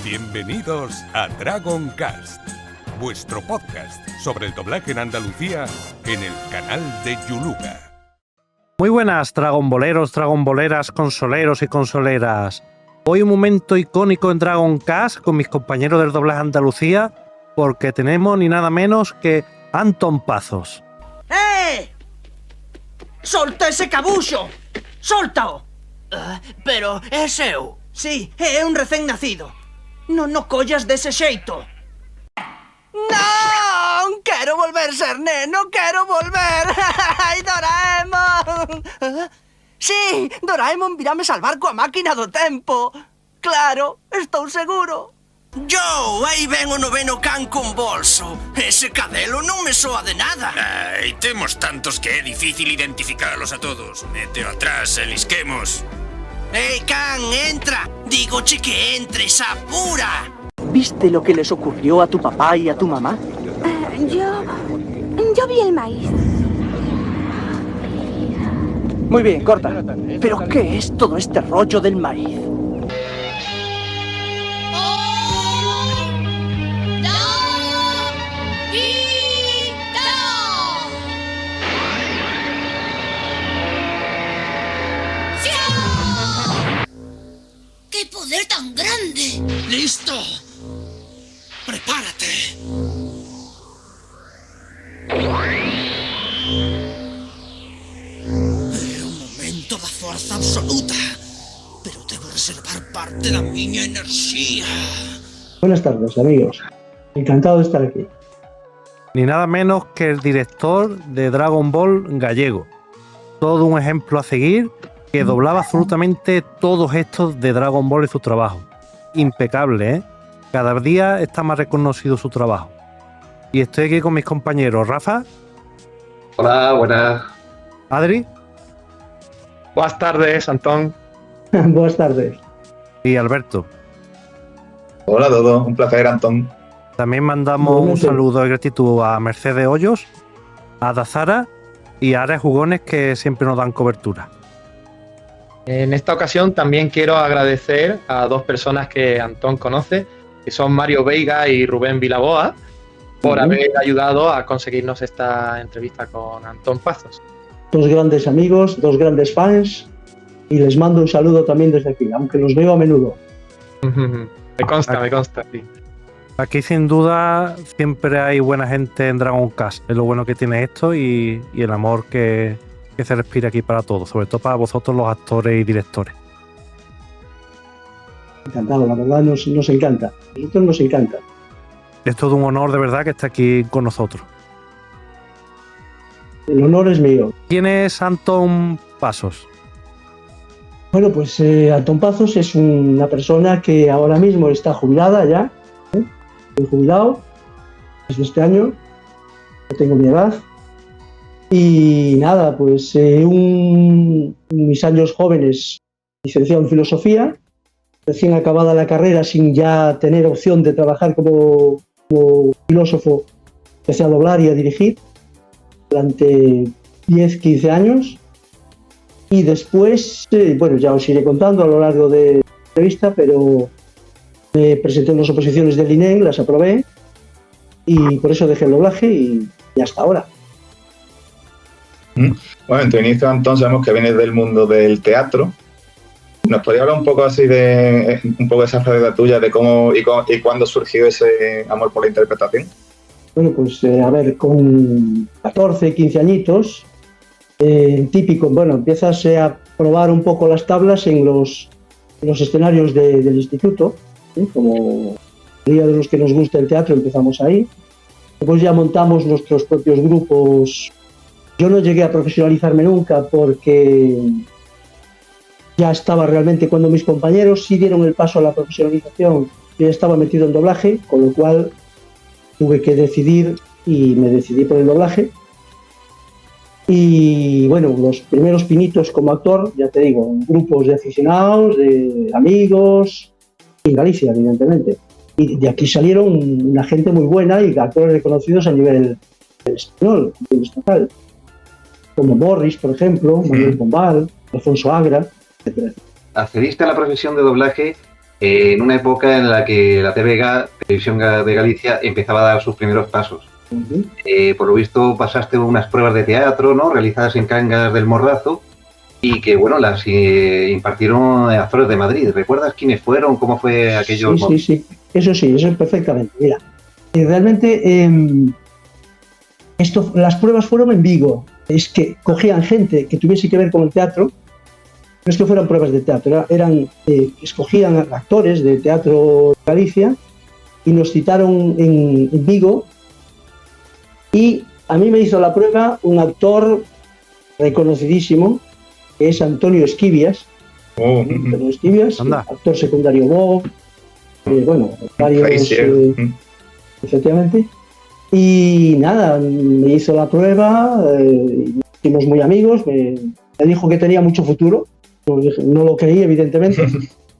Bienvenidos a Dragon Cast, vuestro podcast sobre el doblaje en Andalucía en el canal de Yuluga. Muy buenas, dragonboleros, dragonboleras, consoleros y consoleras. Hoy un momento icónico en Dragon Cast con mis compañeros del doblaje Andalucía, porque tenemos ni nada menos que Antón Pazos. ¡Eh! ¡Solta ese cabuxo! ¡Soltao! Pero é seu. Sí, é un recén nacido. Non collas dese xeito. ¡No! ¡Quero volver ser neno! ¡Quero volver! ¡Ai, Doraemon! Sí, Doraemon virame salvar coa máquina do tempo. Claro, estou seguro. Yo, aí ven o noveno can con bolso. Ese cadelo non me soa de nada. Ai, temos tantos que é difícil identificalos a todos. Méteo atrás e lisquemos. Can, entra. Digoche que entres, apura. ¿Viste lo que les ocurrió a tu papá y a tu mamá? Yo vi el maíz. Muy bien, corta. ¿Pero qué es todo este rollo del maíz? ¡Qué poder tan grande! ¡Listo! ¡Prepárate! É un momento da forza absoluta, pero debo reservar parte da miña enerxía. Buenas tardes, amigos. Encantado de estar aquí. Ni nada menos que el director de Dragon Ball gallego. Todo un ejemplo a seguir, que doblaba absolutamente todos estos de Dragon Ball y su trabajo. Impecable, ¿eh? Cada día está más reconocido su trabajo. Y estoy aquí con mis compañeros Rafa. Hola, buenas. Adri. Buenas tardes, Antón. Buenas tardes. Y Alberto. Hola a todos, un placer, Antón. También mandamos un saludo de gratitud a Mercedes Hoyos, a Dazara y a Ares Jugones, que siempre nos dan cobertura. En esta ocasión también quiero agradecer a dos personas que Antón conoce, que son Mario Veiga y Rubén Vilaboa, por haber ayudado a conseguirnos esta entrevista con Antón Pazos. Dos grandes amigos, dos grandes fans, y les mando un saludo también desde aquí, aunque los veo a menudo. Me consta, sí. Aquí sin duda siempre hay buena gente en Dragon Cast, es lo bueno que tiene esto y el amor que se respira aquí para todos, sobre todo para vosotros los actores y directores. Encantado, la verdad nos encanta, a nosotros nos encanta. Es todo un honor de verdad que esté aquí con nosotros. El honor es mío. ¿Quién es Antón Pazos? Bueno, pues Antón Pazos es una persona que ahora mismo está jubilada ya. Estoy jubilado desde este año, yo tengo mi edad. Y nada, pues en mis años jóvenes licenciado en filosofía, recién acabada la carrera sin ya tener opción de trabajar como filósofo, empecé a doblar y a dirigir durante 10-15 años y después, bueno, ya os iré contando a lo largo de la entrevista, pero me presenté en las oposiciones del INEM, las aprobé y por eso dejé el doblaje y hasta ahora. Bueno, en tu inicio, Antón, sabemos que vienes del mundo del teatro. ¿Nos podrías hablar un poco así de esa faceta tuya, de cómo y cuándo surgió ese amor por la interpretación? Bueno, pues a ver, con 14, 15 añitos, típico, bueno, empiezas a probar un poco las tablas en los escenarios del instituto, ¿sí? Como la mayoría de los que nos gusta el teatro empezamos ahí. Después ya montamos nuestros propios grupos. Yo no llegué a profesionalizarme nunca porque ya estaba realmente, cuando mis compañeros sí dieron el paso a la profesionalización, yo ya estaba metido en doblaje, con lo cual tuve que decidir y me decidí por el doblaje. Y bueno, los primeros pinitos como actor, ya te digo, en grupos de aficionados, de amigos, en Galicia, evidentemente. Y de aquí salieron una gente muy buena y actores reconocidos a nivel español, a nivel estatal. Como Morris, por ejemplo, Manuel Pombal, Alfonso Agra, etc. Accediste a la profesión de doblaje en una época en la que la Televisión de Galicia, empezaba a dar sus primeros pasos. Por lo visto pasaste unas pruebas de teatro, ¿no?, realizadas en Cangas del Morrazo, y que, bueno, las impartieron actores de Madrid. ¿Recuerdas quiénes fueron? ¿Cómo fue aquello? Sí, eso perfectamente. Mira, realmente las pruebas fueron en Vigo. Es que cogían gente que tuviese que ver con el teatro. No es que fueran pruebas de teatro, escogían actores de teatro de Galicia y nos citaron en Vigo. Y a mí me hizo la prueba un actor reconocidísimo, que es Antonio Esquivias. Antonio Esquivias, actor secundario Bob, varios, efectivamente. Y nada, me hizo la prueba, fuimos muy amigos, me dijo que tenía mucho futuro. No lo creí, evidentemente,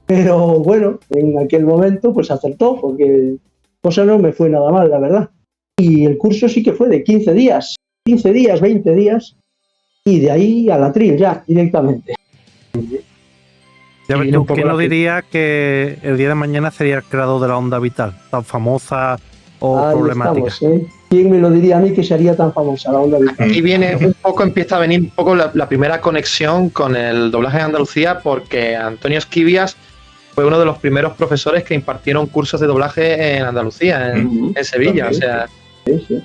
pero bueno, en aquel momento pues acertó, porque cosa no me fue nada mal, la verdad. Y el curso sí que fue de 15 días, 20 días, y de ahí al atril ya, directamente. Ya ves tú, ¿quién no diría que el día de mañana sería el creador de la onda vital, tan famosa o ahí problemática? Estamos, ¿eh? ¿Quién me lo diría a mí que sería tan famosa la onda vital? Aquí empieza a venir un poco la primera conexión con el doblaje de Andalucía, porque Antonio Esquivias fue uno de los primeros profesores que impartieron cursos de doblaje en Andalucía, en Sevilla. Okay. O sea,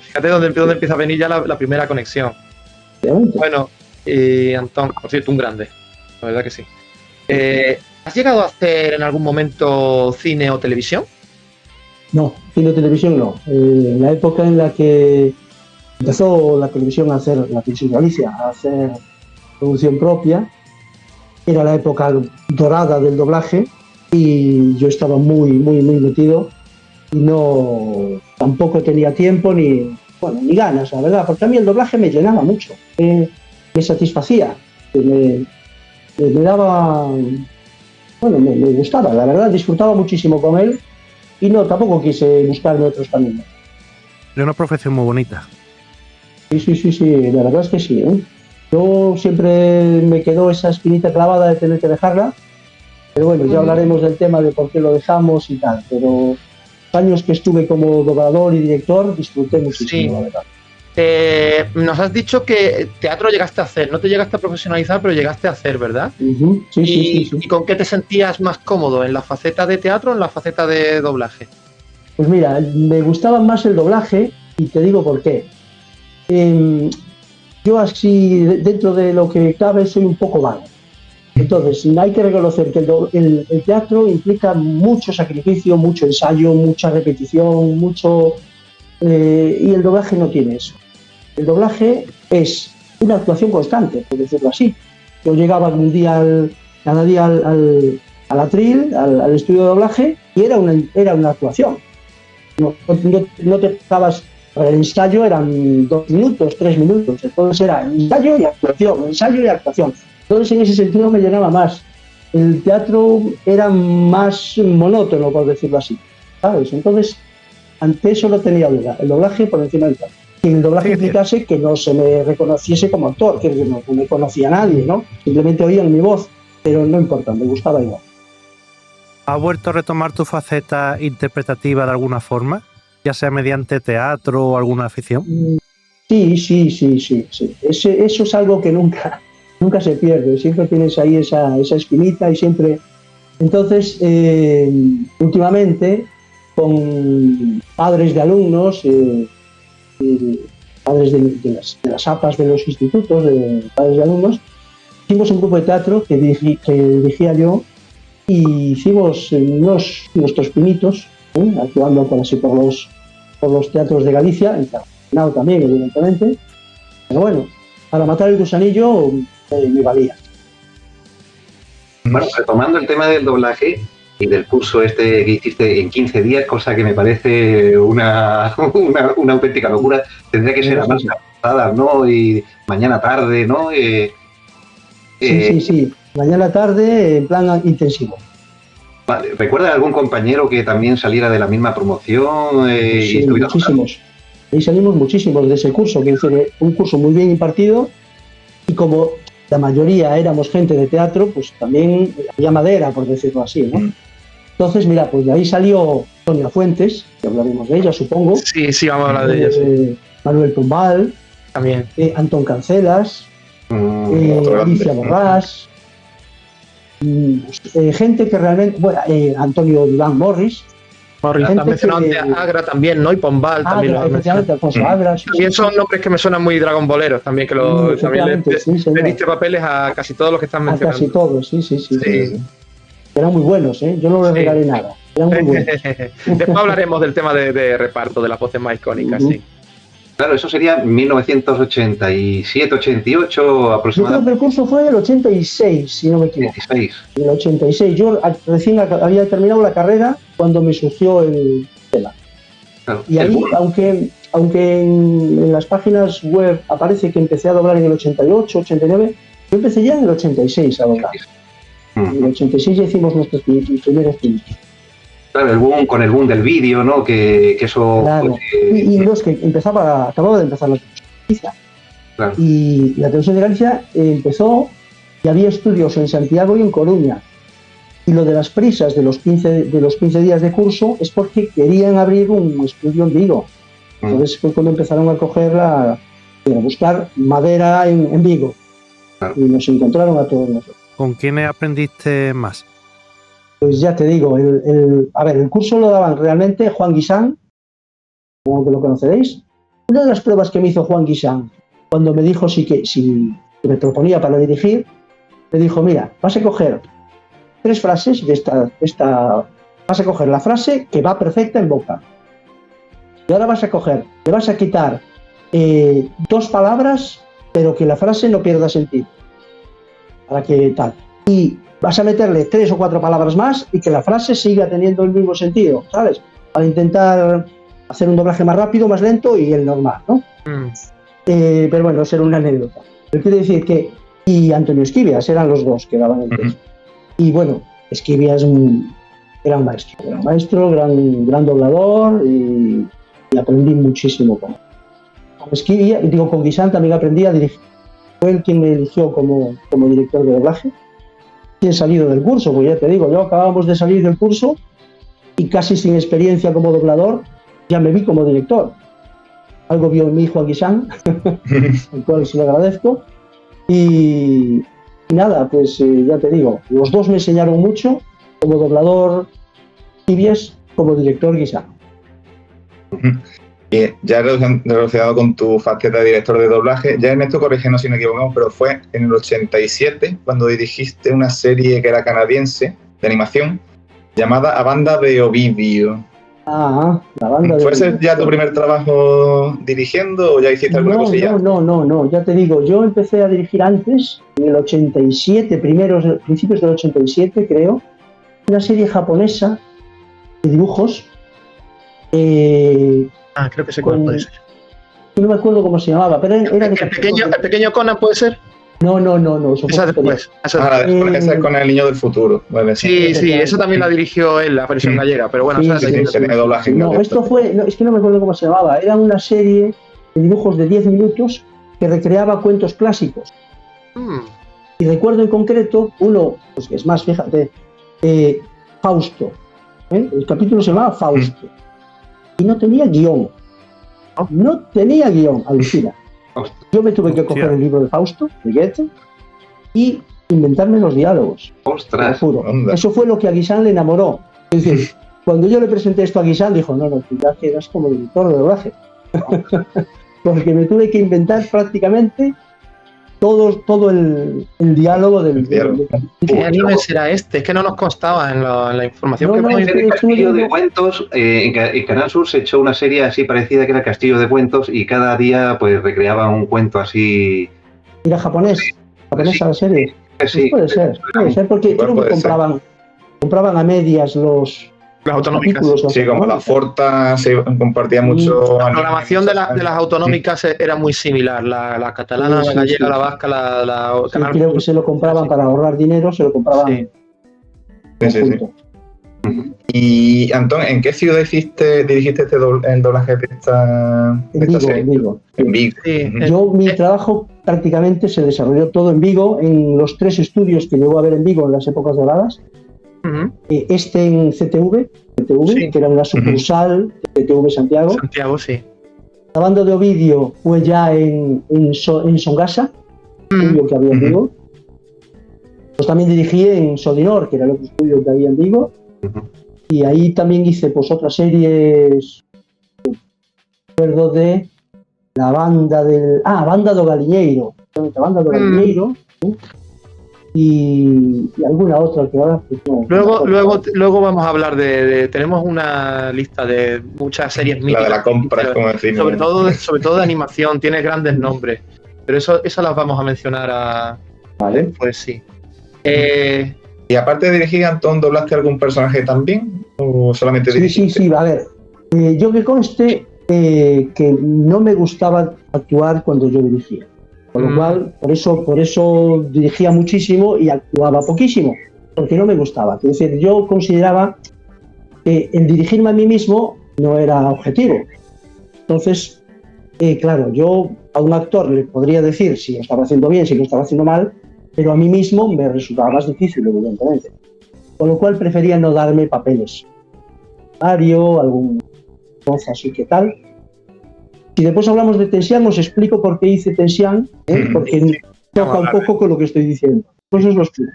fíjate dónde empieza a venir ya la primera conexión. Bueno, Antón, por cierto, un grande, la verdad que sí. ¿Has llegado a hacer en algún momento cine o televisión? No, cine o televisión no. En la época en la que empezó la televisión a hacer, la televisión de Galicia, a hacer producción propia, era la época dorada del doblaje y yo estaba muy metido y tampoco tenía tiempo ni ganas, la verdad, porque a mí el doblaje me llenaba mucho, me satisfacía, me daba, me gustaba, la verdad, disfrutaba muchísimo con él. Y no, tampoco quise buscarme otros caminos. Es una profesión muy bonita. Sí, la verdad es que sí, ¿eh? Yo siempre me quedó esa espinita clavada de tener que dejarla, pero bueno, ya hablaremos del tema de por qué lo dejamos y tal, pero los años que estuve como doblador y director disfruté muchísimo, la verdad. Nos has dicho que teatro llegaste a hacer, no te llegaste a profesionalizar, pero llegaste a hacer, ¿verdad? Sí. ¿Y con qué te sentías más cómodo? ¿En la faceta de teatro o en la faceta de doblaje? Pues mira, me gustaba más el doblaje y te digo por qué. Yo así, dentro de lo que cabe, soy un poco vago. Entonces, hay que reconocer que el teatro implica mucho sacrificio, mucho ensayo, mucha repetición, y el doblaje no tiene eso. El doblaje es una actuación constante, por decirlo así. Yo llegaba cada día al atril, al estudio de doblaje, y era una actuación. No te estabas. El ensayo eran 2 minutos, 3 minutos, entonces era ensayo y actuación. Entonces en ese sentido me llenaba más. El teatro era más monótono, por decirlo así, ¿sabes? Entonces, ante eso no tenía duda. El doblaje por encima del teatro. Que el doblaje implicase que no se me reconociese como actor, que no me conocía nadie, ¿no? Simplemente oían mi voz, pero no importa, me gustaba igual. ¿Has vuelto a retomar tu faceta interpretativa de alguna forma? Ya sea mediante teatro o alguna afición. Sí. Eso es algo que nunca se pierde. Siempre tienes ahí esa espinita y siempre. Entonces, últimamente, con padres de alumnos, padres de las APAs de los institutos, de padres de alumnos, hicimos un grupo de teatro que dirigía yo y hicimos nuestros pinitos, actuando por los teatros de Galicia, internacional también, evidentemente. Pero bueno, para matar el gusanillo me valía. Bueno, retomando el tema del doblaje y del curso que hiciste en 15 días, cosa que me parece una auténtica locura, tendría que ser a más avanzadas, ¿no? Y mañana tarde, ¿no? Sí. Mañana tarde en plan intensivo. Vale. ¿Recuerdas algún compañero que también saliera de la misma promoción? Sí, muchísimos. Ahí salimos muchísimos de ese curso, que fue un curso muy bien impartido, y como la mayoría éramos gente de teatro, pues también había madera, por decirlo así, ¿no? Entonces, mira, pues de ahí salió Sonia Fuentes, que hablaremos de ella, supongo. Sí, vamos a hablar de ella. Sí. Manuel Pombal, también. Antón Cancelas, Alicia Borrás, gente que realmente, bueno, Antonio Durán Morris. Has mencionado antes a Agra también, ¿no? Y Pombal también. Efectivamente, Alfonso Agra. También son nombres que me suenan muy Dragon Boleros, también que también le diste papeles a casi todos los que están mencionando. A casi todos, sí. Eran muy buenos, ¿eh? Yo no les regalé nada. Eran muy buenos. Después hablaremos del tema de reparto, de las voces más icónicas, sí. Claro, eso sería 1987, 88 aproximadamente. Yo creo que el curso fue en el 86, si no me equivoco. 86. En el 86. Yo recién había terminado la carrera cuando me surgió el tema. Claro, y ahí, aunque en las páginas web aparece que empecé a doblar en el 88, 89, yo empecé ya en el 86 a doblar. En el 86 ya hicimos nuestros primeros films. Claro, con el boom del vídeo, ¿no? Que eso... Claro. Y no, es que acababa de empezar la televisión de Galicia. Claro. Y la televisión de Galicia empezó y había estudios en Santiago y en Coruña. Y lo de las prisas de los 15 días de curso es porque querían abrir un estudio en Vigo. Entonces fue cuando empezaron a buscar madera en Vigo. Claro. Y nos encontraron a todos nosotros. ¿Con quiénes aprendiste más? Pues ya te digo, el curso lo daban realmente Juan Guisán, supongo que lo conoceréis. Una de las pruebas que me hizo Juan Guisán, cuando me dijo si me proponía para dirigir, me dijo, mira, vas a coger 3 frases de esta, vas a coger la frase que va perfecta en boca. Y ahora le vas a quitar 2 palabras, pero que la frase no pierda sentido. Para que tal. Y vas a meterle 3 o 4 palabras más y que la frase siga teniendo el mismo sentido, ¿sabes? Para intentar hacer un doblaje más rápido, más lento y el normal, ¿no? Pero bueno, eso era una anécdota. Pero quiere decir que... Y Antonio Esquivias eran los dos que daban el texto. Y bueno, Esquivias era un maestro, gran doblador y aprendí muchísimo con él. Con Esquivias, con Guisán también aprendí a dirigir. Fue él quien me eligió como director de doblaje. He salido del curso, pues ya te digo, yo acabamos de salir del curso y casi sin experiencia como doblador, ya me vi como director. Algo vio en mí Juan Guisán, al cual se lo agradezco. Y nada, pues ya te digo, los dos me enseñaron mucho, como doblador Esquivias, como director Guisán. Y ya relacionado con tu faceta de director de doblaje, ya en esto, corrígenos si me equivocamos, pero fue en el 87 cuando dirigiste una serie que era canadiense, de animación, llamada A Banda de Ovidio. La banda de ¿Fue ese ya tu primer trabajo dirigiendo o ya hiciste alguna cosilla? No, ya te digo, yo empecé a dirigir antes, en el 87, principios del 87 creo, una serie japonesa de dibujos. Creo que sé cuál puede ser. No me acuerdo cómo se llamaba, pero era de... ¿El pequeño Conan puede ser? No. Esa después. Esa es con El Niño del Futuro. Vale, sí, eso también la dirigió él, la versión gallega, pero bueno, tiene doblaje. Esto fue... es que no me acuerdo cómo se llamaba. Era una serie de dibujos de 10 minutos que recreaba cuentos clásicos. Y recuerdo en concreto uno, pues que es más, fíjate, Fausto. El capítulo se llamaba Fausto. Y no tenía guión. Alucina. Yo me tuve que coger el libro de Fausto, de Goethe, y inventarme los diálogos. ¡Ostras! Eso fue lo que a Guisán le enamoró. Es decir, cuando yo le presenté esto a Guisán, dijo, no, tú ya quedas como director de doblaje. Porque me tuve que inventar prácticamente todo el diálogo del diálogo. ¿Qué anime será este? Es que no nos constaba en la información que me el Castillo de Cuentos. En Canal Sur se echó una serie así parecida que era Castillo de Cuentos y cada día pues recreaba un cuento así. Era japonesa la serie. Sí, puede ser porque creo que compraban a medias los autonómicas. Sí, como la Forta se compartía mucho. La programación de las autonómicas era muy similar. La catalana, la gallega, la vasca, la Canal. Creo que se lo compraban para ahorrar dinero, se lo compraban. Sí. Y Antón, ¿en qué ciudad dirigiste el doblaje de esta serie? En Vigo. En Vigo. Sí. Mi trabajo prácticamente se desarrolló todo en Vigo, en los 3 estudios que llegó a haber en Vigo en las épocas doradas. Este en CTV, Sí. que era una sucursal de CTV Santiago. Santiago, sí. La banda de Ovidio fue ya en Songasa, estudio que había en Vigo. Pues también dirigí en Sodinor, que era el otro estudio que había en Vigo. Y ahí también hice pues otras series. Recuerdo de la banda del... Banda do Galiñeiro. La banda do Galiñeiro. Y alguna otra que ahora pues, no. Luego vamos a hablar de tenemos una lista de muchas series míticas. La de la compra, como decimos. Sobre todo de animación, tiene grandes nombres. Pero eso las vamos a mencionar Vale. Pues sí. Y aparte de dirigir, Antón, ¿doblaste algún personaje también? ¿O solamente dirigiste? Sí, a ver. Yo que conste que no me gustaba actuar cuando yo dirigía. Con lo cual, por eso dirigía muchísimo y actuaba poquísimo, porque no me gustaba. Es decir, yo consideraba que el dirigirme a mí mismo no era objetivo. Entonces, claro, yo a un actor le podría decir si lo estaba haciendo bien, si lo estaba haciendo mal, pero a mí mismo me resultaba más difícil, evidentemente. Con lo cual prefería no darme papeles. Alguna cosa así que tal. Si después hablamos de Tensian, os explico por qué hice Tensian, porque toca un poco con lo que estoy diciendo. Pues os lo explico.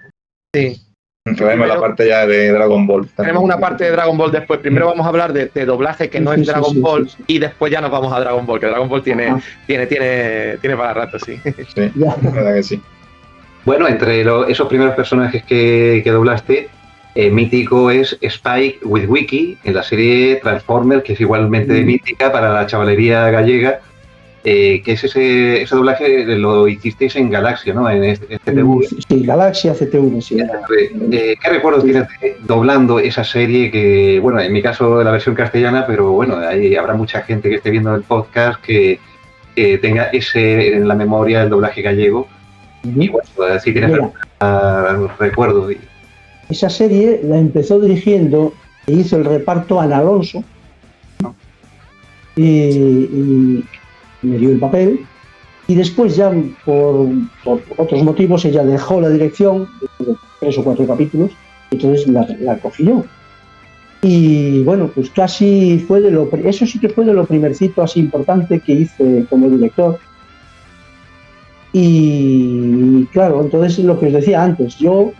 Sí. Tenemos la parte ya de Dragon Ball. Tenemos una parte de Dragon Ball después. Primero vamos a hablar de doblaje que no es Dragon Ball y después ya nos vamos a Dragon Ball, que Dragon Ball tiene para rato, sí. Sí, la verdad que sí. Bueno, entre esos primeros personajes que doblaste, mítico es Spike Witwicky en la serie Transformers, que es igualmente mítica para la chavalería gallega, que es ese doblaje lo hicisteis en Galaxia, ¿no? En CTV. Sí, Galaxia, CTV, sí. ¿Qué recuerdos tienes doblando esa serie? Que, bueno, en mi caso la versión castellana, pero bueno, ahí habrá mucha gente que esté viendo el podcast que tenga en la memoria el doblaje gallego. Y bueno, si tienes recuerdos. Esa serie la empezó dirigiendo e hizo el reparto Ana Alonso, y me dio el papel, y después ya por otros motivos ella dejó la dirección, después de 3 o 4 capítulos, y entonces la cogí yo. Y bueno, pues casi fue eso sí que fue de lo primercito así importante que hice como director. Y claro, entonces lo que os decía antes, yo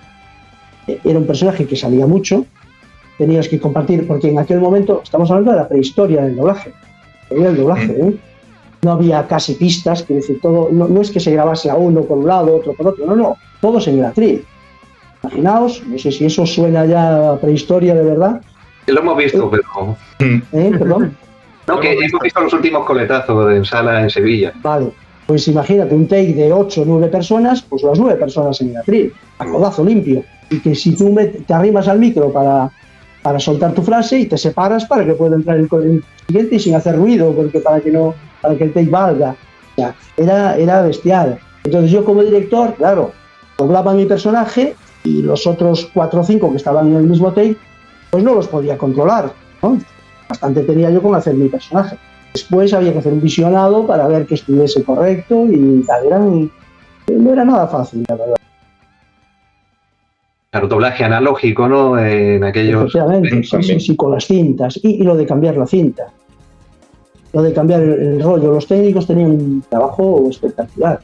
era un personaje que salía mucho, tenías que compartir, porque en aquel momento estamos hablando de la prehistoria del doblaje. No había casi pistas, quiere decir, todo, no es que se grabase a uno por un lado, otro por otro, no, todos en el atril. Imaginaos, no sé si eso suena ya a prehistoria de verdad. Lo hemos visto, pero... Perdón. No, que hemos visto los últimos coletazos en sala en Sevilla. Vale. Pues imagínate un take de 8 o 9 personas, pues las 9 personas en el atril, a codazo limpio. Y que si tú te arrimas al micro para soltar tu frase y te separas para que pueda entrar el siguiente y sin hacer ruido, porque para que el take valga. O sea, era bestial. Entonces yo como director, claro, doblaba mi personaje y los otros 4 o 5 que estaban en el mismo take, pues no los podía controlar, ¿no? Bastante tenía yo con hacer mi personaje. Después había que hacer un visionado para ver que estuviese correcto y tal. No era nada fácil, la verdad. Claro, doblaje analógico, ¿no? En aquellos... Efectivamente, sí, con las cintas. Y lo de cambiar la cinta. Lo de cambiar el rollo. Los técnicos tenían un trabajo espectacular.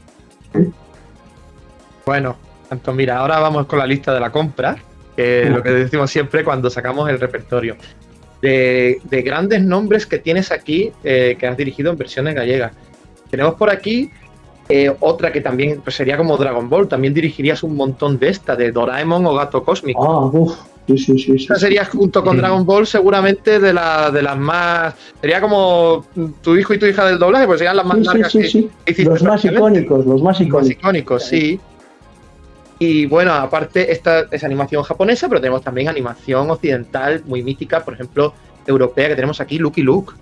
Bueno, Antón, mira, ahora vamos con la lista de la compra, que es lo que decimos siempre cuando sacamos el repertorio. De grandes nombres que tienes aquí, que has dirigido en versiones gallegas. Tenemos por aquí otra que también pues, sería como Dragon Ball, también dirigirías un montón de de Doraemon o Gato Cósmico. Sí. Esta sería junto con Dragon Ball seguramente de las más... Sería como tu hijo y tu hija del doblaje, pues serían las más largas que hiciste. Los más icónicos, sí. Y bueno, aparte esta es animación japonesa, pero tenemos también animación occidental muy mítica, por ejemplo, europea, que tenemos aquí Lucky Luke.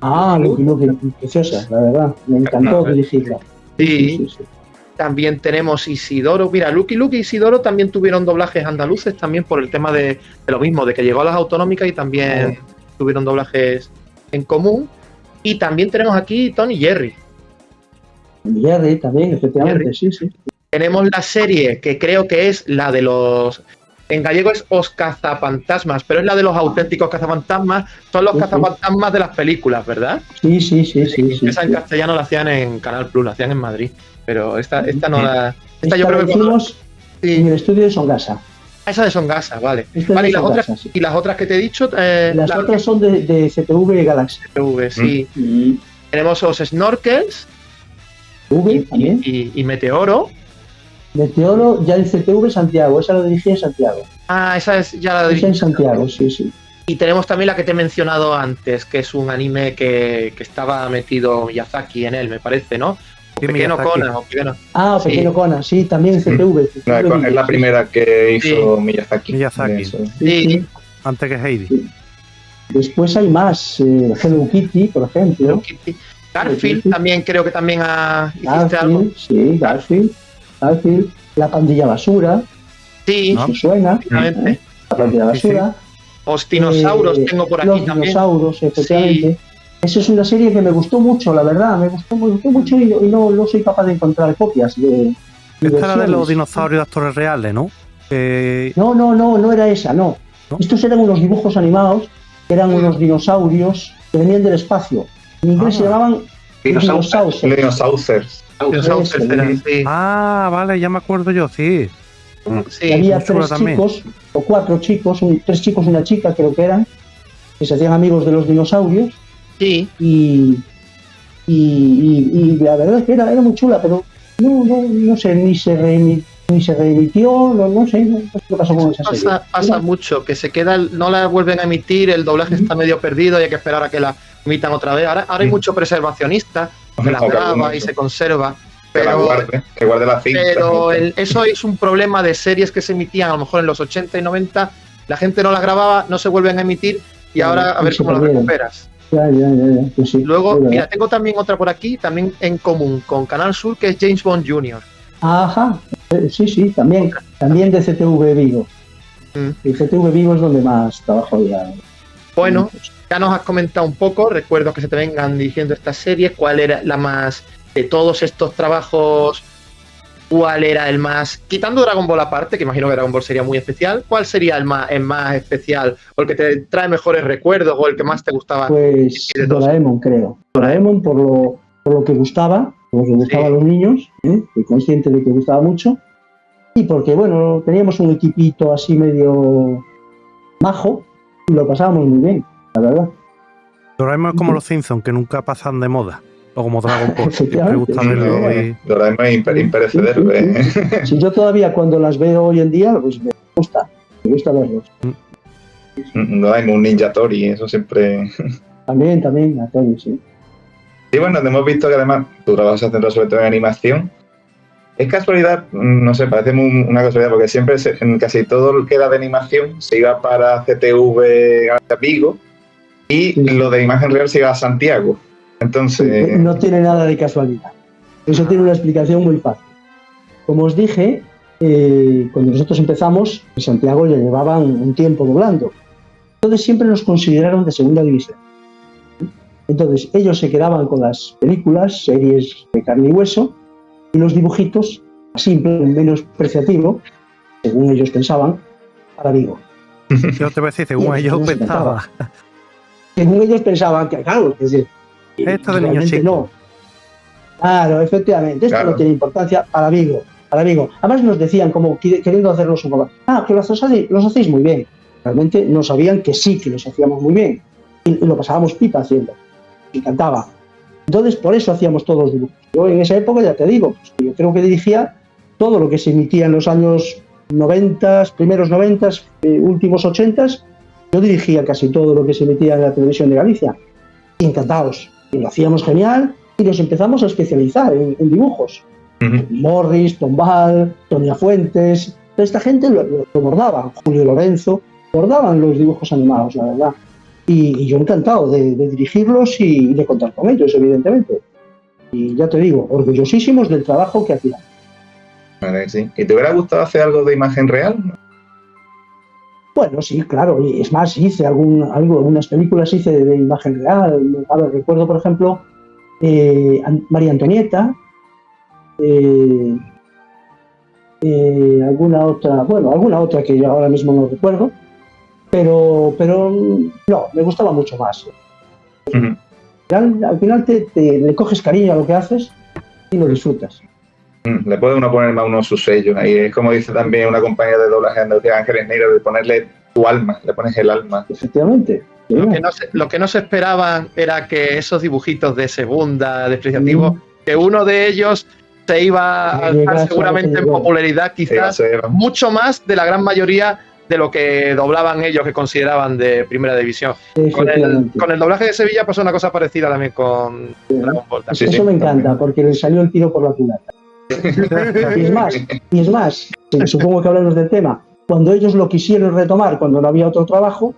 Lucky Luke, preciosa, la verdad. Me encantó dirigirla. Sí. También tenemos Isidoro. Mira, Lucky Luke y Isidoro también tuvieron doblajes andaluces también por el tema de lo mismo, de que llegó a las autonómicas y también tuvieron doblajes en común. Y también tenemos aquí Tom y Jerry. Jerry también, efectivamente, sí. Tenemos la serie que creo que es la de los En gallego es Os cazafantasmas, pero es la de los auténticos cazafantasmas. Son los cazafantasmas de las películas, ¿verdad? Sí. Esa en castellano la hacían en Canal Plus, la hacían en Madrid. Pero esta no la... Esta yo creo que hicimos en el estudio de Songasa. Esa de Songasa, vale. Vale, ¿y las otras que te he dicho? Las otras son de CTV Galaxy. CTV, sí. Tenemos los Snorkels y Meteoro. Meteoro ya en CTV Santiago, esa la dirigí en Santiago. Esa es ya la dirigí en Santiago, sí. Y tenemos también la que te he mencionado antes, que es un anime que estaba metido Miyazaki en él, me parece, ¿no? Pequeño Conan. Pequeño Conan, sí, también en CTV. Es la primera que hizo Miyazaki. Sí. Antes que Heidi. Sí. Después hay más, Hello Kitty, por ejemplo. Garfield también, creo que también hiciste algo. Sí, Garfield, La Pandilla Basura. Sí, ¿no? Suena. La Pandilla Basura. Los dinosaurios tengo por aquí los también. Los dinosaurios, efectivamente. Sí. Esa es una serie que me gustó mucho, la verdad. Me gustó mucho y no soy capaz de encontrar copias de... Esta era de los dinosaurios de actores reales, ¿no? No era esa, no. Estos eran unos dibujos animados, eran unos dinosaurios que venían del espacio. En inglés se llamaban Dinosaurs. Vale, ya me acuerdo yo, sí. Había 3 chicos, o 4 chicos, 3 chicos y una chica creo que eran, que se hacían amigos de los dinosaurios. Sí. Y la verdad es que era muy chula, pero no sé, ni se reemitió, no sé qué pasó con esa serie. Pasa mucho, que se queda, no la vuelven a emitir, el doblaje está medio perdido y hay que esperar a que la emitan otra vez. Ahora hay mucho preservacionista que la graba y se conserva. Pero, que guarde la cinta. Pero eso es un problema de series que se emitían a lo mejor en los 80 y 90, la gente no las grababa, no se vuelven a emitir y ahora a ver cómo las recuperas. Ya. Pues sí, luego, mira, tengo también otra por aquí, también en común con Canal Sur, que es James Bond Jr. Ajá, sí, también de CTV Vigo. Y CTV Vigo es donde más trabajo ya. Bueno, ya nos has comentado un poco, recuerdo que se te vengan dirigiendo estas series, cuál era la más, de todos estos trabajos, cuál era el más, quitando Dragon Ball aparte, que imagino que Dragon Ball sería muy especial, ¿cuál sería el más especial, o el que te trae mejores recuerdos, o el que más te gustaba? Pues Doraemon, creo. Doraemon por lo que gustaba, a los niños, soy consciente de que gustaba mucho, y porque, bueno, teníamos un equipito así medio majo, y lo pasábamos muy bien, la verdad. Doraemon es como los Simpsons, que nunca pasan de moda. O como Dragon Ball, siempre gusta verlo. Doraemon es imperecedero. Si yo todavía cuando las veo hoy en día, pues me gusta verlos. Doraemon, Ninja Tori, eso siempre... También, a Tori, sí. Y bueno, hemos visto que además tu trabajo se centra sobre todo en animación. Es casualidad, no sé, parece una casualidad, porque siempre en casi todo lo que era de animación se iba para CTV Vigo y lo de imagen real se iba a Santiago. Entonces... No tiene nada de casualidad. Eso tiene una explicación muy fácil. Como os dije, cuando nosotros empezamos, en Santiago ya llevaban un tiempo doblando. Entonces siempre nos consideraron de segunda división. Entonces ellos se quedaban con las películas, series de carne y hueso, y los dibujitos, simple, menos apreciativo, según ellos pensaban, para Vigo. Yo te voy a decir, según ellos pensaban. Según ellos pensaban que, claro, es decir, esto de niños chicos. No. Claro, efectivamente, esto no tiene importancia para Vigo. Además nos decían, como queriendo hacernos un poco, que los hacéis muy bien. Realmente no sabían que sí que los hacíamos muy bien. Y lo pasábamos pipa haciendo. Me encantaba. Entonces, por eso hacíamos todos los dibujos. Yo en esa época, ya te digo, pues, yo creo que dirigía todo lo que se emitía en los años 90, primeros 90, últimos 80. Yo dirigía casi todo lo que se emitía en la televisión de Galicia. Y encantados. Y lo hacíamos genial y nos empezamos a especializar en dibujos. Morris, Tombal, Tonia Fuentes, esta gente lo bordaban, Julio Lorenzo, bordaban los dibujos animados, la verdad. Y yo encantado de dirigirlos y de contar con ellos, evidentemente. Y ya te digo, orgullosísimos del trabajo que hacían. Vale, sí. ¿Y te hubiera gustado hacer algo de imagen real? Bueno, sí, claro, y es más, hice algunas películas hice de imagen real. A ver, recuerdo, por ejemplo, María Antonieta, alguna otra que yo ahora mismo no recuerdo, pero no, me gustaba mucho más. Al final le coges cariño a lo que haces y lo disfrutas. Le puede uno poner más uno sus sellos. Ahí es como dice también una compañía de doblaje de Andalucía, Ángeles Negros, de ponerle tu alma, le pones el alma. Efectivamente. Lo que no se esperaban era que esos dibujitos de segunda, despreciativos, que uno de ellos se iba a alzar seguramente en popularidad, quizás mucho más de la gran mayoría de lo que doblaban ellos, que consideraban de primera división. Con el doblaje de Sevilla pasó una cosa parecida también con Dragon Ball. Eso me encanta, porque le salió el tiro por la culata. y es más, supongo que hablamos del tema, cuando ellos lo quisieron retomar, cuando no había otro trabajo,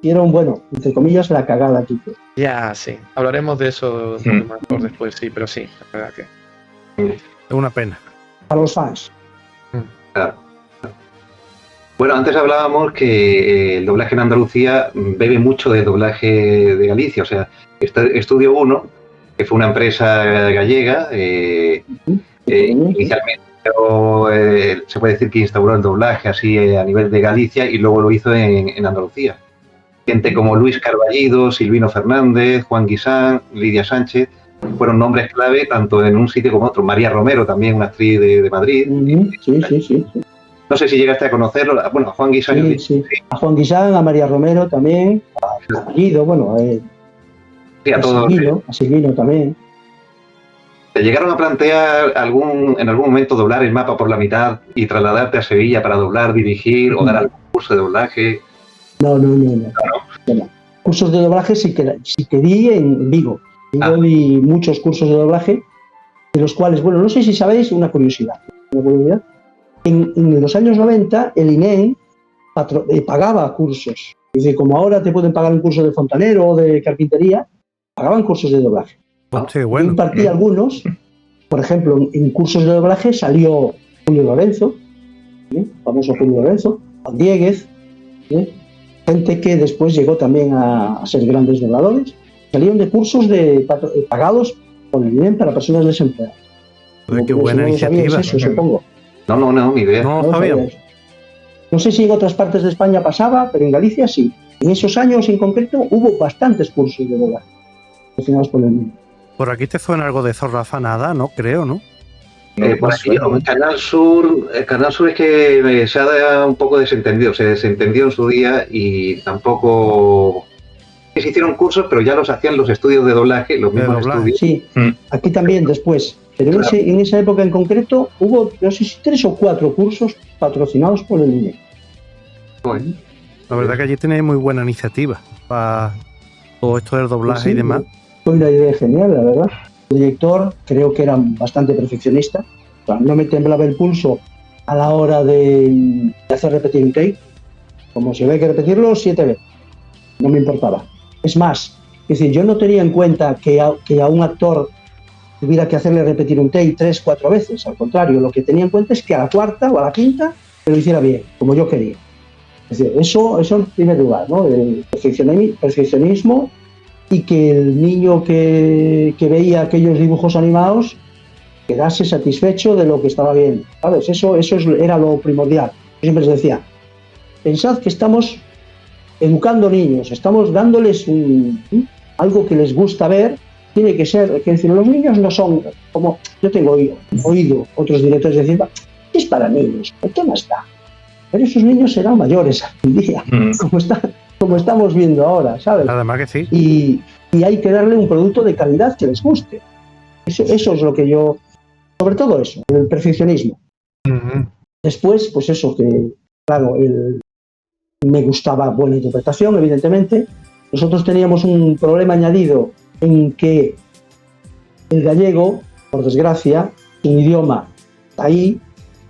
hicieron, bueno, entre comillas, la cagada aquí. Ya, sí, hablaremos de eso más por después, sí, pero sí, la verdad que es una pena. Para los fans. Claro. Bueno, antes hablábamos que el doblaje en Andalucía bebe mucho del doblaje de Galicia, o sea, Estudio 1, que fue una empresa gallega, inicialmente se puede decir que instauró el doblaje así a nivel de Galicia y luego lo hizo en Andalucía. Gente como Luis Carballido, Silvino Fernández, Juan Guisán, Lidia Sánchez, fueron nombres clave tanto en un sitio como otro. María Romero, también una actriz de Madrid. Sí. No sé si llegaste a conocerlo. Bueno, a Juan Guisán. Sí. A Juan Guisán, a María Romero también, a Carballido, bueno, a Silvino también. ¿Te llegaron a plantear en algún momento doblar el mapa por la mitad y trasladarte a Sevilla para doblar, dirigir o dar algún curso de doblaje? No. Cursos de doblaje sí que di en Vigo. Yo di muchos cursos de doblaje, de los cuales, bueno, no sé si sabéis una curiosidad. En los años 90 el INEM pagaba cursos. Es decir, como ahora te pueden pagar un curso de fontanero o de carpintería, pagaban cursos de doblaje. Sí, bueno. Yo impartí algunos, por ejemplo, en cursos de doblaje salió Julio Lorenzo, famoso Julio Lorenzo, Juan Dieguez, gente que después llegó también a ser grandes dobladores. Salieron de cursos pagados por el INEM para personas desempleadas. Qué buena iniciativa. Eso, supongo. No, ni idea. No sabía. No sé si en otras partes de España pasaba, pero en Galicia sí. En esos años en concreto hubo bastantes cursos de doblaje patrocinados por el INEM. Por aquí te suena algo de Zorra Afanada, ¿no? Creo, ¿no? Por aquí, Canal Sur es que se ha un poco desentendido, se desentendió en su día y tampoco se hicieron cursos, pero ya los hacían los estudios de doblaje, los mismos estudios. Sí, aquí también después, pero claro. en esa época en concreto hubo, no sé si 3 o 4 cursos patrocinados por el INEM. La verdad que allí tenéis muy buena iniciativa para todo esto del doblaje y demás. Fue una idea genial, la verdad. El director creo que era bastante perfeccionista. O sea, no me temblaba el pulso a la hora de hacer repetir un take. Como si había que repetirlo 7 veces. No me importaba. Es más, es decir, yo no tenía en cuenta que a un actor tuviera que hacerle repetir un take 3, 4 veces. Al contrario, lo que tenía en cuenta es que a la cuarta o a la quinta que lo hiciera bien, como yo quería. Es decir, eso en primer lugar, ¿no? El perfeccionismo y que el niño que veía aquellos dibujos animados quedase satisfecho de lo que estaba viendo, ¿sabes? Eso era lo primordial. Yo siempre les decía, pensad que estamos educando niños, estamos dándoles algo que les gusta ver. Tiene que ser, que decir, los niños no son como, yo tengo oído otros directores decir, es para niños, ¿por qué más da? Pero esos niños serán mayores algún día, como estamos viendo ahora, ¿sabes? Además que sí. Y hay que darle un producto de calidad que les guste. Eso es lo que yo, sobre todo eso, el perfeccionismo. Después, pues eso, que claro, me gustaba buena interpretación, evidentemente. Nosotros teníamos un problema añadido en que el gallego, por desgracia, un idioma ahí,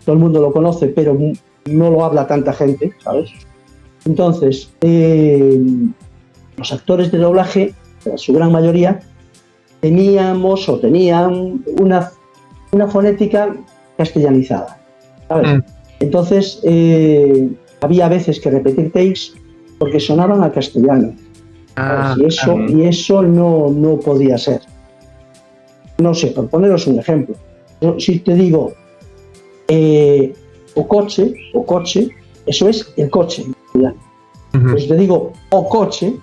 todo el mundo lo conoce, pero no lo habla tanta gente, ¿sabes? Entonces, los actores de doblaje, en su gran mayoría, tenían una fonética castellanizada, ¿sabes? Entonces, había veces que repetir takes porque sonaban a castellano. Y eso no podía ser. No sé, por poneros un ejemplo. Si te digo, o coche, eso es el coche. Pues te digo, o coche,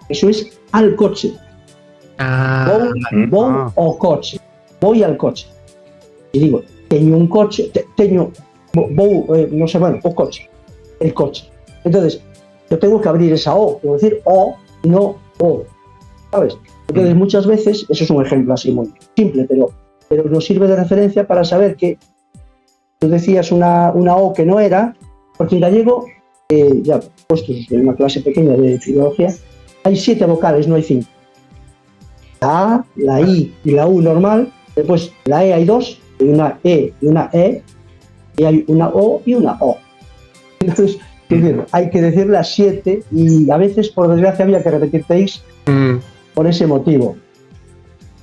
eso es al coche. Voy o coche, voy al coche. Y digo, teño un coche, no sé, bueno, o coche, el coche. Entonces, yo tengo que abrir esa O, tengo que decir O, no O, ¿sabes? Entonces, muchas veces, eso es un ejemplo así muy simple, pero nos sirve de referencia para saber que tú decías una O que no era, porque en gallego, ya puestos en una clase pequeña de filología, hay 7 vocales, no hay 5. La A, la I y la U normal, después la E hay 2, y una E y una E, y hay una O y una O. Entonces, hay que decir las 7 y a veces, por desgracia, había que repetir takes por ese motivo.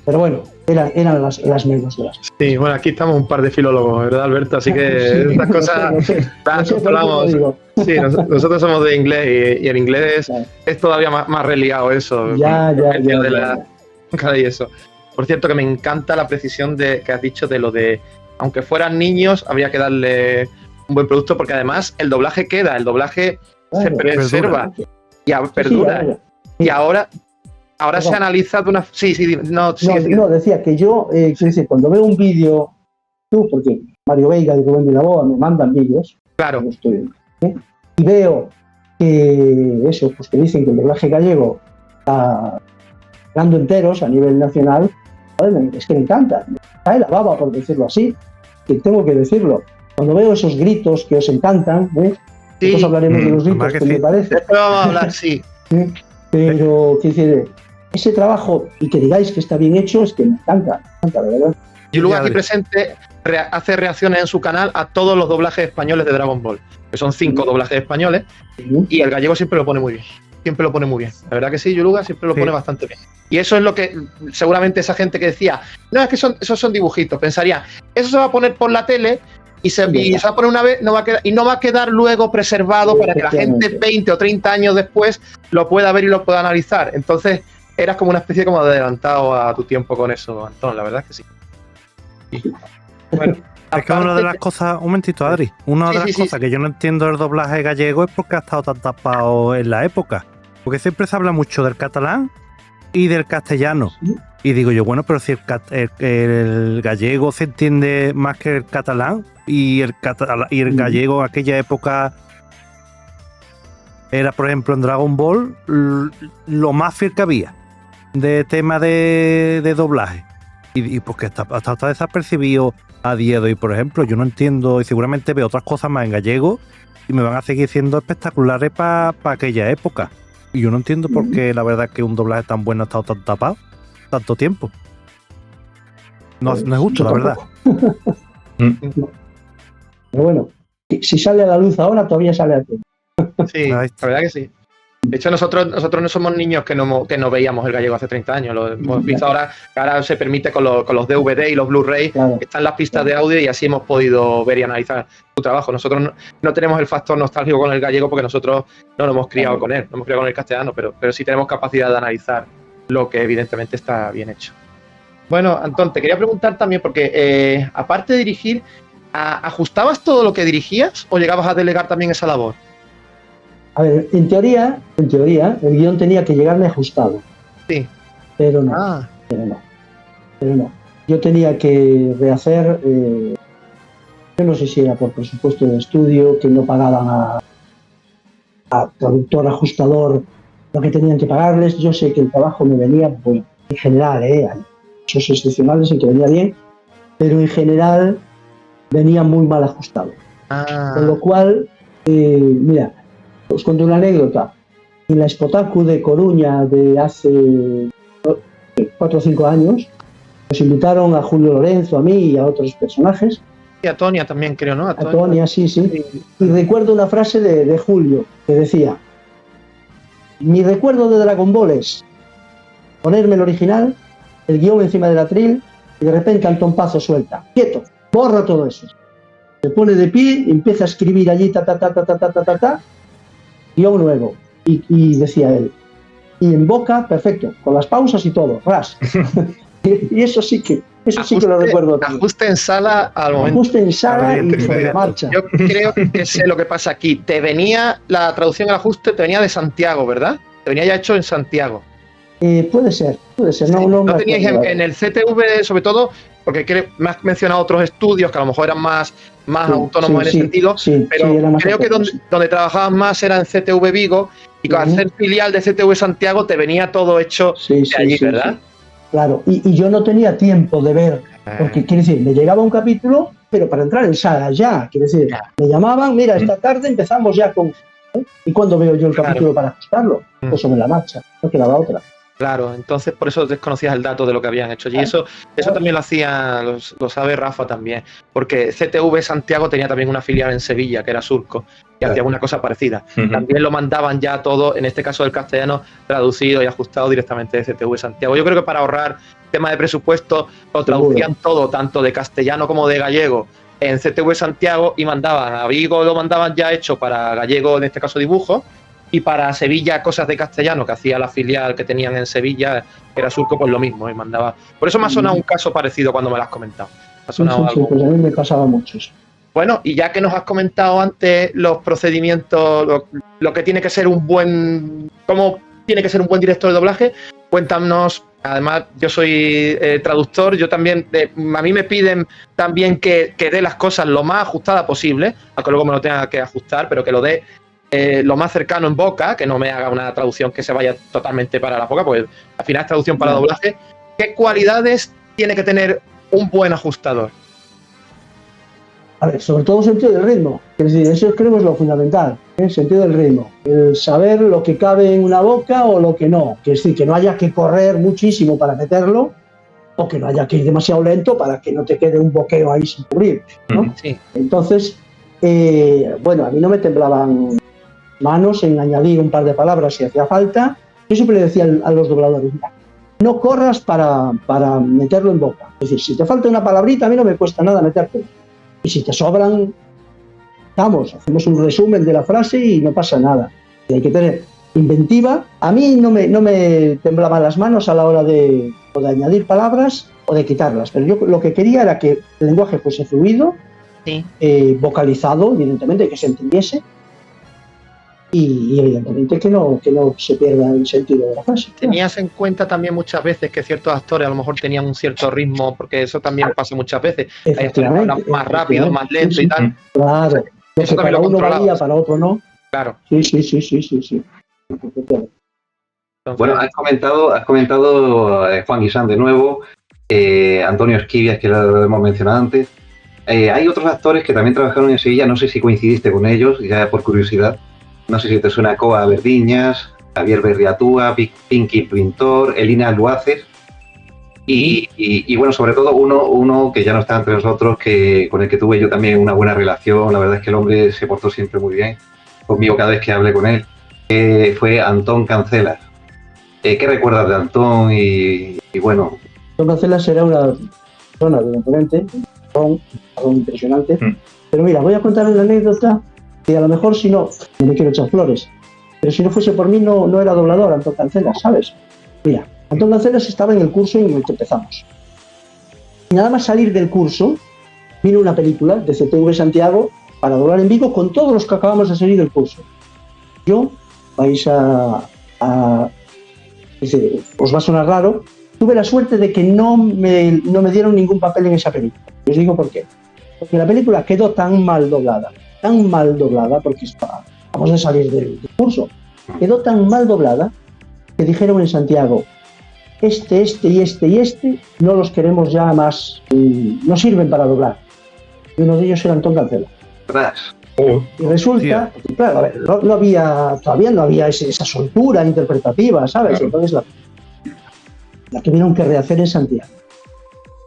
Pero bueno, eran las menos de las. Sí, bueno, aquí estamos un par de filólogos, ¿verdad, Alberto? Así que estas cosas las controlamos. Sí, nosotros somos de inglés y el inglés es todavía más reliado eso. Ya. Y eso. Por cierto, que me encanta la precisión que has dicho de lo de, aunque fueran niños, habría que darle un buen producto, porque además el doblaje queda, el doblaje se preserva y perdura. Y ahora se analiza de una... No, decía que yo, cuando veo un vídeo, porque Mario Veiga y Rubén Vilaboa me mandan vídeos, claro, y veo que eso, pues que dicen que el doblaje gallego está dando enteros a nivel nacional, es que me encanta, me cae la baba, por decirlo así, que tengo que decirlo. Cuando veo esos gritos que os encantan, después hablaremos de los gritos, que me parece. Después vamos a hablar, sí. Pero, ¿qué decir? Ese trabajo, y que digáis que está bien hecho, es que me encanta, de verdad. Y luego aquí presente hace reacciones en su canal a todos los doblajes españoles de Dragon Ball, que son 5 doblajes españoles, y el gallego siempre lo pone muy bien. Siempre lo pone muy bien. La verdad que sí, Yuluga siempre lo pone bastante bien. Y eso es lo que seguramente esa gente que decía, no, es que esos son dibujitos, pensaría, eso se va a poner por la tele y se va a poner una vez, no va a quedar luego preservado para que la gente 20 o 30 años después lo pueda ver y lo pueda analizar. Entonces, eras como una especie como de adelantado a tu tiempo con eso, Antón, la verdad es que sí. Bueno, es que una de las cosas, un momentito, Adri, una de las cosas que yo no entiendo del doblaje gallego es porque ha estado tan tapado en la época. Porque siempre se habla mucho del catalán y del castellano. Y digo yo, bueno, pero si el gallego se entiende más que el catalán y el gallego en aquella época era, por ejemplo, en Dragon Ball, lo más fiel que había de tema de doblaje. Y porque está desapercibido a día de hoy, por ejemplo. Yo no entiendo, y seguramente veo otras cosas más en gallego y me van a seguir siendo espectaculares para aquella época. Y yo no entiendo por qué la verdad es que un doblaje tan bueno ha estado tan tapado tanto tiempo. No es justo, la verdad. Pero bueno, si sale a la luz ahora, todavía sale a tiempo. Sí, la verdad que sí. De hecho, nosotros no somos niños que no veíamos el gallego hace 30 años. Lo hemos visto ahora se permite con los DVD y los Blu-ray, que están las pistas de audio, y así hemos podido ver y analizar su trabajo. Nosotros no tenemos el factor nostálgico con el gallego porque nosotros no nos hemos criado con él, no hemos criado con el castellano, pero sí tenemos capacidad de analizar lo que evidentemente está bien hecho. Bueno, Antón, te quería preguntar también, porque aparte de dirigir, ¿ajustabas todo lo que dirigías o llegabas a delegar también esa labor? A ver, en teoría, el guión tenía que llegarme ajustado. Sí. Pero no. Pero no. Yo tenía que rehacer, yo no sé si era por presupuesto de estudio, que no pagaban a traductor, ajustador, lo que tenían que pagarles. Yo sé que el trabajo me venía, pues, en general, hay casos excepcionales en que venía bien, pero en general venía muy mal ajustado. Con lo cual, mira, os cuento una anécdota. En la Spotaku de Coruña de hace 4 o 5 años, nos invitaron a Julio Lorenzo, a mí y a otros personajes. Y a Tonia también, creo, ¿no? A Tonia, sí. Y recuerdo una frase de Julio que decía: mi recuerdo de Dragon Ball es ponerme el original, el guión encima del atril, y de repente Antón Pazo suelta: quieto, borra todo eso. Se pone de pie y empieza a escribir allí, guión nuevo. Y decía él, y en boca, perfecto, con las pausas y todo, ras. Y eso sí que lo recuerdo. Ajuste en sala al momento. Ajuste en sala y sobre marcha. Yo creo que sé lo que pasa aquí. Te venía la traducción al ajuste, te venía de Santiago, ¿verdad? Te venía ya hecho en Santiago. Puede ser. No teníais en el CTV, sobre todo, porque me has mencionado otros estudios que a lo mejor eran más autónomos en ese sentido, pero creo que donde trabajabas más era en CTV Vigo, y al ser filial de CTV Santiago te venía todo hecho de allí, ¿verdad? Sí. Claro, y yo no tenía tiempo de ver, porque quiere decir, me llegaba un capítulo, pero para entrar en sala ya, quiere decir, me llamaban, mira, esta tarde empezamos ya con... ¿Y cuándo veo yo el capítulo para ajustarlo? Pues sobre la marcha, no quedaba otra. Claro, entonces por eso desconocías el dato de lo que habían hecho. Y eso también lo hacía, lo sabe Rafa también, porque CTV Santiago tenía también una filial en Sevilla, que era Surco, y hacía una cosa parecida. También lo mandaban ya todo, en este caso del castellano, traducido y ajustado directamente de CTV Santiago. Yo creo que para ahorrar tema de presupuesto, lo traducían todo, tanto de castellano como de gallego, en CTV Santiago, y mandaban a Vigo, lo mandaban ya hecho para gallego, en este caso dibujo, y para Sevilla cosas de castellano que hacía la filial que tenían en Sevilla, que era Surco, pues lo mismo, y mandaba. Por eso me ha sonado un caso parecido cuando me lo has comentado. Sí, pues a mí me pasaba mucho eso. Bueno, y ya que nos has comentado antes los procedimientos, lo que tiene que ser cómo tiene que ser un buen director de doblaje, cuéntanos. Además, yo soy traductor, yo también, a mí me piden también que dé las cosas lo más ajustada posible, aunque luego me lo tenga que ajustar, pero que lo dé lo más cercano en boca, que no me haga una traducción que se vaya totalmente para la boca, pues al final es traducción para doblaje. ¿Qué cualidades tiene que tener un buen ajustador? A ver, sobre todo sentido del ritmo. Es decir, eso creo que es lo fundamental, el sentido del ritmo. El saber lo que cabe en una boca o lo que no. Es decir, que no haya que correr muchísimo para meterlo, o que no haya que ir demasiado lento para que no te quede un boqueo ahí sin cubrir, ¿no? Sí. Entonces, bueno, a mí no me temblaban manos en añadir un par de palabras si hacía falta. Yo siempre le decía a los dobladores, mira, no corras para meterlo en boca. Es decir, si te falta una palabrita, a mí no me cuesta nada meterte. Y si te sobran, vamos, hacemos un resumen de la frase y no pasa nada. Y hay que tener inventiva. A mí no me temblaban las manos a la hora de añadir palabras o de quitarlas, pero yo lo que quería era que el lenguaje fuese fluido, vocalizado, evidentemente, que se entendiese, y evidentemente que no se pierda el sentido de la frase. ¿Tenías en cuenta también muchas veces que ciertos actores a lo mejor tenían un cierto ritmo? Porque eso también pasa muchas veces. Hay actores más rápidos, más lentos y tal. Claro. Eso también para lo uno valía, para otro no. Claro. Sí. Bueno, has comentado Juan Guisán de nuevo, Antonio Esquivias, que lo hemos mencionado antes. Hay otros actores que también trabajaron en Sevilla, no sé si coincidiste con ellos, ya por curiosidad. No sé si te suena Coa Verdiñas, Javier Berriatúa, Pinky Pintor, Elina Luaces. Y bueno, sobre todo uno que ya no está entre nosotros, con el que tuve yo también una buena relación. La verdad es que el hombre se portó siempre muy bien conmigo cada vez que hablé con él. Fue Antón Cancelas. ¿Qué recuerdas de Antón? Y bueno... Antón Cancelas era una persona evidentemente, algo impresionante. Pero mira, voy a contar una anécdota que a lo mejor si no me quiero echar flores, pero si no fuese por mí no era doblador Antón Cancelas, ¿sabes? Mira, Antón Cancelas estaba en el curso en el que empezamos. Y nada más salir del curso, vino una película de CTV Santiago para doblar en Vigo con todos los que acabamos de salir del curso. Yo, vais os va a sonar raro, tuve la suerte de que no me dieron ningún papel en esa película. Os digo por qué. Porque la película quedó tan mal doblada, porque vamos a salir del curso, quedó tan mal doblada que dijeron en Santiago, este no los queremos ya más, no sirven para doblar. Y uno de ellos era Antón Cancelas. Y resulta, claro, a ver, todavía no había esa soltura interpretativa, ¿sabes? Claro. Entonces la tuvieron que rehacer en Santiago.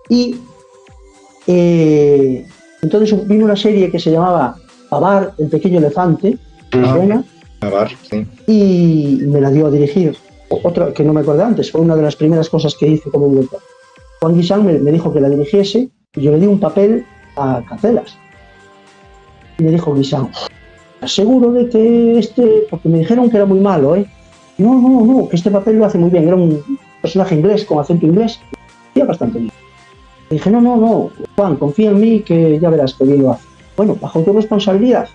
Y entonces vino una serie que se llamaba Pavar, el pequeño elefante, Pavar, sí. Y me la dio a dirigir. Otra que no me acordé antes, fue una de las primeras cosas que hice como director. Juan Guisán me dijo que la dirigiese y yo le di un papel a Cancelas. Y me dijo Guisán, ¿estás seguro de que porque me dijeron que era muy malo, No, que este papel lo hace muy bien, era un personaje inglés con acento inglés. hacía bastante bien. Le dije, no, Juan, confía en mí que ya verás que bien lo hace. Bueno, bajo tu responsabilidad.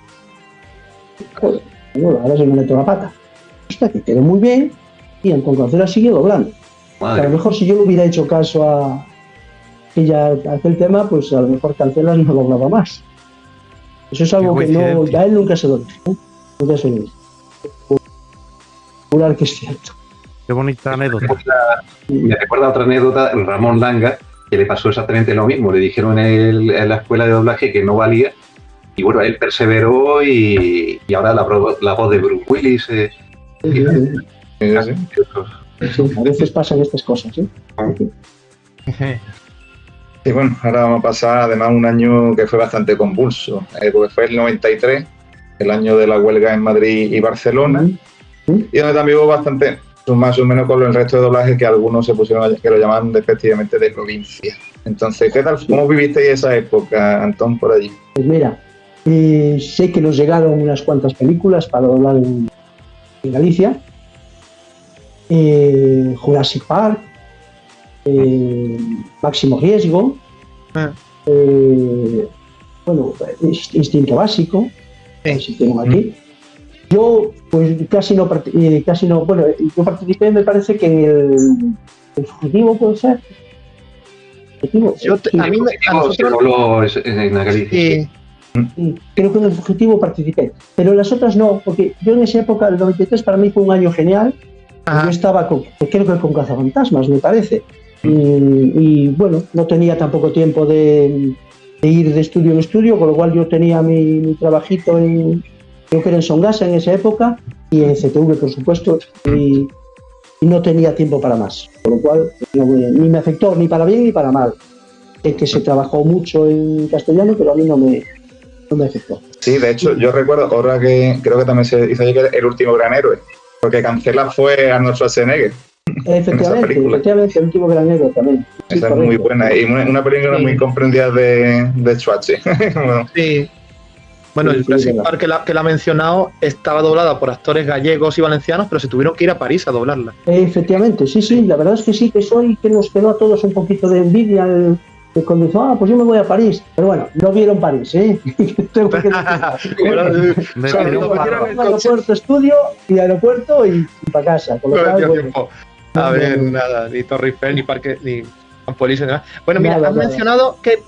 Joder, bueno, ahora se me meto la pata. Hasta que quedó muy bien y Antón Cancela siguió doblando. A lo mejor si yo le hubiera hecho caso a ella aquel tema, pues a lo mejor Cancelas no doblaba más. Eso es algo que no, a él nunca se lo dije. Nunca se lo dije. Jurar que es cierto. Qué bonita anécdota. Me recuerda otra anécdota, el Ramón Langa, que le pasó exactamente lo mismo. Le dijeron en la escuela de doblaje que no valía. Y bueno, él perseveró y ahora la voz de Bruce Willis. Sí. A veces pasan estas cosas, ¿eh? Y bueno, ahora vamos a pasar además un año que fue bastante convulso, porque fue el 93, el año de la huelga en Madrid y Barcelona, y donde también hubo bastante, más o menos con el resto de doblajes que algunos se pusieron que lo llamaban despectivamente de provincia. Entonces, ¿qué tal? ¿Cómo vivisteis esa época, Antón, por allí? Pues mira, sé que nos llegaron unas cuantas películas para doblar en Galicia. Jurassic Park, Máximo Riesgo, bueno, Instinto Básico, si tengo aquí. Yo, pues casi no, bueno, yo participé, me parece que en el Fugitivo, ¿puede ser? A nosotros en Galicia. Creo que en el Fugitivo participé, pero en las otras no, porque yo en esa época, el 93, para mí fue un año genial. Yo estaba creo que con Cazafantasmas, me parece. Y bueno, no tenía tampoco tiempo de ir de estudio en estudio, con lo cual yo tenía mi trabajito creo que era en Songasa en esa época, y en CTV, por supuesto, y no tenía tiempo para más. Con lo cual, ni me afectó ni para bien ni para mal. Es que se trabajó mucho en castellano, pero a mí no me afectó. Sí, de hecho, yo recuerdo, ahora que creo que también se hizo ayer El último gran héroe, porque Cancela fue Arnold Schwarzenegger. Efectivamente, el último gran héroe también. Esa es muy buena, y una película muy comprendida de Schwarzenegger. Bueno. Sí. Bueno, el Jurassic Park que la ha mencionado estaba doblada por actores gallegos y valencianos, pero se tuvieron que ir a París a doblarla. Efectivamente, sí, la verdad es que sí, que nos quedó a todos un poquito de envidia cuando dijo, pues yo me voy a París. Pero bueno, no vieron París, ¿eh? Tengo que aeropuerto, estudio y aeropuerto y para casa. Con lo cual, bueno, a ver, nada, ni Torre Eiffel, ni Parque, ni Campolis, ni nada. Bueno, mira, has mencionado, ¿qué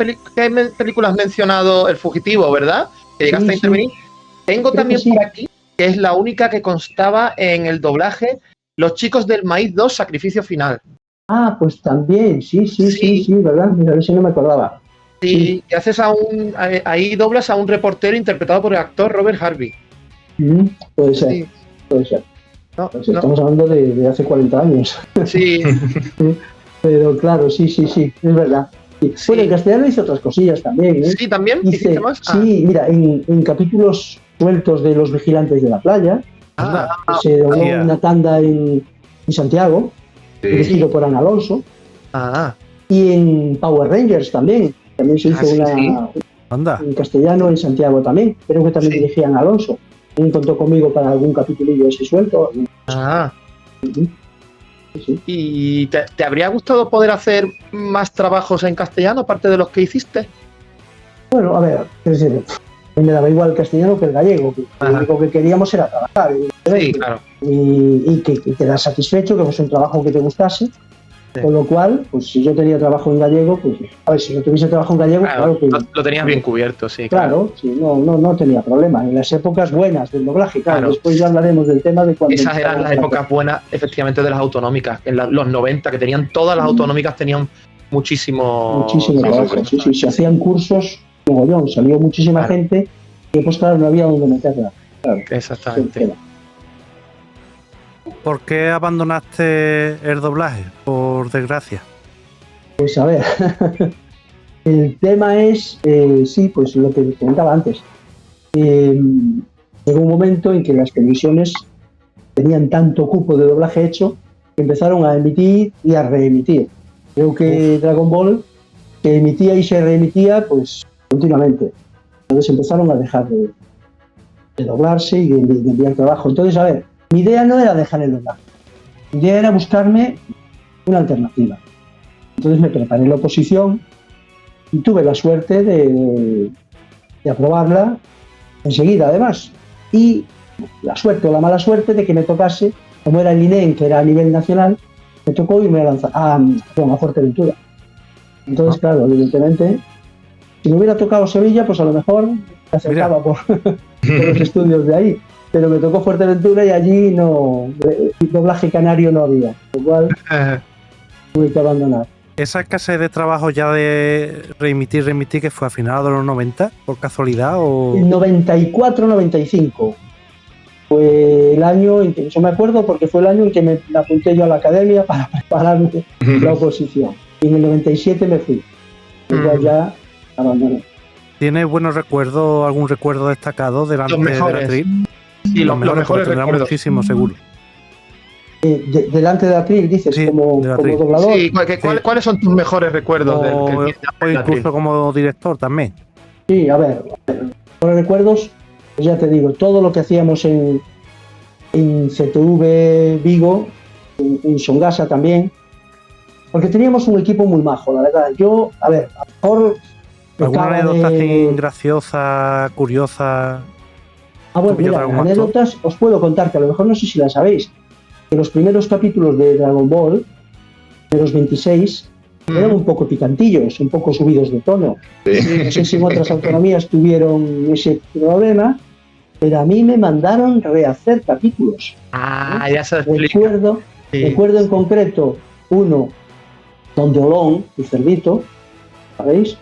películas has mencionado? El Fugitivo, ¿verdad? Que llegaste a intervenir. Tengo también por aquí, que es la única que constaba en el doblaje, Los chicos del maíz 2, Sacrificio final. Ah, pues también, sí, ¿verdad? Mira, a ver si no me acordaba. Sí, y haces ahí doblas a un reportero interpretado por el actor Robert Harvey. Puede ser, puede ser. Pues estamos hablando de hace 40 años. Sí. Pero claro, sí, es verdad. Sí. Bueno, en castellano hice otras cosillas también, ¿eh? Sí, también. ¿Hiciste más? Sí, mira, en capítulos sueltos de Los Vigilantes de la Playa, se dobló una tanda en Santiago, dirigido por Ana Alonso. Y en Power Rangers también se hizo en castellano en Santiago también. Creo que también dirigía Ana Alonso. También contó conmigo para algún capitulillo así suelto. Sí. ¿Y te habría gustado poder hacer más trabajos en castellano aparte de los que hiciste? Bueno, a ver, es decir, me daba igual el castellano que el gallego, que lo único que queríamos era trabajar. Sí, claro. Y que quedas satisfecho, que fuese un trabajo que te gustase. Sí. Con lo cual, pues si yo tenía trabajo en gallego, pues a ver, si no tuviese trabajo en gallego, claro que lo tenías bien cubierto, sí. Claro, sí, no tenía problema. En las épocas buenas del doblaje, claro. Después ya hablaremos del tema de cuando... Esas eran las épocas buenas, efectivamente, de las autonómicas. En los 90, que tenían todas las autonómicas, tenían muchísimo trabajo. Sí, se hacían cursos, mogollón, salió muchísima gente y pues claro, no había donde meterla. Claro, exactamente. ¿Por qué abandonaste el doblaje, por desgracia? Pues a ver, el tema es, pues lo que comentaba antes. Llegó un momento en que las televisiones tenían tanto cupo de doblaje hecho que empezaron a emitir y a reemitir. Creo que Dragon Ball se emitía y se reemitía pues continuamente. Entonces empezaron a dejar de doblarse y de enviar trabajo. Entonces, a ver, mi idea no era dejar el doblaje. Mi idea era buscarme una alternativa. Entonces me preparé la oposición y tuve la suerte de aprobarla enseguida, además. Y la suerte o la mala suerte de que me tocase, como era el INEM, que era a nivel nacional, me tocó irme a Fuerteventura. Entonces, claro, evidentemente, si me hubiera tocado Sevilla, pues a lo mejor me acercaba por los estudios de ahí. Pero me tocó Fuerteventura y allí doblaje canario no había, lo cual tuve que abandonar. ¿Esa escasez de trabajo ya de reemitir, que fue a finales de los 90, por casualidad? O 94-95 fue el año en que, yo me acuerdo porque fue el año en que me apunté yo a la academia para prepararme la oposición. Y en el 97 me fui. Igual ya abandoné. ¿Tienes buenos recuerdos, algún recuerdo destacado delante de la actriz? Sí, los mejores tendrá recuerdos. Muchísimo, seguro. Delante de Atril, dices, Sí, como doblador. Sí, ¿cuáles son tus mejores recuerdos O incluso como director también. Sí, a ver, por recuerdos, pues ya te digo, todo lo que hacíamos en CTV Vigo, en Songasa también, porque teníamos un equipo muy majo, la verdad. Yo, a ver, a lo mejor... ¿Alguna anécdota así graciosa, curiosa? Bueno, mira, anécdotas os puedo contar, que a lo mejor no sé si las sabéis, que los primeros capítulos de Dragon Ball, de los 26, eran un poco picantillos, un poco subidos de tono. No sé si en otras autonomías tuvieron ese problema, pero a mí me mandaron rehacer capítulos. Ya se explica. Recuerdo en concreto uno donde Olón, el cerdito, ¿sabéis?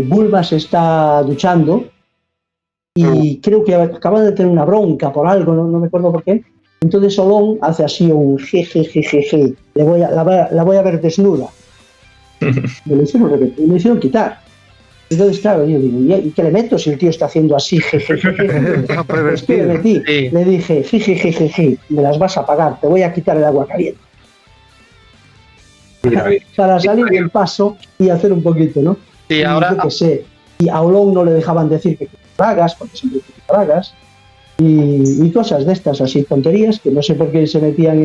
Bulma se está duchando y creo que acaba de tener una bronca por algo, no me acuerdo por qué. Entonces Olón hace así un jejejeje, la voy a ver desnuda. Me lo hicieron quitar. Entonces, claro, yo digo, ¿y qué le meto si el tío está haciendo así, jejejeje? Pues que le metí, le dije, jejejeje, me las vas a pagar, te voy a quitar el agua caliente. Para salir del paso y hacer un poquito, ¿no? Sí, ahora... Yo qué sé, y a Olón no le dejaban decir que tragas, porque siempre que tragas, y cosas de estas, así, tonterías, que no sé por qué se metían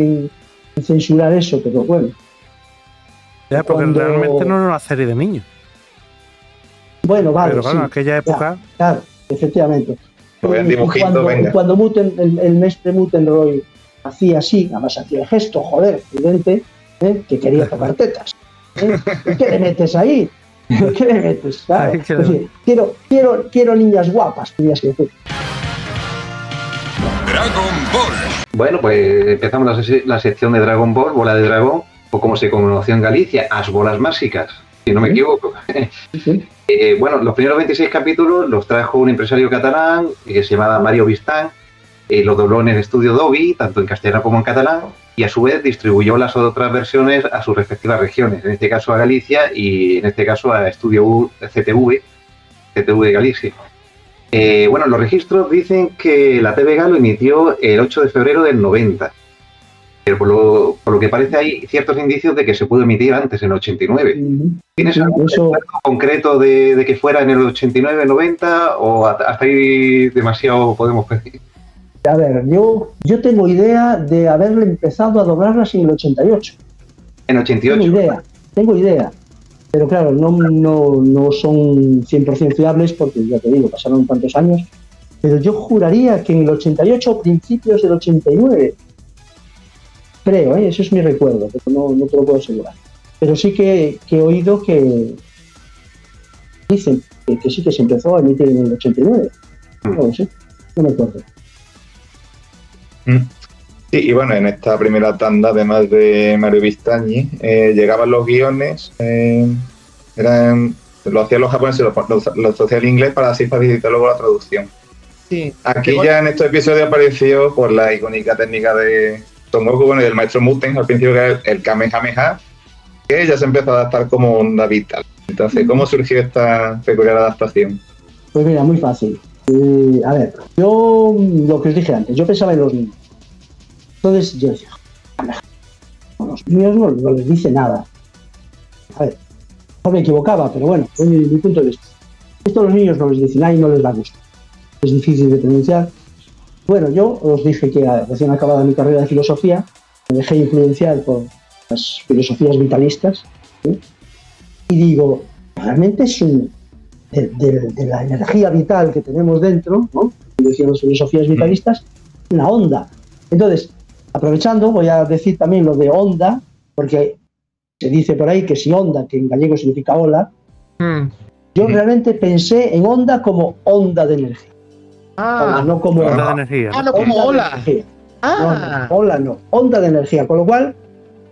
en censurar eso, pero bueno. Ya, porque realmente no era una serie de niños. Bueno, vale, pero claro, sí, en aquella época... Claro, efectivamente. Dibujito, cuando el mestre Mutenroy hacía así, nada más hacía el gesto, joder, evidente, que quería tocar tetas. ¿Qué le metes ahí? ¿Qué le metes? Claro. Es decir, quiero niñas guapas, tenías que decir. Dragon Ball. Bueno, pues empezamos la sección de Dragon Ball, Bola de Dragón, o como se conoció en Galicia, As Bolas Máxicas, si no me equivoco. Bueno, los primeros 26 capítulos los trajo un empresario catalán que se llamaba Mario Vistán, lo dobló en el estudio Dobby, tanto en castellano como en catalán, y a su vez distribuyó las otras versiones a sus respectivas regiones, en este caso a Galicia y en este caso a Estudio CTV de Galicia. Bueno, los registros dicen que la TVG lo emitió el 8 de febrero del 90, pero por lo que parece hay ciertos indicios de que se pudo emitir antes, en el 89. ¿Tienes algún recuerdo concreto de que fuera en el 89, 90 o hasta ahí demasiado podemos pedir? A ver, yo tengo idea de haberle empezado a doblarlas en el 88. En 88. Tengo idea. Pero claro, no son 100% fiables porque, ya te digo, pasaron tantos años. Pero yo juraría que en el 88 o principios del 89. Creo, eso es mi recuerdo, pero no te lo puedo asegurar. Pero sí que he oído que dicen que sí que se empezó a emitir en el 89. No lo sé, no me acuerdo. Sí, y bueno, en esta primera tanda, además de Mario Vistañi, llegaban los guiones, lo hacían los japoneses, los hacía el inglés para así facilitar luego la traducción. Sí. Aquí ya en estos episodios apareció por la icónica técnica de Son Goku, bueno, y del maestro Muten, al principio que era el Kamehameha, que ya se empezó a adaptar como onda vital. Entonces, ¿cómo surgió esta peculiar adaptación? Pues mira, muy fácil. A ver, yo lo que os dije antes, yo pensaba en los niños. Entonces yo decía, a los niños no les dice nada. A ver, no me equivocaba, pero bueno, es mi punto de vista. Esto a los niños no les dice nada y no les va a gustar. Es difícil de pronunciar. Bueno, yo os dije que recién acabada mi carrera de filosofía, me dejé influenciar por las filosofías vitalistas ¿sí? Y digo, realmente es de la energía vital que tenemos dentro, ¿no? Como decían las filosofías vitalistas, una onda. Entonces, aprovechando, voy a decir también lo de onda, porque se dice por ahí que si onda, que en gallego significa ola, yo realmente pensé en onda como onda de energía. No como onda de energía. No como ola. No, ola no, onda de energía. Con lo cual,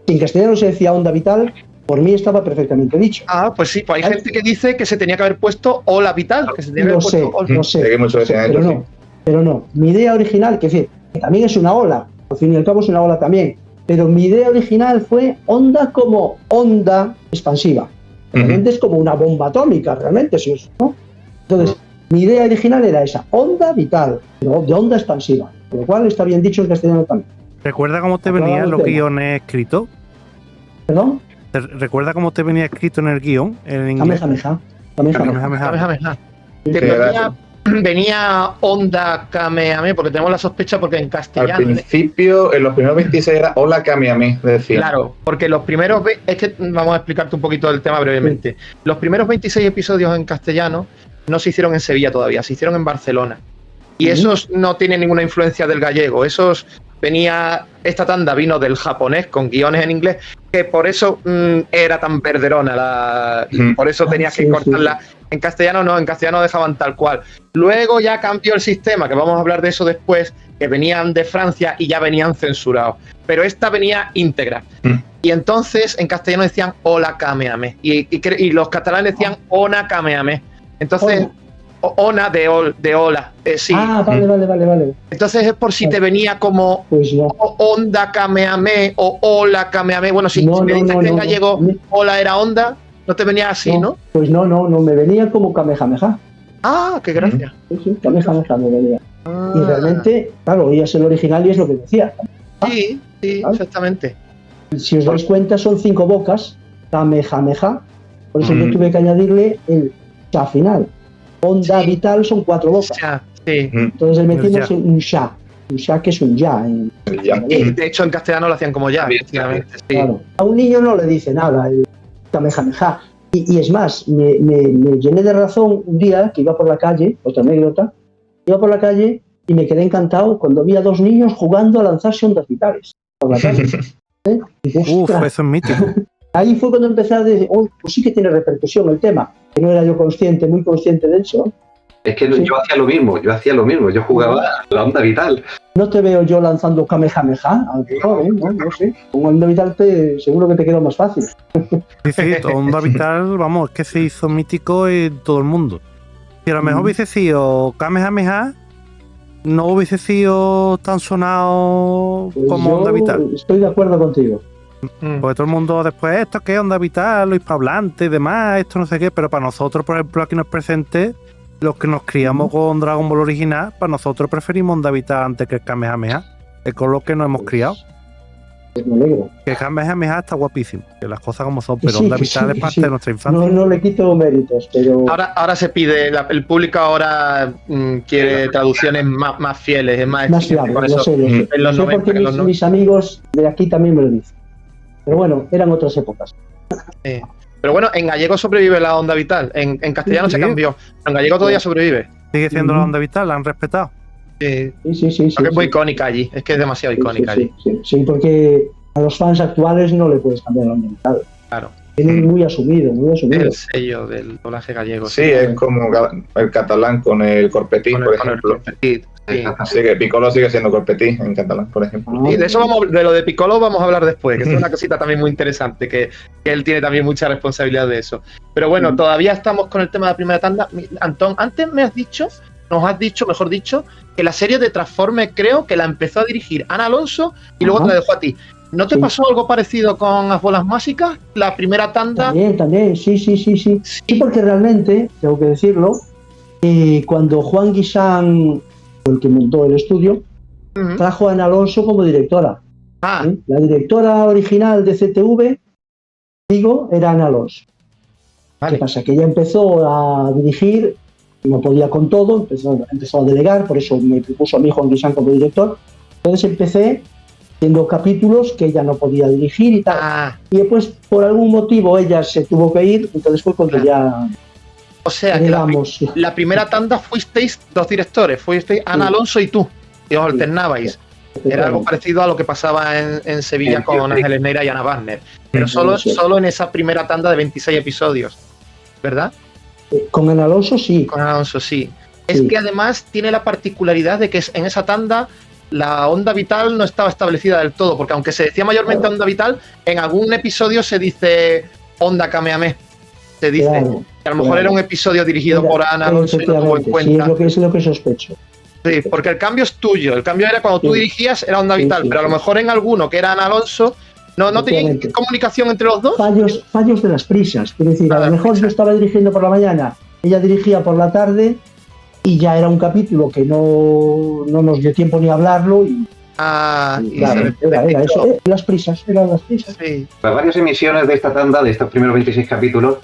si en castellano se decía onda vital, por mí estaba perfectamente dicho. Pues sí, pues hay gente que dice que se tenía que haber puesto ola vital. Que se tenía que haber puesto ola. No sé, pero no. Mi idea original, que también es una ola, al fin y al cabo es una ola también, pero mi idea original fue onda como onda expansiva. Realmente es como una bomba atómica, realmente, ¿no? Entonces, mi idea original era esa, onda vital, pero de onda expansiva, con lo cual está bien dicho en castellano también. ¿Recuerda cómo te venían los guiones escritos? ¿Perdón? ¿Recuerda cómo te venía escrito en el guión en inglés? Kamehameha. Venía onda Kamehameha, porque tenemos la sospecha porque en castellano... Al principio, en los primeros 26 era hola Kamehameha, decía. Claro, porque los primeros... Es que vamos a explicarte un poquito el tema brevemente. Los primeros 26 episodios en castellano no se hicieron en Sevilla todavía, se hicieron en Barcelona. Y esos no tienen ninguna influencia del gallego, esta tanda vino del japonés con guiones en inglés, que por eso era tan perderona, por eso tenías que cortarla. En castellano no, en castellano dejaban tal cual. Luego ya cambió el sistema, que vamos a hablar de eso después, que venían de Francia y ya venían censurados. Pero esta venía íntegra. Y entonces en castellano decían hola Kamehameha. Y los catalanes decían ona Kamehameha. Entonces... Ona de ola, sí. Vale. Entonces es por si te venía como onda Kamehameha o ola Kamehameha. Bueno, si me dices que en gallego ola era onda, no te venía así, ¿no? Pues no, me venía como Kamehameha. Qué gracia. Sí, Kamehameha me venía. Y realmente, claro, oías el original y es lo que decía. Sí, exactamente. Si os dais cuenta, son 5 bocas, Kamehameha. Por eso yo tuve que añadirle el cha final. Onda vital son 4 bocas. Sí. Entonces le metimos un sha que es un ya. Y de hecho en castellano lo hacían como ya, efectivamente. Sí. Claro. A un niño no le dice nada el Kamehameha. Y es más, me llené de razón un día que iba por la calle, otra anécdota, iba por la calle y me quedé encantado cuando vi a 2 niños jugando a lanzarse ondas vitales por la calle. Eso es mítico. Ahí fue cuando empecé a decir, pues sí que tiene repercusión el tema, que no era yo muy consciente de eso. Es que yo hacía lo mismo, yo jugaba a la onda vital. No te veo yo lanzando Kamehameha, a lo mejor, no sé. Con onda vital seguro que te quedó más fácil. Sí, onda vital, vamos, es que se hizo mítico en todo el mundo. Si a lo mejor hubiese sido Kamehameha, no hubiese sido tan sonado como onda vital. Estoy de acuerdo contigo. Porque todo el mundo después, esto que es onda vital, lo hispanohablante y demás, esto no sé qué, pero para nosotros, por ejemplo, aquí nos presente, los que nos criamos con Dragon Ball original, para nosotros preferimos onda vital antes que el Kamehameha, es con lo que nos hemos criado. Me alegro. Que Kamehameha está guapísimo, que las cosas como son, pero onda vital es parte de nuestra infancia. No le quito méritos, pero... Ahora se pide, el público ahora quiere traducciones más fieles, más fiables, lo sé. Porque mis amigos de aquí también me lo dicen. Pero bueno, eran otras épocas. Pero bueno, en gallego sobrevive la onda vital. En castellano se cambió. Pero en gallego todavía sobrevive. Sigue siendo la onda vital, la han respetado. Sí. Porque es muy icónica allí. Es que es demasiado icónica allí. Sí, porque a los fans actuales no le puedes cambiar la onda vital. Claro. Tienen muy asumido. El sello del doblaje gallego. Sí, es como el catalán con el corpetín, por ejemplo. Sí, que Piccolo sigue siendo corpetí en catalán, por ejemplo. Y de lo de Piccolo vamos a hablar después, que es una cosita también muy interesante, que él tiene también mucha responsabilidad de eso. Pero bueno, todavía estamos con el tema de la primera tanda. Antón, antes nos has dicho, que la serie de Transformers creo que la empezó a dirigir Ana Alonso y luego te la dejó a ti. ¿No te pasó algo parecido con Las Bolas Mágicas? La primera tanda... También, sí. Sí, porque realmente, tengo que decirlo, cuando Juan Guisán, el que montó el estudio, trajo a Ana Alonso como directora. La directora original de CTV, era Ana Alonso. ¿Qué pasa? Que ella empezó a dirigir, no podía con todo, empezó a delegar, por eso me propuso a mí Juan Guisán como director. Entonces empecé haciendo capítulos que ella no podía dirigir y tal. Y después, por algún motivo, ella se tuvo que ir, entonces fue cuando ya... O sea, que la primera tanda fuisteis 2 directores, fuisteis Ana Alonso y tú, y os alternabais. Era algo parecido a lo que pasaba en Sevilla con Ángeles Neira y Ana Wagner, pero solo en esa primera tanda de 26 episodios, ¿verdad? Con Ana Alonso sí. Con Ana Alonso sí. Es que además tiene la particularidad de que en esa tanda la onda vital no estaba establecida del todo, porque aunque se decía mayormente onda vital, en algún episodio se dice onda Kamehameha. Se dice que a lo mejor era un episodio dirigido por Ana Alonso y no tuvo en cuenta. Sí, es lo que sospecho. Sí, porque el cambio es tuyo. El cambio era cuando tú dirigías, era onda vital, pero a lo mejor en alguno que era Ana Alonso no tenía comunicación entre los dos. Fallos de las prisas. Es decir, a lo mejor yo estaba dirigiendo por la mañana, ella dirigía por la tarde y ya era un capítulo que no nos dio tiempo ni a hablarlo. Era eso, eran las prisas. Sí. Pues varias emisiones de esta tanda, de estos primeros 26 capítulos,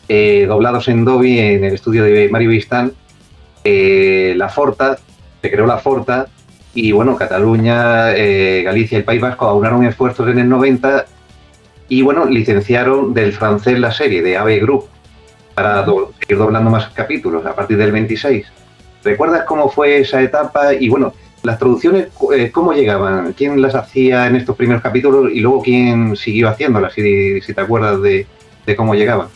doblados en Dolby en el estudio de Mario Vistán, La Forta, se creó La Forta, y bueno, Cataluña, Galicia y el País Vasco aunaron esfuerzos en el 90 y bueno, licenciaron del francés la serie de AB Group para seguir doblando más capítulos a partir del 26. ¿Recuerdas cómo fue esa etapa? Y bueno, las traducciones, ¿cómo llegaban? ¿Quién las hacía en estos primeros capítulos y luego quién siguió haciéndolas? Si te acuerdas de cómo llegaban.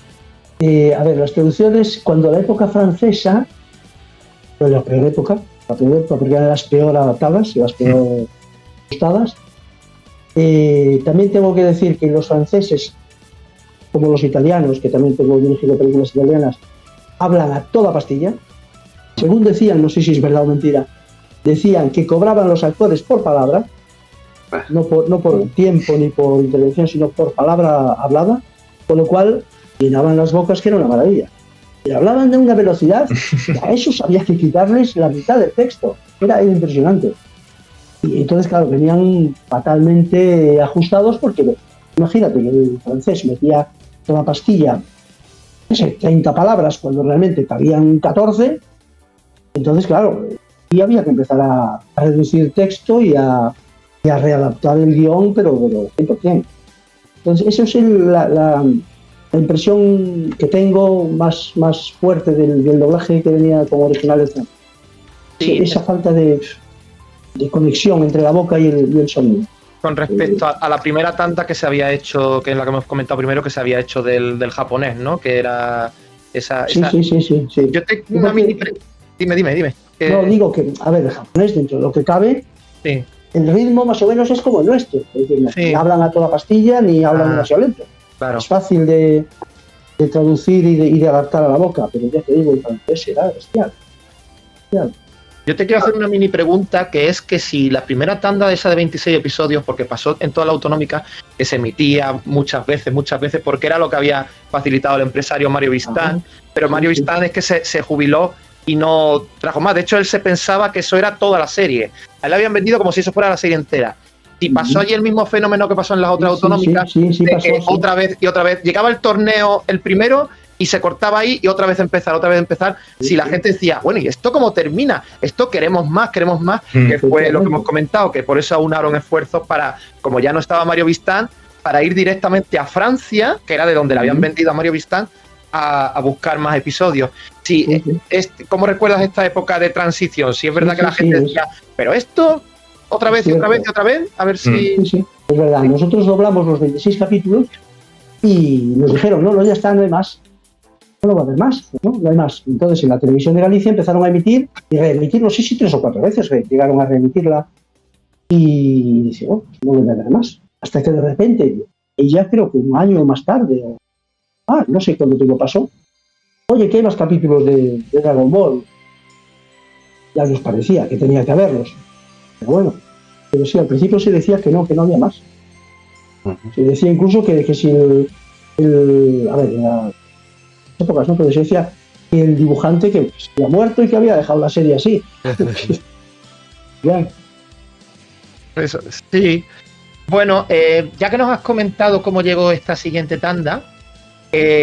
A ver, las traducciones, cuando la época francesa, la peor época, porque eran las peor adaptadas, las peor ajustadas. También tengo que decir que los franceses, como los italianos, que también tengo dirigido películas italianas, hablan a toda pastilla. Según decían, no sé si es verdad o mentira, decían que cobraban los actores por palabra, no por tiempo ni por intervención, sino por palabra hablada, con lo cual llenaban las bocas, que era una maravilla. Y hablaban de una velocidad, a esos había que quitarles la mitad del texto, era impresionante. Y entonces, claro, venían fatalmente ajustados porque, imagínate que el francés metía toda pastilla, no sé, 30 palabras cuando realmente cabían 14, entonces, claro, y había que empezar a reducir texto y a readaptar el guión, pero 100%. Entonces, eso es la impresión que tengo más fuerte del doblaje que venía como original. Sí, esa falta de conexión entre la boca y el sonido. Con respecto a la primera tanda que se había hecho, que es la que hemos comentado primero, que se había hecho del japonés, ¿no? Que era esa... Sí. Yo tengo una mini... Dime. No, digo que, a ver, el japonés, dentro de lo que cabe, sí, el ritmo más o menos es como el nuestro. Es decir, ni hablan a toda pastilla ni hablan demasiado lento. Claro. Es fácil de traducir y de adaptar a la boca, pero ya te digo, el francés era bestial. Yo te quiero hacer una mini pregunta, que es que si la primera tanda de esa de 26 episodios, porque pasó en toda la autonómica, que se emitía muchas veces, porque era lo que había facilitado el empresario Mario Vistán, pero Mario Vistán es que se jubiló y no trajo más. De hecho, él se pensaba que eso era toda la serie. A él le habían vendido como si eso fuera la serie entera. Y pasó allí el mismo fenómeno que pasó en las otras autonómicas, otra vez y otra vez. Llegaba el torneo el primero y se cortaba ahí y otra vez empezar. Si la gente decía, bueno, ¿y esto cómo termina? Esto queremos más. Que fue lo que hemos comentado, que por eso aunaron esfuerzos para, como ya no estaba Mario Vistán, para ir directamente a Francia, que era de donde le habían vendido a Mario Vistán, a buscar más episodios. Sí, ¿cómo recuerdas esta época de transición? Si es verdad que la gente decía, pero esto, otra vez, a ver si... Sí, es verdad. Nosotros doblamos los 26 capítulos y nos dijeron, no, ya está, no hay más. No va a haber más, no hay más. Entonces, en la televisión de Galicia empezaron a emitir y reemitir, no sé si 3 o 4 veces llegaron a reemitirla. Y dice, no voy a ver más. Hasta que de repente, y ya creo que un año más tarde, no sé cuánto tiempo pasó, oye, que hay más capítulos de Dragon Ball. Ya nos parecía que tenía que haberlos. Pero bueno, sí, al principio se decía que no había más. Se decía incluso que si en las épocas, ¿no? Pero se decía que el dibujante que había muerto y que había dejado la serie así. Bien. Eso, sí. Bueno, ya que nos has comentado cómo llegó esta siguiente tanda,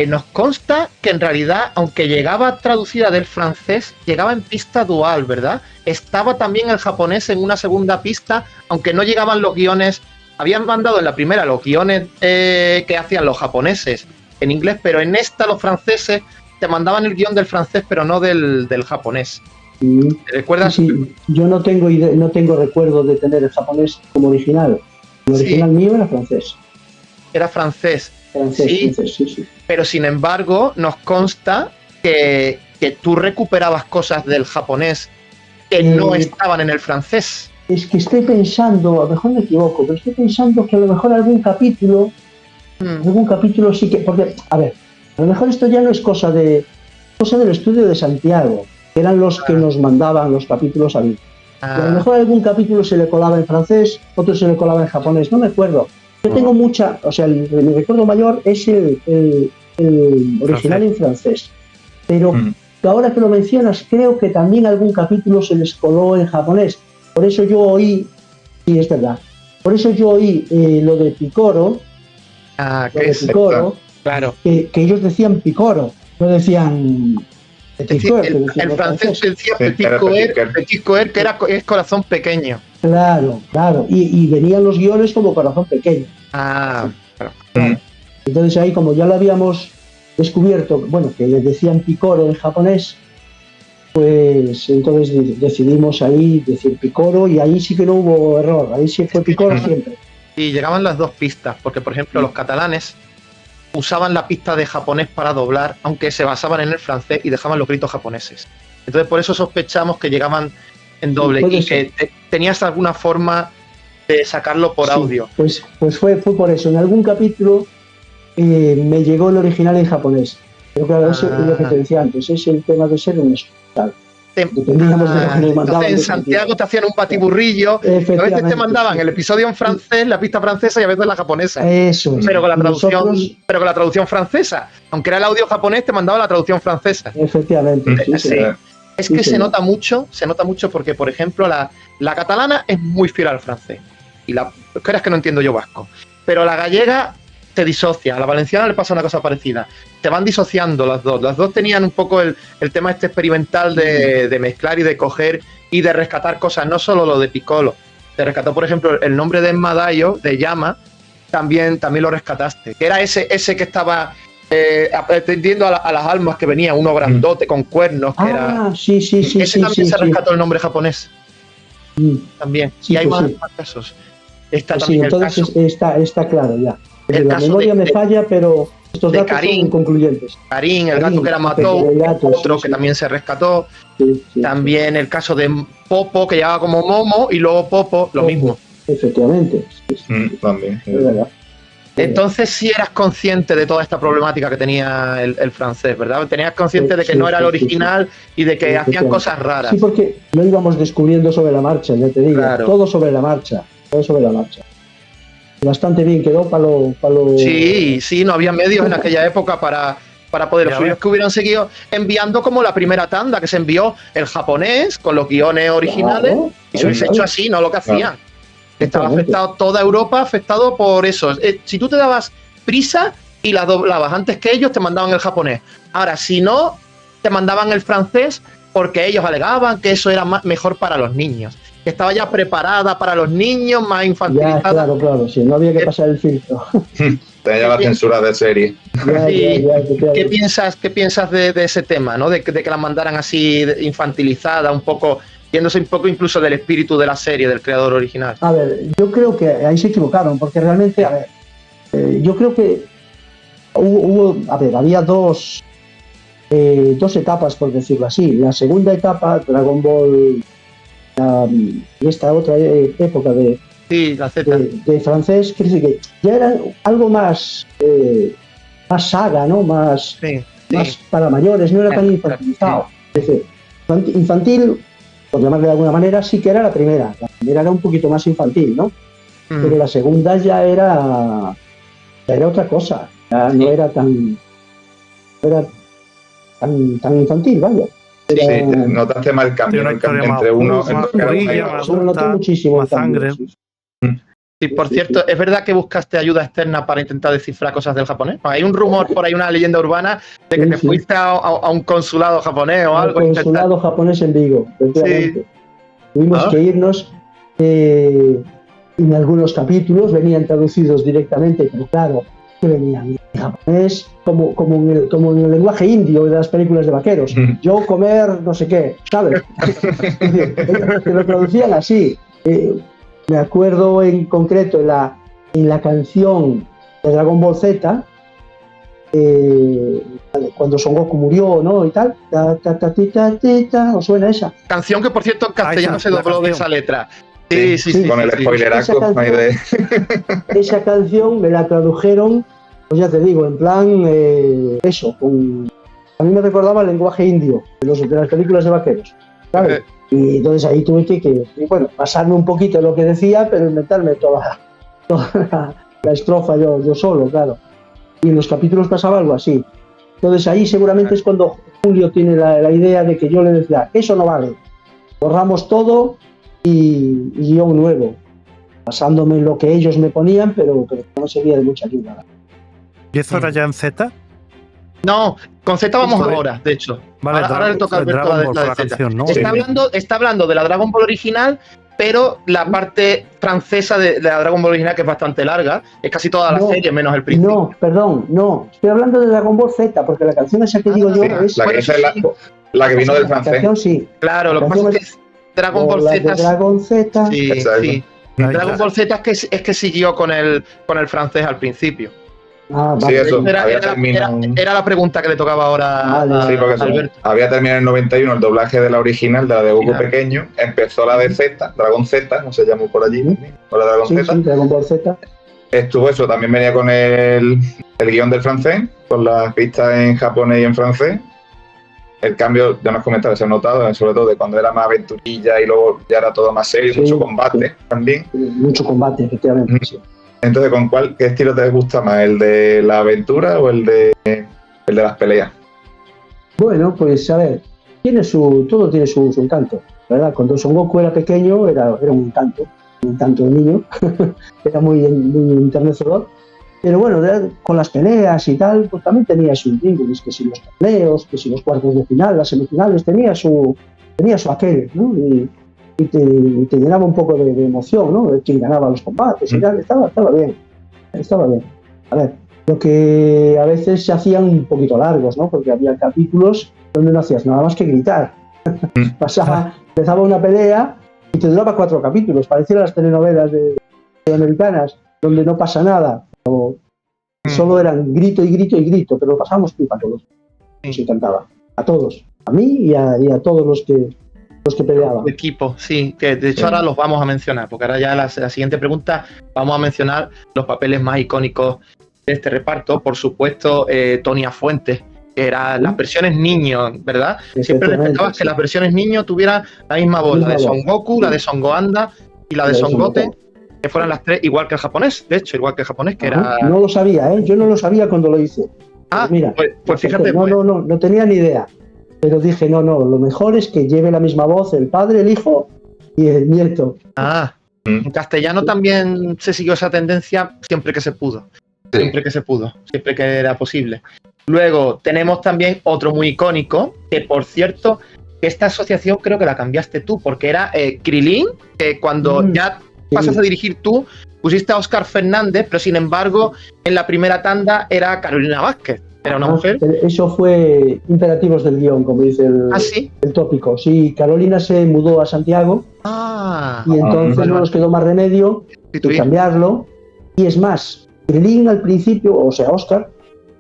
nos consta que en realidad, aunque llegaba traducida del francés, llegaba en pista dual, ¿verdad? Estaba también el japonés en una segunda pista, aunque no llegaban los guiones. Habían mandado en la primera los guiones que hacían los japoneses en inglés, pero en esta los franceses te mandaban el guión del francés, pero no del japonés. ¿Recuerdas? Sí, yo no tengo recuerdo de tener el japonés como original. El original mío era francés. Era francés. Sí. Pero sin embargo, nos consta que tú recuperabas cosas del japonés que no estaban en el francés. Es que estoy pensando, a lo mejor me equivoco, pero estoy pensando que a lo mejor algún capítulo sí que, porque, a ver, a lo mejor esto ya no es cosa del estudio de Santiago, que eran los que nos mandaban los capítulos a mí. A lo mejor algún capítulo se le colaba en francés, otro se le colaba en japonés, no me acuerdo. Yo tengo mucha, o sea, mi recuerdo mayor es el original en francés, pero ahora que lo mencionas, creo que también algún capítulo se les coló en japonés. Por eso yo oí, sí, es verdad, por eso yo oí lo de Picoro, claro. que ellos decían Picoro, no decían... El francés decía petit coeur, que es corazón pequeño. Claro, y venían los guiones como corazón pequeño. Claro. Entonces ahí, como ya lo habíamos descubierto, bueno, que les decían Picoro en japonés, pues entonces decidimos ahí decir Picoro, y ahí sí que no hubo error, ahí sí fue Picoro siempre. Y llegaban las dos pistas, porque por ejemplo los catalanes usaban la pista de japonés para doblar, aunque se basaban en el francés y dejaban los gritos japoneses. Entonces por eso sospechamos que llegaban en doble y que tenías alguna forma de sacarlo por audio. Pues fue por eso. En algún capítulo me llegó el original en japonés. Pero claro, eso es lo que te decía antes, es el tema de ser un hospital. Dependíamos de lo que nos mandaban. Entonces en Santiago te hacían un patiburrillo, a veces te mandaban el episodio en francés, la pista francesa, y a veces la japonesa. Eso es. Pero con la traducción francesa. Aunque era el audio japonés, te mandaba la traducción francesa. Efectivamente. Es que se nota mucho porque, por ejemplo, la catalana es muy fiel al francés. Y creas que no entiendo yo vasco. Pero la gallega se disocia. A la valenciana le pasa una cosa parecida. Se van disociando las dos. Las dos tenían un poco el tema este experimental de mezclar y de coger y de rescatar cosas. No solo lo de Piccolo. Te rescató, por ejemplo, el nombre de Madayo, de Llama, también lo rescataste. Que era ese que estaba... atendiendo a las almas que venía, uno grandote con cuernos, que era... Sí. Ese también se rescató el nombre japonés. También. Sí, y hay pues más casos. Entonces está claro ya. La memoria me falla, pero estos datos son inconcluyentes. Karim, el gato que era Mató, otro que también se rescató. También el caso de Popo, que llevaba como Momo, y luego Popo, lo mismo. Efectivamente. También. Es verdad. Entonces sí eras consciente de toda esta problemática que tenía el francés, ¿verdad? Tenías consciente de que no era el original y de que hacían cosas raras. Sí, porque lo íbamos descubriendo sobre la marcha, ya te digo. Claro. Todo sobre la marcha. Bastante bien quedó para lo... Sí, no había medios en aquella época para poder... Los suyos que hubieran seguido enviando como la primera tanda, que se envió el japonés con los guiones originales, y se hubiese hecho así, no lo que hacían. Estaba afectado toda Europa, afectado por eso. Si tú te dabas prisa y la doblabas antes que ellos, te mandaban el japonés. Ahora, si no, te mandaban el francés porque ellos alegaban que eso era mejor para los niños. Que estaba ya preparada para los niños, más infantilizada. Ya, claro, sí, no había que pasar el filtro. Tenía la censura de serie. ¿Qué piensas de ese tema, ¿no? De que la mandaran así infantilizada, un poco... yéndose un poco incluso del espíritu de la serie, del creador original? A ver, yo creo que ahí se equivocaron, porque realmente, yo creo que había dos etapas, por decirlo así. La segunda etapa, Dragon Ball, y esta otra época de francés, que ya era algo más saga, ¿no? Más para mayores, no era tan infantilizado. Es decir, infantil, por llamarle de alguna manera, sí que era la primera. La primera era un poquito más infantil, ¿no? Pero la segunda ya era otra cosa. Ya no era tan infantil, vaya. Notaste mal el cambio entre uno... más muchísimo más sangre. Sí, por cierto, ¿es verdad que buscaste ayuda externa para intentar descifrar cosas del japonés? Hay un rumor por ahí, una leyenda urbana de que te fuiste a un consulado japonés o algo. Un consulado japonés en Vigo, efectivamente. Tuvimos que irnos. En algunos capítulos venían traducidos directamente, pero claro, que venían en japonés, como en el lenguaje indio de las películas de vaqueros. Yo comer no sé qué, ¿sabes? Que lo traducían así. Me acuerdo en concreto en la canción de Dragon Ball Z, cuando Son Goku murió, ¿no? Y tal. ¿Os suena esa? Canción que, por cierto, en castellano se dobló de esa letra. Sí. Con el spoileraco. Esa canción me la tradujeron, pues ya te digo, en plan, a mí me recordaba el lenguaje indio de las películas de vaqueros, ¿sabes? Y entonces ahí tuve que pasarme un poquito lo que decía, pero inventarme toda la estrofa yo solo, claro. Y en los capítulos pasaba algo así. Entonces ahí seguramente es cuando Julio tiene la idea de que yo le decía, eso no vale, borramos todo y guión nuevo, basándome en lo que ellos me ponían, pero no sería de mucha ayuda. ¿Y eso era ya en Z? No, con Z vamos ahora, de hecho. Vale, ahora le toca a Alberto la de Z. Canción, ¿no? Está hablando de la Dragon Ball original, pero la parte francesa de la Dragon Ball original, que es bastante larga, es casi toda la serie, menos el principio. No, perdón, no. Estoy hablando de Dragon Ball Z, porque la canción esa que digo yo es... La que vino del francés. La canción sí. Claro, lo que pasa es que Dragon Ball Z... Dragon Z... Sí. Dragon Ball Z es que siguió con el francés al principio. Vale. Sí, eso. Era la pregunta que le tocaba ahora a Alberto. Había terminado en el 91 el doblaje de la original, de la de Goku pequeño. Empezó la de Z, Dragon Z, no se llamó por allí, o la Dragon Z. Sí, Dragon Ball Z. Estuvo eso, también venía con el guión del francés, con las pistas en japonés y en francés. El cambio, ya nos comentaba, se ha notado, sobre todo de cuando era más aventurilla y luego ya era todo más serio, mucho combate también. Mucho combate, efectivamente, sí. Entonces, ¿qué estilo te gusta más? ¿El de la aventura o el de las peleas? Bueno, pues a ver, todo tiene su encanto, ¿verdad? Cuando Son Goku era pequeño era un encanto de niño, era muy enternecedor. Pero bueno, con las peleas y tal, pues también tenía su intrigo, es que si los torneos, que si los cuartos de final, las semifinales, tenía su aquel, ¿no? Y te llenaba un poco de emoción, ¿no? De quién ganaba los combates y tal, estaba bien. A ver, lo que a veces se hacían un poquito largos, ¿no? Porque había capítulos donde no hacías nada más que gritar. Empezaba una pelea y te duraba 4 capítulos, pareciera las telenovelas de americanas, donde no pasa nada. Solo eran grito y grito y grito, pero lo pasábamos pipa todos. Nos encantaba. A todos. A mí y a todos los que peleaban. El equipo, sí, que de hecho ahora los vamos a mencionar, porque ahora ya la siguiente pregunta vamos a mencionar los papeles más icónicos de este reparto. Por supuesto, Tonia Fuentes, que eran las versiones niño, ¿verdad? Siempre respetabas que las versiones niño tuvieran la misma voz, la de Son Goku, la de Son Goanda y la de Son Goten, que fueran las 3 igual que el japonés, de hecho, igual que el japonés, que era... No lo sabía, yo no lo sabía cuando lo hice. Ah, mira, pues fíjate. No tenía ni idea. Pero dije, no, lo mejor es que lleve la misma voz el padre, el hijo y el nieto. En castellano también se siguió esa tendencia siempre que se pudo. Siempre que era posible. Luego tenemos también otro muy icónico, que por cierto, esta asociación creo que la cambiaste tú, porque era Krilin, que cuando ya pasas a dirigir tú, pusiste a Óscar Fernández, pero sin embargo, en la primera tanda era Carolina Vázquez. Era una mujer. Eso fue imperativos del guión, como dice el tópico. Sí, Carolina se mudó a Santiago y entonces no nos quedó más remedio que cambiarlo. Y es más, Krilin al principio, o sea, Óscar,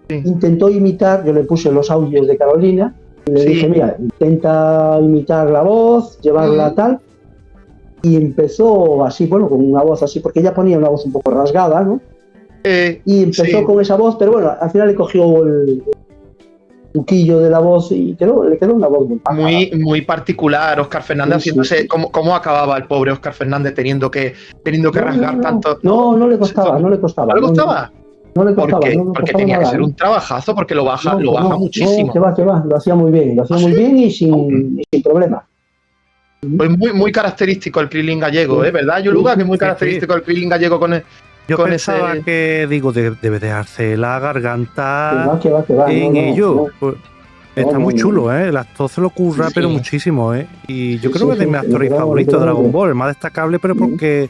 intentó imitar, yo le puse los audios de Carolina y le dije, mira, intenta imitar la voz, llevarla tal. Y empezó así, bueno, con una voz así, porque ella ponía una voz un poco rasgada, ¿no? Y empezó con esa voz, pero bueno, al final le cogió el truquillo de la voz y le quedó una voz muy particular. Óscar Fernández haciéndose cómo acababa el pobre Óscar Fernández teniendo que rasgar tanto. No le costaba. ¿No le costaba? No le costaba. Porque tenía que ser un trabajazo, porque lo baja muchísimo. Que va, lo hacía muy bien y sin problema. Pues muy característico el Krillin gallego, ¿verdad, Yoluga? Que es muy característico el Krillin gallego con Yo con pensaba ese... que, digo, debe dejarse la garganta Que va, en no, ello. no. Pues, está No, muy no, chulo, ¿eh? El actor se lo curra, Sí. pero muchísimo, ¿eh? Y yo Sí, creo que sí, es de mis sí, actores lo favoritos de quedamos, Dragon sí. Ball, el más destacable, pero porque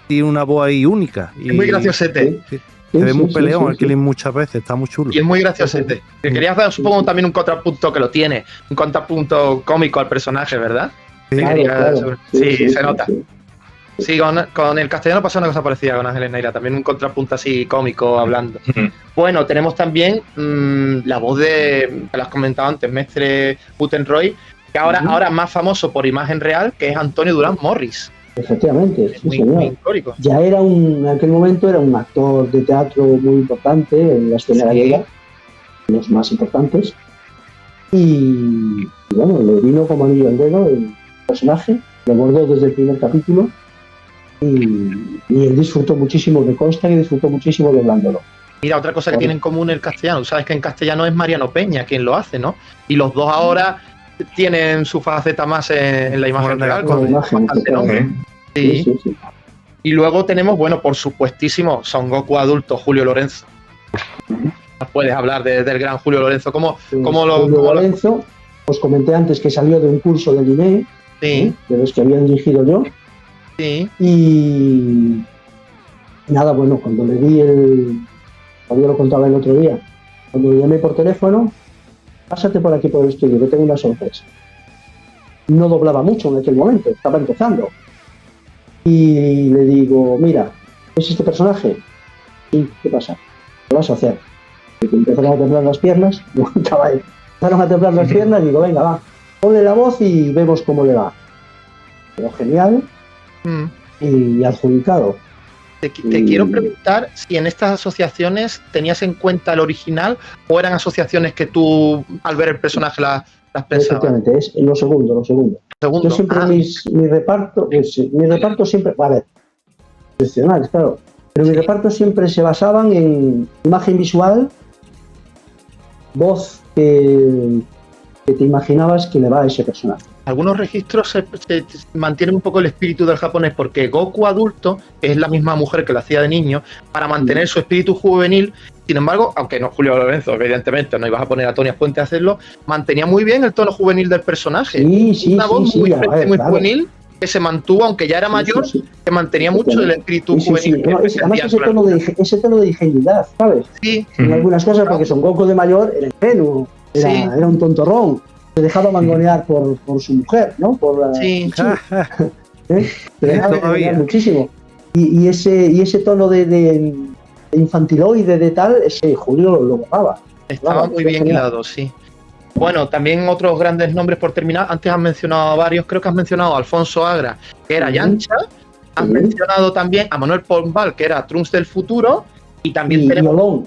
tiene una voz ahí única. Y Es muy graciosete. se ve muy sí, peleón sí, el Krillin muchas veces, está muy chulo. Y es muy graciosete. Le querías dar, supongo, también un contrapunto que lo tiene. Un contrapunto cómico al personaje, ¿verdad? Sí, Le Claro, quería- claro. Sí, se nota. Sí. Sí, con el castellano pasa una cosa parecida con Ángeles Neira, también un contrapunto así cómico hablando. Bueno, tenemos también la voz de, que lo has comentado antes, Mestre Butenroy, que ahora es más famoso por imagen real, que es Antonio Durán Morris. Efectivamente, Es sí, muy señor. histórico. Ya en aquel momento era un actor de teatro muy importante en la escena Sí. gallega, los más importantes. Y bueno, le vino como anillo al dedo el personaje, lo abordó desde el primer capítulo y él disfrutó muchísimo, me consta que disfrutó muchísimo doblándolo. Mira, otra cosa que tiene en común el castellano, sabes que en castellano es Mariano Peña quien lo hace, ¿no? Y los dos ahora tienen su faceta más en la imagen Como real, con la con imagen, bastante nombre. Sí, sí, sí. Y luego tenemos, bueno, por supuestísimo, Son Goku adulto, Julio Lorenzo. Puedes hablar del gran Julio Lorenzo. ¿Cómo lo...? Julio Lorenzo, os comenté antes que salió de un curso del INE, Sí, de los que habían dirigido yo. sí. Y nada, bueno, cuando le di todavía lo contaba el otro día, cuando le llamé por teléfono, pásate por aquí por el estudio, que tengo una sorpresa. No doblaba mucho en aquel momento, estaba empezando. Y le digo, mira, ¿es este personaje? Sí, ¿qué pasa? ¿Qué vas a hacer? Y que empezaron a temblar las piernas, no contaba él. Empezaron a temblar las piernas y digo, venga, va, ponle la voz y vemos cómo le va. Pero genial Mm. y adjudicado. Te quiero preguntar si en estas asociaciones tenías en cuenta el original o eran asociaciones que tú, al ver el personaje, las pensabas. Efectivamente, es lo segundo. Segundo. Yo siempre mi reparto siempre, a ver, excepcional, claro, pero mi reparto siempre se basaban en imagen visual, voz que te imaginabas que le va a ese personaje. Algunos registros se mantienen un poco el espíritu del japonés porque Goku adulto, que es la misma mujer que lo hacía de niño, para mantener su espíritu juvenil, sin embargo, aunque no Julio Lorenzo, evidentemente no ibas a poner a Tony Puente a hacerlo, mantenía muy bien el tono juvenil del personaje. Sí, Una voz muy fresca y muy claro. juvenil que se mantuvo, aunque ya era mayor, que mantenía mucho el espíritu juvenil. No, además ese tono de ingenuidad, ¿sabes? Sí. En algunas cosas, porque Son Goku de mayor era ingenuo, era un tontorrón. Se dejaba mangonear por su mujer, ¿no? Por la, sí. Se dejaba mangonear muchísimo. Y ese tono de infantiloide, de tal, ese Julio lo borraba. Estaba muy bien hilado, sí. Bueno, también otros grandes nombres por terminar. Antes has mencionado a varios, creo que has mencionado a Alfonso Agra, que era Yancha. Has mencionado también a Manuel Pombal, que era Trunks del futuro. Y también tenemos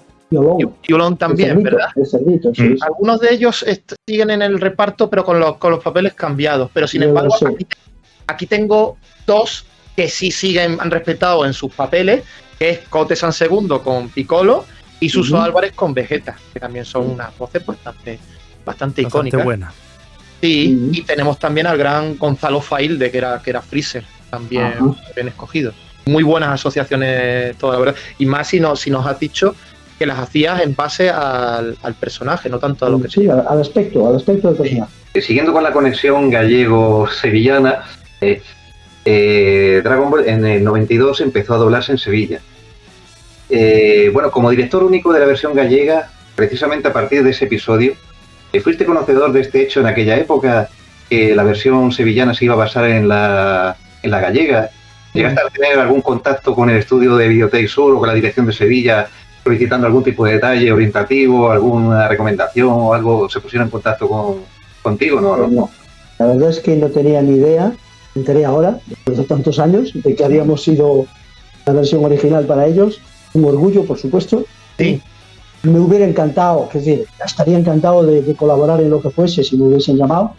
Yolón también, ¿verdad? El cerdito, sí. Algunos de ellos siguen en el reparto, pero con los papeles cambiados. Pero sin embargo, aquí tengo dos que sí han respetado en sus papeles, que es Cote San Segundo con Piccolo y Suso Álvarez con Vegeta, que también son unas voces bastante icónicas. Buena. Sí, y tenemos también al gran Gonzalo Failde, que era Freezer, también bien escogido. Muy buenas asociaciones todas, la verdad. Y más si nos has dicho que las hacías en base al personaje, no tanto a lo que... Sí, al aspecto del personaje. Siguiendo con la conexión gallego-sevillana, Dragon Ball en el 92 empezó a doblarse en Sevilla. Bueno, como director único de la versión gallega, precisamente a partir de ese episodio, ¿fuiste conocedor de este hecho en aquella época, que la versión sevillana se iba a basar en la gallega? ¿Llegaste a tener algún contacto con el estudio de Videotape Sur o con la dirección de Sevilla solicitando algún tipo de detalle orientativo, alguna recomendación o algo? ¿Se pusieron en contacto contigo? No. La verdad es que no tenía ni idea, me enteré ahora, después de tantos años, de que habíamos sido la versión original para ellos. Un orgullo, por supuesto. Sí. Me hubiera encantado, es decir, estaría encantado de colaborar en lo que fuese si me hubiesen llamado,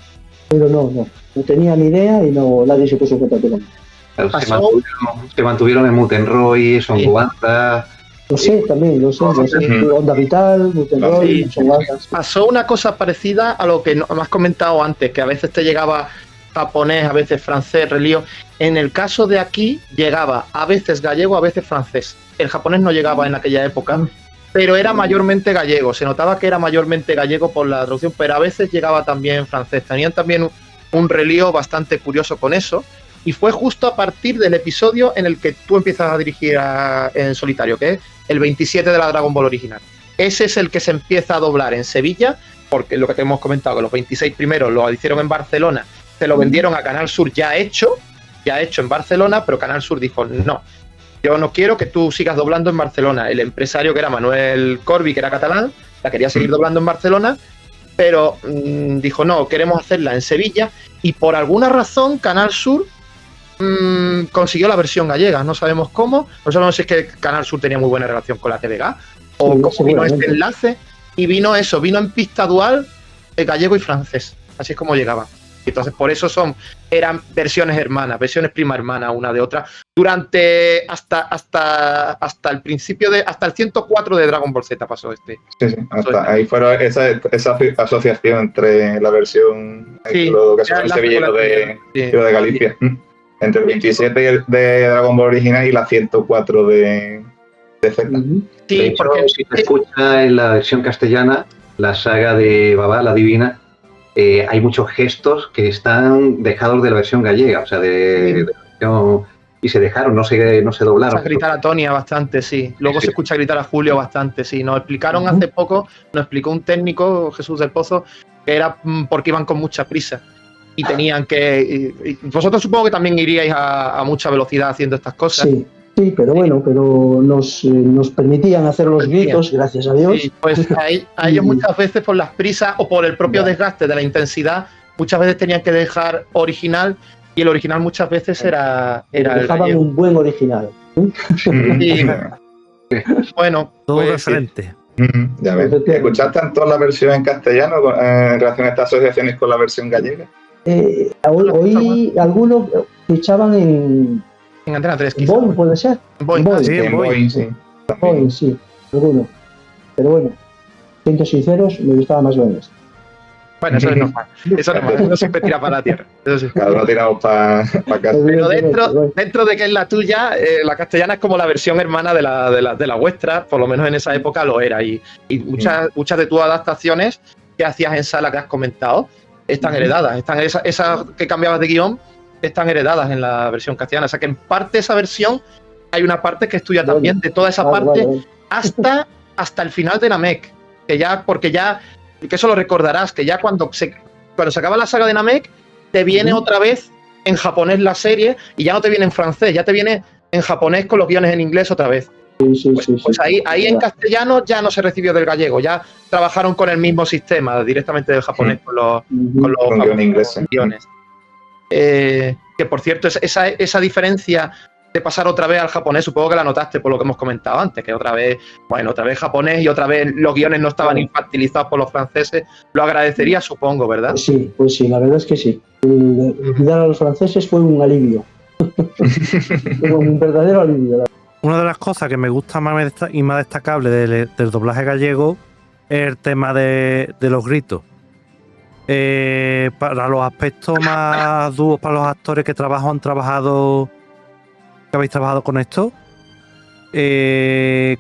pero no tenía ni idea y nadie se puso en contacto conmigo. Se mantuvieron en Mutenroy, Son Guanta. Lo sé, Onda Vital, Mutenroy, Son Guanta. Pasó una cosa parecida a lo que me has comentado antes, que a veces te llegaba japonés, a veces francés, relío. En el caso de aquí, llegaba a veces gallego, a veces francés. El japonés no llegaba en aquella época, pero era mayormente gallego. Se notaba que era mayormente gallego por la traducción, pero a veces llegaba también francés. Tenían también un relío bastante curioso con eso. Y fue justo a partir del episodio en el que tú empiezas a dirigir en solitario, que es el 27 de la Dragon Ball original. Ese es el que se empieza a doblar en Sevilla, porque lo que te hemos comentado, que los 26 primeros lo hicieron en Barcelona, se lo vendieron a Canal Sur ya hecho en Barcelona, pero Canal Sur dijo, no, yo no quiero que tú sigas doblando en Barcelona. El empresario, que era Manuel Corbi, que era catalán, la quería seguir doblando en Barcelona, pero dijo, no, queremos hacerla en Sevilla, y por alguna razón Canal Sur consiguió la versión gallega. No sabemos cómo, no sabemos si es que Canal Sur tenía muy buena relación con la TVG, o cómo vino este enlace, y vino en pista dual gallego y francés. Así es como llegaba. Entonces, por eso eran versiones hermanas, versiones prima hermana una de otra, durante hasta el principio hasta el 104 de Dragon Ball Z pasó este. Sí, hasta ahí fueron esa asociación entre la versión lo que se llama Sevilla y lo de Galicia. Sí. Entre el 27 de Dragon Ball original y la 104 de Z. Sí, de hecho, porque si se escucha en la versión castellana, la saga de Baba, la Divina, hay muchos gestos que están dejados de la versión gallega, o sea, de la versión, y se dejaron, no se doblaron. Se gritar a Tonia bastante, sí. Luego se escucha gritar a Julio bastante, sí. Nos explicaron hace poco, nos explicó un técnico, Jesús del Pozo, que era porque iban con mucha prisa y tenían que... y vosotros supongo que también iríais a mucha velocidad haciendo estas cosas. Sí, pero bueno, nos permitían hacer los gritos, gracias a Dios. Sí, pues a ellos muchas veces por las prisas o por el propio desgaste de la intensidad, muchas veces tenían que dejar original, y el original muchas veces era dejaban un buen original. Y, bueno, todo de frente. Ya ves. ¿Escuchaste tanto la versión en castellano en relación a estas asociaciones con la versión gallega? Oí algunos que echaban en Antena 3, quizá. Boeing, puede ser. Boeing, sí. Boeing, sí, alguno. Pero bueno, siendo sinceros, me gustaba más Boeing. Bueno, eso es normal. Eso es normal. Uno siempre tira para la tierra. Eso sí. Cada uno tiramos para casa. Pero dentro de que es la tuya, la castellana es como la versión hermana de la vuestra, por lo menos en esa época lo era. Y muchas de tus adaptaciones que hacías en sala que has comentado están heredadas. Esas que cambiabas de guión están heredadas en la versión castellana. O sea que en parte esa versión hay una parte que es tuya también, de toda esa parte, hasta el final de Namek. Que eso lo recordarás, que ya cuando se acaba la saga de Namek, te viene otra vez en japonés la serie, y ya no te viene en francés, ya te viene en japonés con los guiones en inglés otra vez. Pues ahí en castellano ya no se recibió del gallego, ya trabajaron con el mismo sistema directamente del japonés con los guiones. Que por cierto, esa diferencia de pasar otra vez al japonés, supongo que la notaste por lo que hemos comentado antes, que otra vez japonés y otra vez los guiones no estaban infantilizados por los franceses. Lo agradecería, supongo, ¿verdad? Pues sí, la verdad es que sí. Olvidar a los franceses fue un alivio. Fue un verdadero alivio. Una de las cosas que me gusta más y más destacable del doblaje gallego es el tema de los gritos. Para los aspectos más duros, para los actores que habéis trabajado con esto,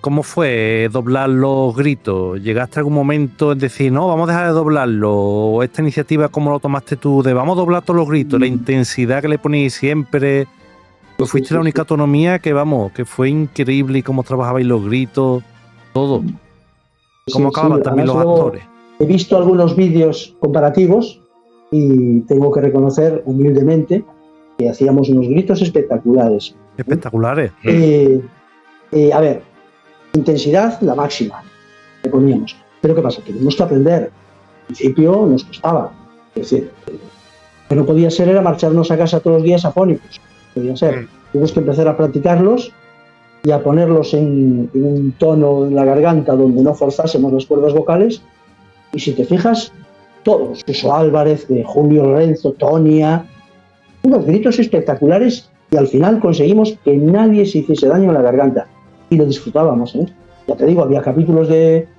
¿cómo fue doblar los gritos? ¿Llegaste a algún momento en decir, no, vamos a dejar de doblarlo? ¿O esta iniciativa cómo lo tomaste tú de vamos a doblar todos los gritos? La intensidad que le poníais siempre, pues fuiste la única autonomía que fue increíble, y cómo trabajabais los gritos, todo. ¿Cómo acababan también los actores? He visto algunos vídeos comparativos y tengo que reconocer humildemente que hacíamos unos gritos espectaculares. Espectaculares. A ver, intensidad la máxima le poníamos. Pero ¿qué pasa? Que tenemos que aprender. Al principio nos costaba. Es decir, lo que no podía ser era marcharnos a casa todos los días afónicos. Podía ser. Tuvimos que empezar a practicarlos y a ponerlos en un tono en la garganta donde no forzásemos las cuerdas vocales. Y si te fijas, todos, Jesús Álvarez, de Julio Lorenzo, Tonia, unos gritos espectaculares, y al final conseguimos que nadie se hiciese daño en la garganta. Y lo disfrutábamos, ¿eh? Ya te digo, había capítulos del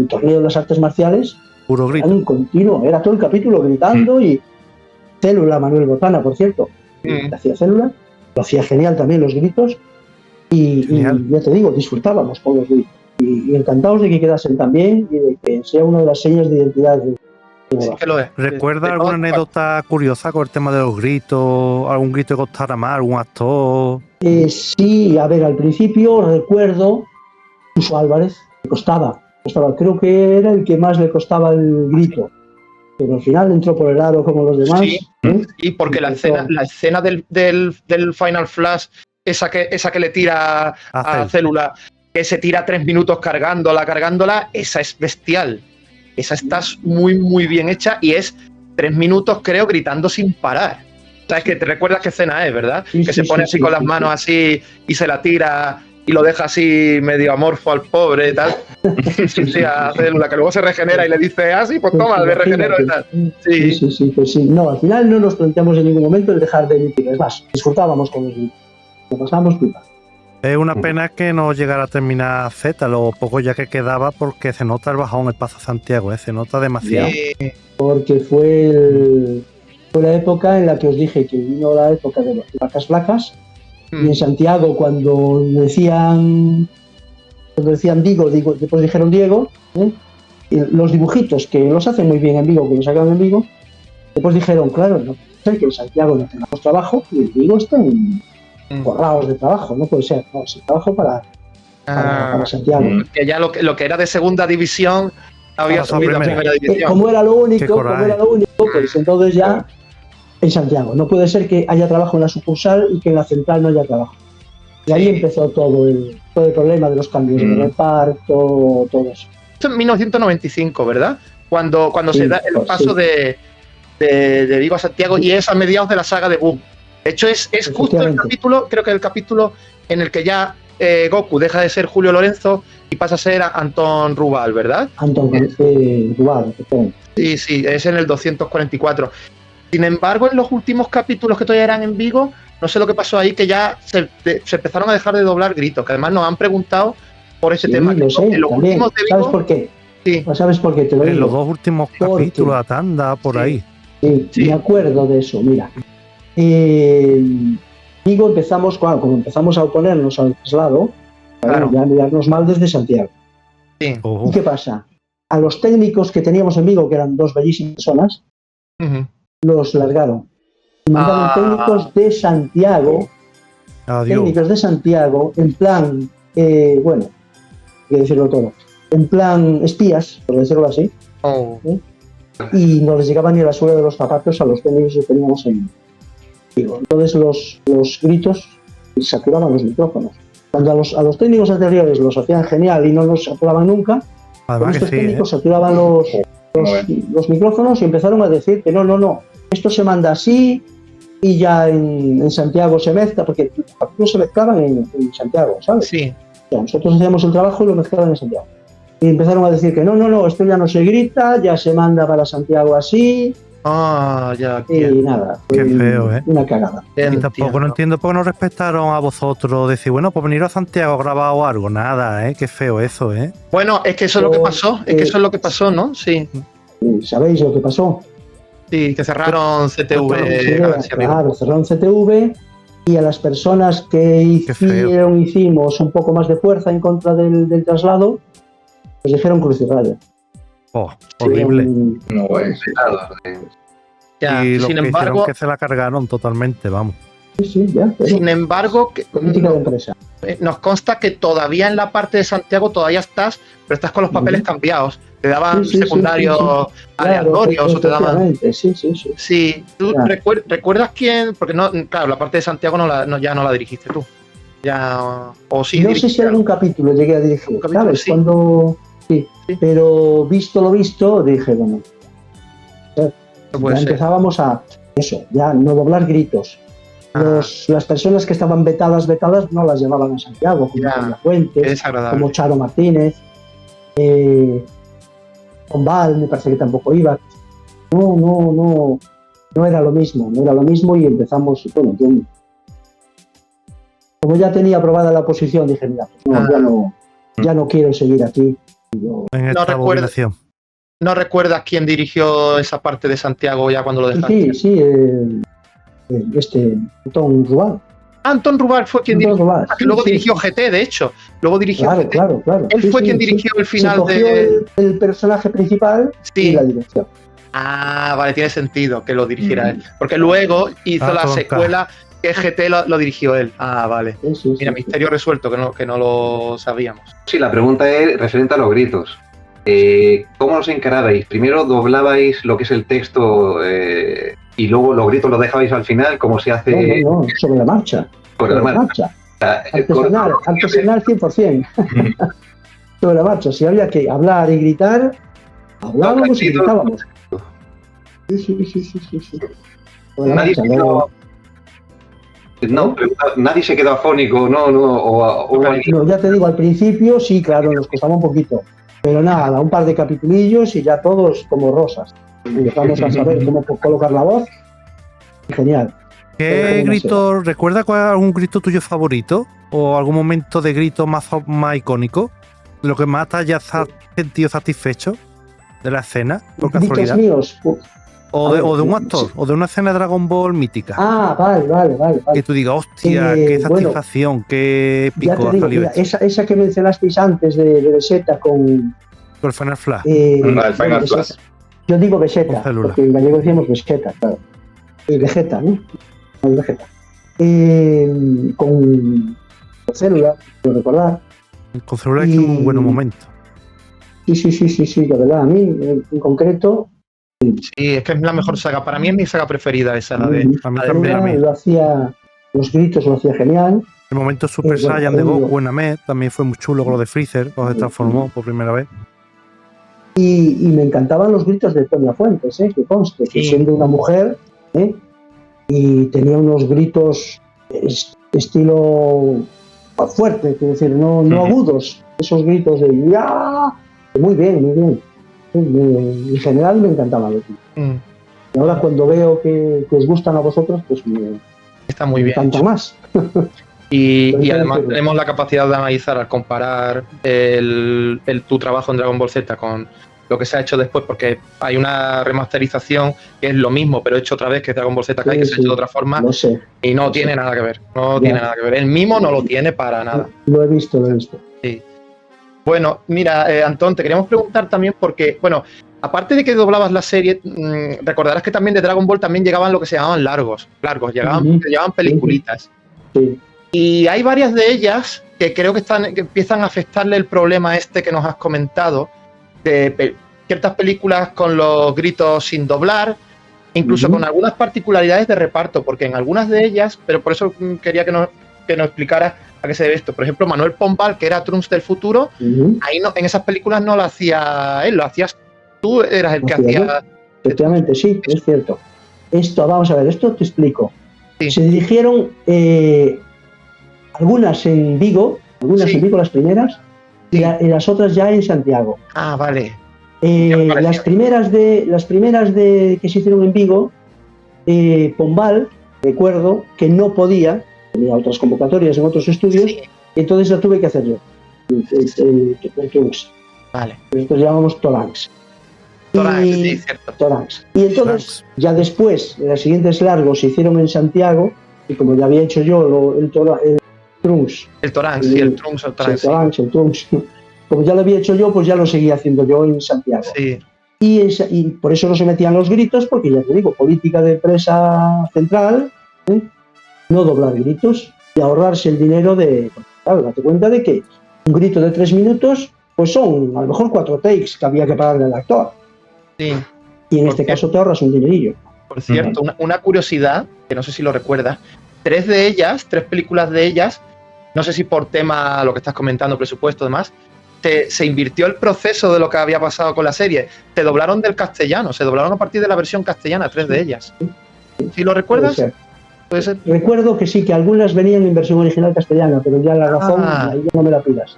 torneo de las artes marciales. Puro grito. En continuo, era todo el capítulo gritando y Célula, Manuel Botana, por cierto, que hacía Célula, lo hacía genial también los gritos, y ya te digo, disfrutábamos con los gritos. Y encantados de que quedasen tan bien y de que sea una de las señas de identidad de Sí que lo es. ¿Recuerda De alguna todas anécdota curiosa con el tema de los gritos? ¿Algún grito que costara más? ¿Algún actor? Sí, a ver, al principio recuerdo Suso Álvarez, le costaba, creo que era el que más le costaba el grito, pero al final entró por el aro como los demás. Sí, y porque la escena del Final Flash, esa que le tira a Célula, que se tira 3 minutos cargándola, esa es bestial. Esa está muy, muy bien hecha y es 3 minutos, creo, gritando sin parar. ¿Sabes que te recuerdas qué escena es, verdad? Sí, que sí, se pone sí, así con las manos así y se la tira y lo deja así medio amorfo al pobre y tal. Sí, a Célula, que luego se regenera y le dice, sí, pues toma, me regenero y tal. Sí, pues sí. No, al final no nos planteamos en ningún momento el dejar de emitir. Es más, disfrutábamos con los gritos. Lo pasábamos pipa. Es una pena que no llegara a terminar Z, lo poco ya que quedaba, porque se nota el bajón el Paso Santiago, se nota demasiado. Porque fue la época en la que os dije que vino la época de las vacas flacas, y en Santiago cuando decían Diego, después dijeron Diego, y los dibujitos que los hacen muy bien en Vigo, que los sacan en Vigo, después dijeron, claro, no puede ser que en Santiago no tengamos trabajo y en Vigo estén borrados de trabajo, no puede ser, no, es trabajo para Santiago. Que ya lo que era de segunda división había subido a primera división. Como era lo único, pues entonces ya en Santiago. No puede ser que haya trabajo en la sucursal y que en la central no haya trabajo. Y ahí empezó todo el problema de los cambios de reparto, todo eso. Esto en 1995, ¿verdad? Cuando se da el paso de Vigo a Santiago, y es a mediados de la saga de Boom. De hecho, es justo el capítulo, creo que el capítulo en el que ya Goku deja de ser Julio Lorenzo y pasa a ser Antón Rubal, ¿verdad? Antón Rubal, Sí, es en el 244. Sin embargo, en los últimos capítulos que todavía eran en Vigo, no sé lo que pasó ahí, que ya se empezaron a dejar de doblar gritos, que además nos han preguntado por ese tema. Lo sé, en los también. últimos de Vigo, ¿Sabes por qué? Sí. ¿Sabes por qué? Te lo digo. En los 2 últimos capítulos, la tanda, por ahí. Sí, me acuerdo de eso, mira. Vigo empezamos, como empezamos a oponernos al traslado, ya a mirarnos mal desde Santiago. Sí. ¿Y qué pasa? A los técnicos que teníamos en Vigo, que eran 2 bellísimas personas, los largaron. Y mandaron técnicos de Santiago. Adiós. Técnicos de Santiago, en plan, bueno, hay que decirlo todo, en plan espías, por decirlo así. Y no les llegaba ni a la suela de los zapatos a los técnicos que teníamos en Vigo. Entonces los gritos saturaban los micrófonos. Cuando a los técnicos anteriores los hacían genial y no los saturaban nunca, estos técnicos saturaban los micrófonos y empezaron a decir que no, esto se manda así y ya en Santiago se mezcla, porque los capítulos se mezclaban en Santiago, ¿sabes? Sí. O sea, nosotros hacíamos el trabajo y lo mezclaban en Santiago. Y empezaron a decir que no, esto ya no se grita, ya se manda para Santiago así. Ya. Y nada. Qué feo, Una cagada. Y tampoco no entiendo por qué no respetaron a vosotros. Decir, bueno, pues venir a Santiago a grabar o algo. Nada, qué feo eso, Bueno, es que eso es lo que pasó. Es que eso es lo que pasó, ¿no? Sí. ¿Sabéis lo que pasó? Sí, que cerraron CTV. Claro, cerraron CTV y a las personas que hicimos un poco más de fuerza en contra del traslado, pues dijeron cruz y raya. Horrible. No es. Y los sin que embargo, hicieron que se la cargaron totalmente, vamos. Sí, ya. Sin embargo, política de empresa. Nos consta que todavía en la parte de Santiago todavía estás, pero estás con los papeles cambiados. Te daban secundarios aleatorios o te daban. Sí. ¿Tú recuerdas quién? Porque no, claro, la parte de Santiago ya no la dirigiste tú. O sí. No sé si algún capítulo llegué a dirigir, ¿sabes? Sí. Sí. Pero visto lo visto, dije, bueno, ya empezábamos a eso, ya no doblar gritos. Las personas que estaban vetadas no las llevaban a Santiago, como María Fuentes, como Charo Martínez, Val, me parece que tampoco iba. No era lo mismo y empezamos, bueno, como ya tenía aprobada la oposición, dije, mira, ya no quiero seguir aquí. En esta abominación. ¿No recuerdas quién dirigió esa parte de Santiago ya cuando lo dejaste? Sí, Anton Rubal. Anton Rubal fue quien dirigió, que luego dirigió GT, de hecho. Luego dirigió GT. Claro. Él fue quien dirigió el final Se cogió el personaje principal y la dirección. Ah, vale, tiene sentido que lo dirigiera él. Porque luego hizo la secuela que GT lo dirigió él. Ah, vale. Mira, misterio resuelto, que no lo sabíamos. Sí, la pregunta es referente a los gritos. ¿Cómo los encarabais? ¿Primero doblabais lo que es el texto y luego los gritos los dejabais al final, como se hace? No, sobre la marcha. Sobre la marcha. Artesanal 100%. Sobre la marcha. Si había que hablar y gritar, hablábamos y gritábamos. Sí. Nadie se quedó afónico, No, ya te digo, al principio sí, claro, nos costaba un poquito. Pero nada, un par de capitulillos y ya todos como rosas. Empezamos a saber cómo colocar la voz. Genial. ¿Qué grito? ¿Recuerda algún grito tuyo favorito? ¿O algún momento de grito más icónico? ¿De lo que más te hayas sentido satisfecho de la escena? Por casualidad. Míos. O de un actor, o de una escena de Dragon Ball mítica. Ah, vale. Que tú digas, hostia, qué satisfacción, qué épico ha salido. Esa que mencionasteis antes de Vegeta con el Final Flash. El Final Flash. Yo digo Vegeta, porque en gallego decíamos Vegeta, claro. Vegeta, ¿no? Vegeta. Con Célula, quiero recordar. Con Célula es un buen momento. Sí, la verdad, a mí en concreto. Sí, es que es la mejor saga. Para mí es mi saga preferida esa, la de. A mí también. Lo hacía, los gritos lo hacía genial. El momento Super Saiyan de Goku en Namek también fue muy chulo con lo de Freezer, cuando se transformó por primera vez. Y me encantaban los gritos de Tonia Fuentes, que conste, que siendo una mujer, y tenía unos gritos estilo fuerte, quiero decir, no agudos, esos gritos de ¡ya! Muy bien. En general me encantaban los gritos. Y ahora cuando veo que os gustan a vosotros, pues está muy bien. Encanta más. Y además tenemos la capacidad de analizar al comparar tu trabajo en Dragon Ball Z con lo que se ha hecho después, porque hay una remasterización que es lo mismo, pero hecho otra vez, que es Dragon Ball Z Kai, que se ha hecho de otra forma, y no tiene nada que ver. Tiene nada que ver. El mimo no lo tiene para nada. Lo he visto. Sí. Bueno, mira, Antón, te queríamos preguntar también porque, bueno, aparte de que doblabas la serie, recordarás que también de Dragon Ball también llegaban lo que se llamaban largos, llegaban peliculitas. Sí. Y hay varias de ellas que creo que empiezan a afectarle el problema que nos has comentado, de ciertas películas con los gritos sin doblar, incluso con algunas particularidades de reparto, porque en algunas de ellas, pero por eso quería que nos explicaras a qué se debe esto. Por ejemplo, Manuel Pombal, que era Trunks del futuro, ahí no, en esas películas no lo hacía él, lo hacías tú, eras el que hacía. Efectivamente, sí, es cierto. Vamos a ver, esto te explico. Sí. Se dirigieron algunas en Vigo, las primeras, y las otras ya en Santiago. Ah, vale. Las primeras que se hicieron en Vigo, Pombal, recuerdo que no podía, tenía otras convocatorias en otros estudios, y entonces la tuve que hacer yo. El Trunks. Vale. Nosotros llamamos Toranx. Sí, cierto. Toranx. Y entonces, ya después, los siguientes largos se hicieron en Santiago, y como ya había hecho yo el Trunks. El Toranx, el Trunks. El Trunks. Como ya lo había hecho yo, pues ya lo seguía haciendo yo en Santiago. Sí. Y por eso no se metían los gritos, porque ya te digo, política de empresa central, no doblar gritos y ahorrarse el dinero de... Claro, date cuenta de que un grito de 3 minutos, pues son a lo mejor 4 takes que había que pagarle al actor. Sí. Y en este caso te ahorras un dinerillo. Por cierto, una curiosidad, que no sé si lo recuerdas, 3 películas de ellas, no sé si por tema, lo que estás comentando, presupuesto y demás, se invirtió el proceso de lo que había pasado con la serie. Se doblaron del castellano, se doblaron a partir de la versión castellana, 3 de ellas. ¿Sí lo recuerdas? Puede ser. Recuerdo que sí, que algunas venían en versión original castellana, pero ya la razón, ahí ya no me la pidas.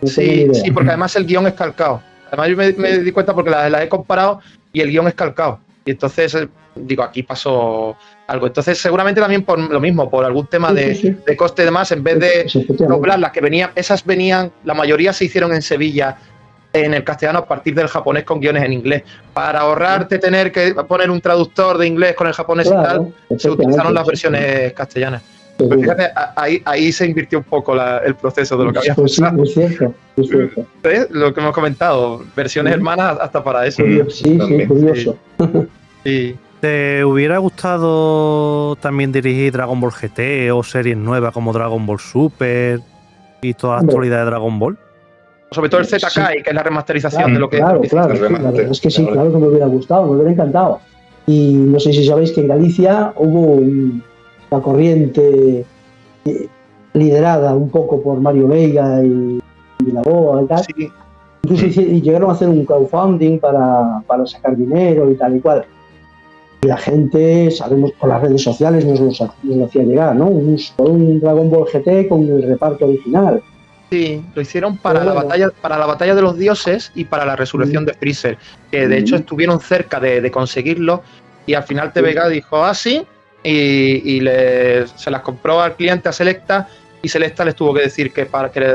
Sí, porque además el guión es calcado. Además yo me di cuenta porque la he comparado y el guión es calcado. Y entonces, digo, aquí pasó algo. Entonces, seguramente también por lo mismo, por algún tema de coste y demás, en vez de doblar las que venían, esas venían, la mayoría se hicieron en Sevilla en el castellano a partir del japonés con guiones en inglés. Para ahorrarte tener que poner un traductor de inglés con el japonés y tal, se utilizaron las versiones castellanas. Pero fíjate, ahí se invirtió un poco el proceso de lo que había pasado. Pues sí, es cierto, es cierto. Lo que hemos comentado, versiones hermanas hasta para eso. Sí, curioso. Sí. ¿Te hubiera gustado también dirigir Dragon Ball GT o series nuevas como Dragon Ball Super y toda la actualidad de Dragon Ball? Sobre todo el Z-Kai, que es la remasterización de lo que... Claro, la verdad es que sí, claro que me hubiera gustado, me hubiera encantado. Y no sé si sabéis que en Galicia hubo una corriente liderada un poco por Mario Veiga y Vilaboa y tal. Sí. Incluso llegaron a hacer un crowdfunding para sacar dinero y tal y cual. Y la gente, sabemos por las redes sociales, nos lo hacía llegar, ¿no? Un Dragon Ball GT con el reparto original. Sí, lo hicieron para la batalla de los dioses y para la resurrección de Freezer, que de hecho estuvieron cerca de conseguirlo, y al final TVG dijo sí, y se las compró al cliente, a Selecta, y Selecta les tuvo que decir que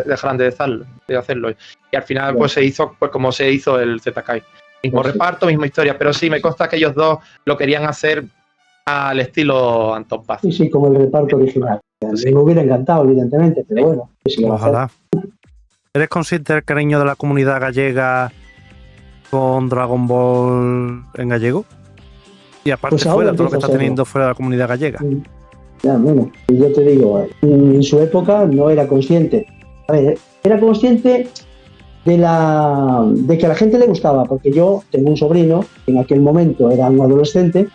dejaran de hacerlo. Y al final pues se hizo pues como se hizo el Z-Kai. Mismo reparto, misma historia, pero sí, me consta que ellos dos lo querían hacer al estilo Antón Paz. Sí, como el reparto original. Sí. Me hubiera encantado, evidentemente, pero bueno. Ojalá. ¿Eres consciente del cariño de la comunidad gallega con Dragon Ball en gallego? Y aparte pues fuera, todo lo que está teniendo fuera de la comunidad gallega. Ya, bueno, yo te digo, en su época no era consciente. A ver, era consciente de que a la gente le gustaba, porque yo tengo un sobrino, que en aquel momento era un adolescente,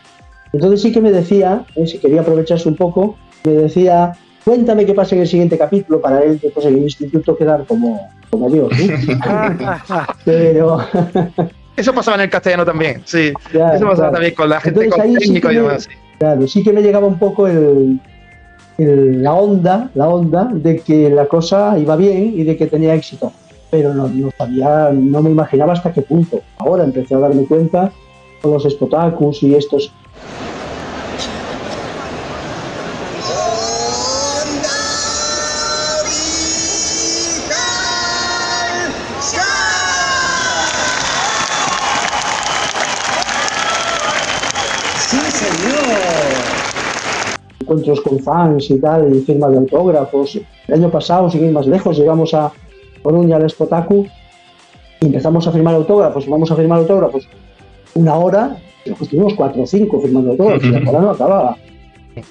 entonces sí que me decía, si quería aprovecharse un poco, me decía, cuéntame qué pasa en el siguiente capítulo, para él después en el instituto quedar como Dios, ¿no? Pero... Eso pasaba en el castellano también, sí. Claro, eso pasaba también con la gente con técnico y demás. Sí. Claro, sí que me llegaba un poco la onda de que la cosa iba bien y de que tenía éxito. Pero no me imaginaba hasta qué punto. Ahora empecé a darme cuenta con los Spotakus y estos. Encuentros con fans y tal, y firmas de autógrafos. El año pasado, sin ir más lejos, llegamos a Coruña al Spotaku y empezamos a firmar autógrafos. Vamos a firmar autógrafos una hora, y pues tuvimos 4 o 5 firmando autógrafos y la hora no acababa.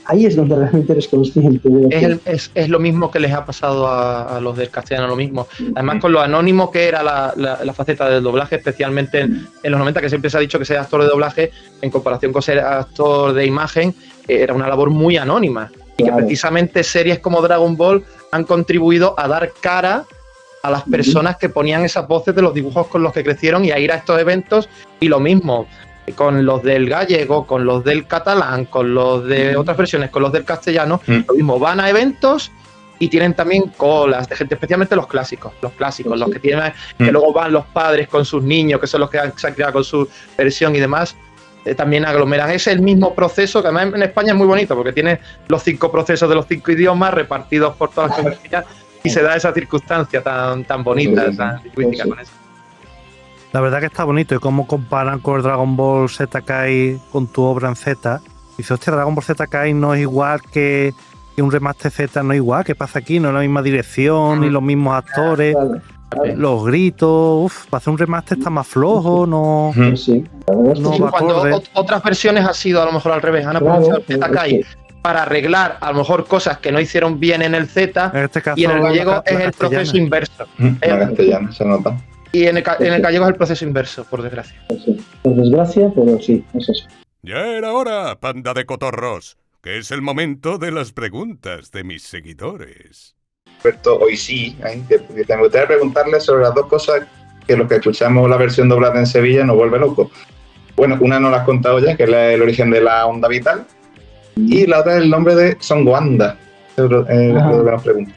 Ahí es donde realmente eres consciente de es lo mismo que les ha pasado a los del castellano, lo mismo. Además, con lo anónimo que era la faceta del doblaje, especialmente en los 90, que siempre se ha dicho que ser actor de doblaje, en comparación con ser actor de imagen, era una labor muy anónima. Y que precisamente series como Dragon Ball han contribuido a dar cara a las personas que ponían esas voces de los dibujos con los que crecieron y a ir a estos eventos. Y lo mismo con los del gallego, con los del catalán, con los de otras versiones, con los del castellano, lo mismo, van a eventos y tienen también colas de gente, especialmente los clásicos, los que tienen, que luego van los padres con sus niños, que son los que se han criado con su versión y demás, también aglomeran. Es el mismo proceso, que además en España es muy bonito, porque tiene los 5 procesos de los 5 idiomas repartidos por todas las geografías y se da esa circunstancia tan bonita, tan lingüística con eso. La verdad que está bonito, y cómo comparan con el Dragon Ball Z-Kai con tu obra en Z. Dice, hostia, Dragon Ball Z-Kai no es igual que un remaster Z, no es igual, ¿qué pasa aquí? No es la misma dirección, ni los mismos actores, los gritos, para hacer un remaster está más flojo, no... Sí. Cuando otras versiones ha sido a lo mejor al revés, han aprovechado el Z-Kai para arreglar a lo mejor cosas que no hicieron bien en el Z, en este caso, y en el gallego es el proceso inverso. Castellano, se nota. Y en el gallego es el proceso inverso, por desgracia. Sí, por desgracia, pero sí, es eso. Ya era hora, panda de cotorros, que es el momento de las preguntas de mis seguidores. Alberto, hoy sí, me gustaría preguntarle sobre las 2 cosas que los que escuchamos la versión doblada en Sevilla nos vuelve locos. Bueno, una no la has contado ya, que es el origen de la onda vital, y la otra es el nombre de Son Wanda. Es lo que nos pregunta.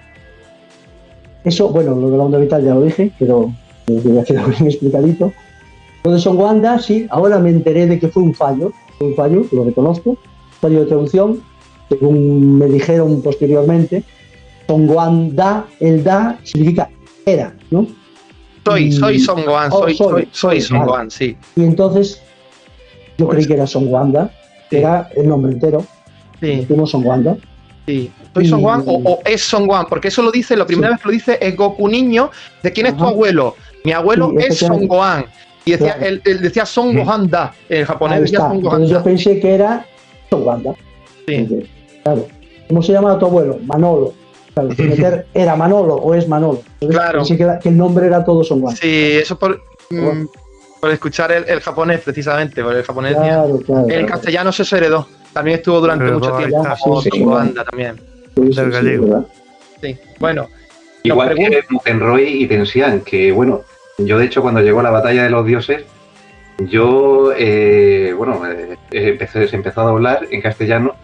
Eso, bueno, lo de la onda vital ya lo dije, pero voy a quedar bien explicadito. Lo de Son Wanda, sí, ahora me enteré de que fue un fallo, lo reconozco, fallo de traducción, según me dijeron posteriormente. Son Wanda, el da significa era, ¿no? Soy Son Gohan, soy Son vale. Gohan, sí. Y entonces yo creí que era Son Wanda, que era el nombre entero. Sí. Decimos Son Wanda. Sí. ¿Soy Son Gohan o es Son Gohan? Porque eso lo dice, la primera vez que lo dice es Goku niño. ¿De quién es tu abuelo? Mi abuelo Sí, es Son Gohan. Y decía, claro. él decía Son Gohan Da. En japonés Ahí decía está. Son Gohan Entonces Da. yo pensé que era Son Wanda. Sí. Claro. ¿Cómo se llama tu abuelo? Manolo. Claro, meter era Manolo o es Manolo. Entonces, Claro. pensé que el nombre era todo Son Wanda. Sí, eso por escuchar el japonés, precisamente. Porque el japonés Claro, decía. claro. En castellano se heredó. También estuvo durante Heredó, mucho ahí tiempo está, como sí, Son sí. Gohan Da también. Del gallego. ¿verdad? Sí. Bueno. Igual que Mutenroy y Tensian, que bueno, yo de hecho cuando llegó la batalla de los dioses, yo, se empezó a doblar en castellano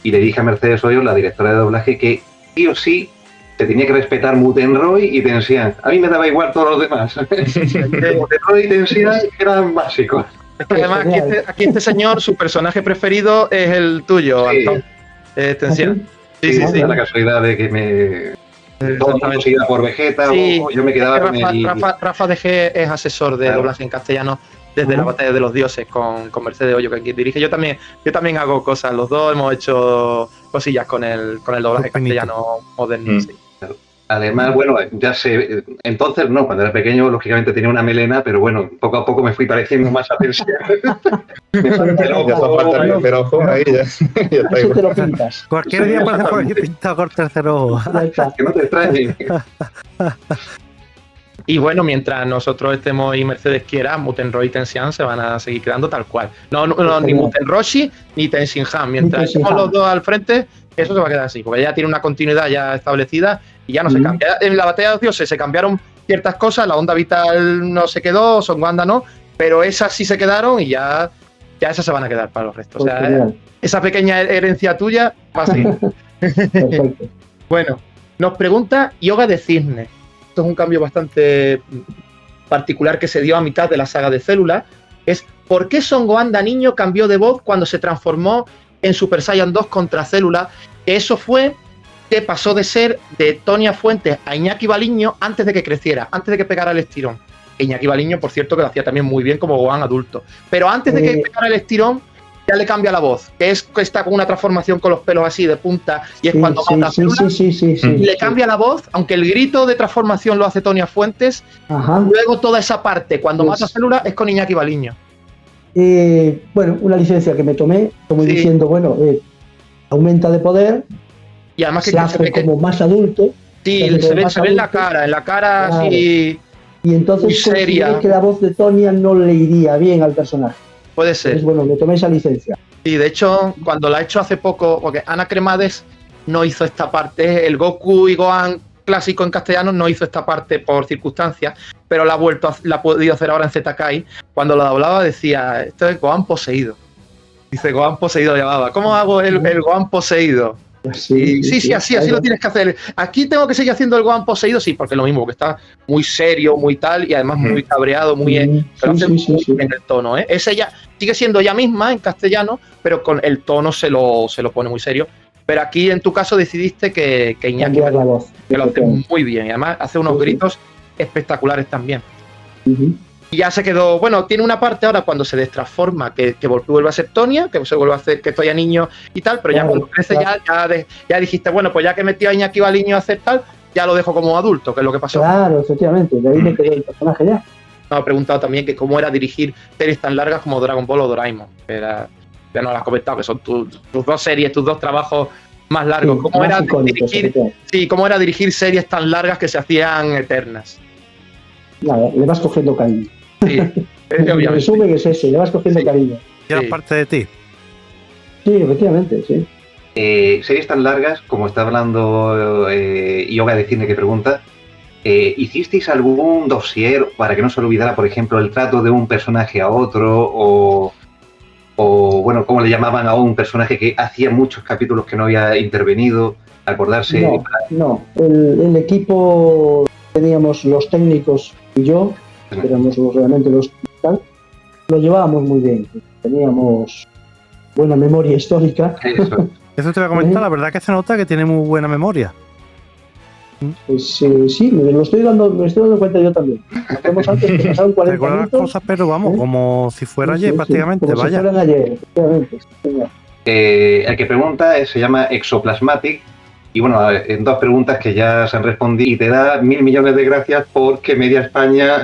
y le dije a Mercedes Hoyos, la directora de doblaje, que sí o sí se tenía que respetar Mutenroy y Tensian. A mí me daba igual todos los demás. Mutenroy y Tensian eran básicos. Es que además aquí este señor, su personaje preferido es el tuyo, Sí. Antón. Tensian. Sí. La casualidad de que todo el mundo se iba por Vegeta, Sí, o yo me quedaba con el... Rafa DG es asesor de doblaje en castellano desde la batalla de los dioses con Mercedes Hoyo, que aquí dirige. Yo también hago cosas, los dos hemos hecho cosillas con el doblaje castellano moderno. Sí. Además, bueno, ya sé, entonces no, cuando era pequeño lógicamente tenía una melena, pero bueno, poco a poco me fui pareciendo más a Tensian. Me falta el ojo, Ya te falta el tercer ojo, ahí ya está Eso te igual. lo pintas. Cualquier día puede por aquí pintado con tercer ojo. Ya está. Que no te extrañe. Y bueno, mientras nosotros estemos y Mercedes quiera, Mutenroy y Tensian se van a seguir quedando tal cual. No, ni Mutenroshi ni Tenshinhan. Mientras estemos los dos al frente, eso se va a quedar así, porque ya tiene una continuidad ya establecida y ya no se cambia. En la batalla de los dioses se cambiaron ciertas cosas, la onda vital no se quedó, Son Wanda no, pero esas sí se quedaron y ya esas se van a quedar para los restos. O sea, esa pequeña herencia tuya va a seguir. Perfecto. Bueno, nos pregunta Yoga de Cisne. Esto es un cambio bastante particular que se dio a mitad de la saga de Célula. Es ¿por qué Son Gohan da niño cambió de voz cuando se transformó en Super Saiyan 2 contra Célula? Eso fue que pasó de ser de Tonia Fuentes a Iñaki Baliño antes de que creciera, antes de que pegara el estirón. Iñaki Baliño, por cierto, que lo hacía también muy bien como Gohan adulto. Pero antes de que pegara el estirón, ya le cambia la voz, que está con una transformación con los pelos así de punta, y es cuando mata a Célula, y le cambia la voz, aunque el grito de transformación lo hace Tonia Fuentes. Ajá. Luego toda esa parte, cuando mata a Célula, es con Iñaki Baliño. Bueno, una licencia que me tomé, como diciendo, aumenta de poder, y además se hace como más adulto. Sí, se ve en la cara, claro. Así. Y entonces seria. Que la voz de Tonia no le iría bien al personaje. Puede ser. Entonces, bueno, me tomé esa licencia. Sí, de hecho, cuando la he hecho hace poco, porque Ana Cremades no hizo esta parte, el Goku y Gohan clásico en castellano no hizo esta parte por circunstancias, pero la ha podido hacer ahora en ZKai. Cuando lo doblaba decía, esto es Gohan poseído. Dice, Gohan poseído lo llamaba. ¿Cómo hago el Gohan poseído? Sí, así lo tienes que hacer. Aquí tengo que seguir haciendo el Gohan poseído, sí, porque es lo mismo, porque está muy serio, muy tal, y además muy cabreado, pero hace muy bien el tono, ¿eh? Ese ya sigue siendo ella misma en castellano, pero con el tono se lo pone muy serio. Pero aquí en tu caso decidiste que Iñaki la voz, que lo hace muy bien, y además hace unos gritos espectaculares también. Y ya se quedó, bueno, tiene una parte ahora cuando se destransforma, que vuelve a ser Tonia, que se vuelve a hacer que estoy a niño y tal, pero ya cuando crece ya dijiste, bueno, pues ya que metió a Iñaki Baliño a hacer tal, ya lo dejo como adulto, que es lo que pasó. Claro, efectivamente, de ahí me quedó el personaje ya. Me ha preguntado también que cómo era dirigir series tan largas como Dragon Ball o Doraemon. Ya no lo has comentado, que son tus dos series, tus dos trabajos más largos. ¿Cómo era dirigir series tan largas que se hacían eternas? Nada, le vas cogiendo cariño. Sí, el resumen es ese, le vas cogiendo cariño. Ya es parte de ti. Sí, efectivamente, sí. Series tan largas, como está hablando Yoga de Cine que pregunta, ¿hicisteis algún dossier para que no se olvidara, por ejemplo, el trato de un personaje a otro o bueno, cómo le llamaban a un personaje que hacía muchos capítulos que no había intervenido, acordarse? No, el equipo, teníamos los técnicos y yo, éramos realmente los tal, lo llevábamos muy bien, teníamos buena memoria histórica. Eso te voy a comentar, la verdad que se nota que tiene muy buena memoria. Pues sí, me estoy dando cuenta yo también. Nos vemos antes que pasaron 40 Recuerda las minutos. cosas, pero vamos, como si fuera ayer prácticamente, como vaya. Si fueran ayer, efectivamente. Señor. El que pregunta se llama Exoplasmatic. Y bueno, en 2 preguntas que ya se han respondido. Y te da 1.000 millones de gracias porque Media España,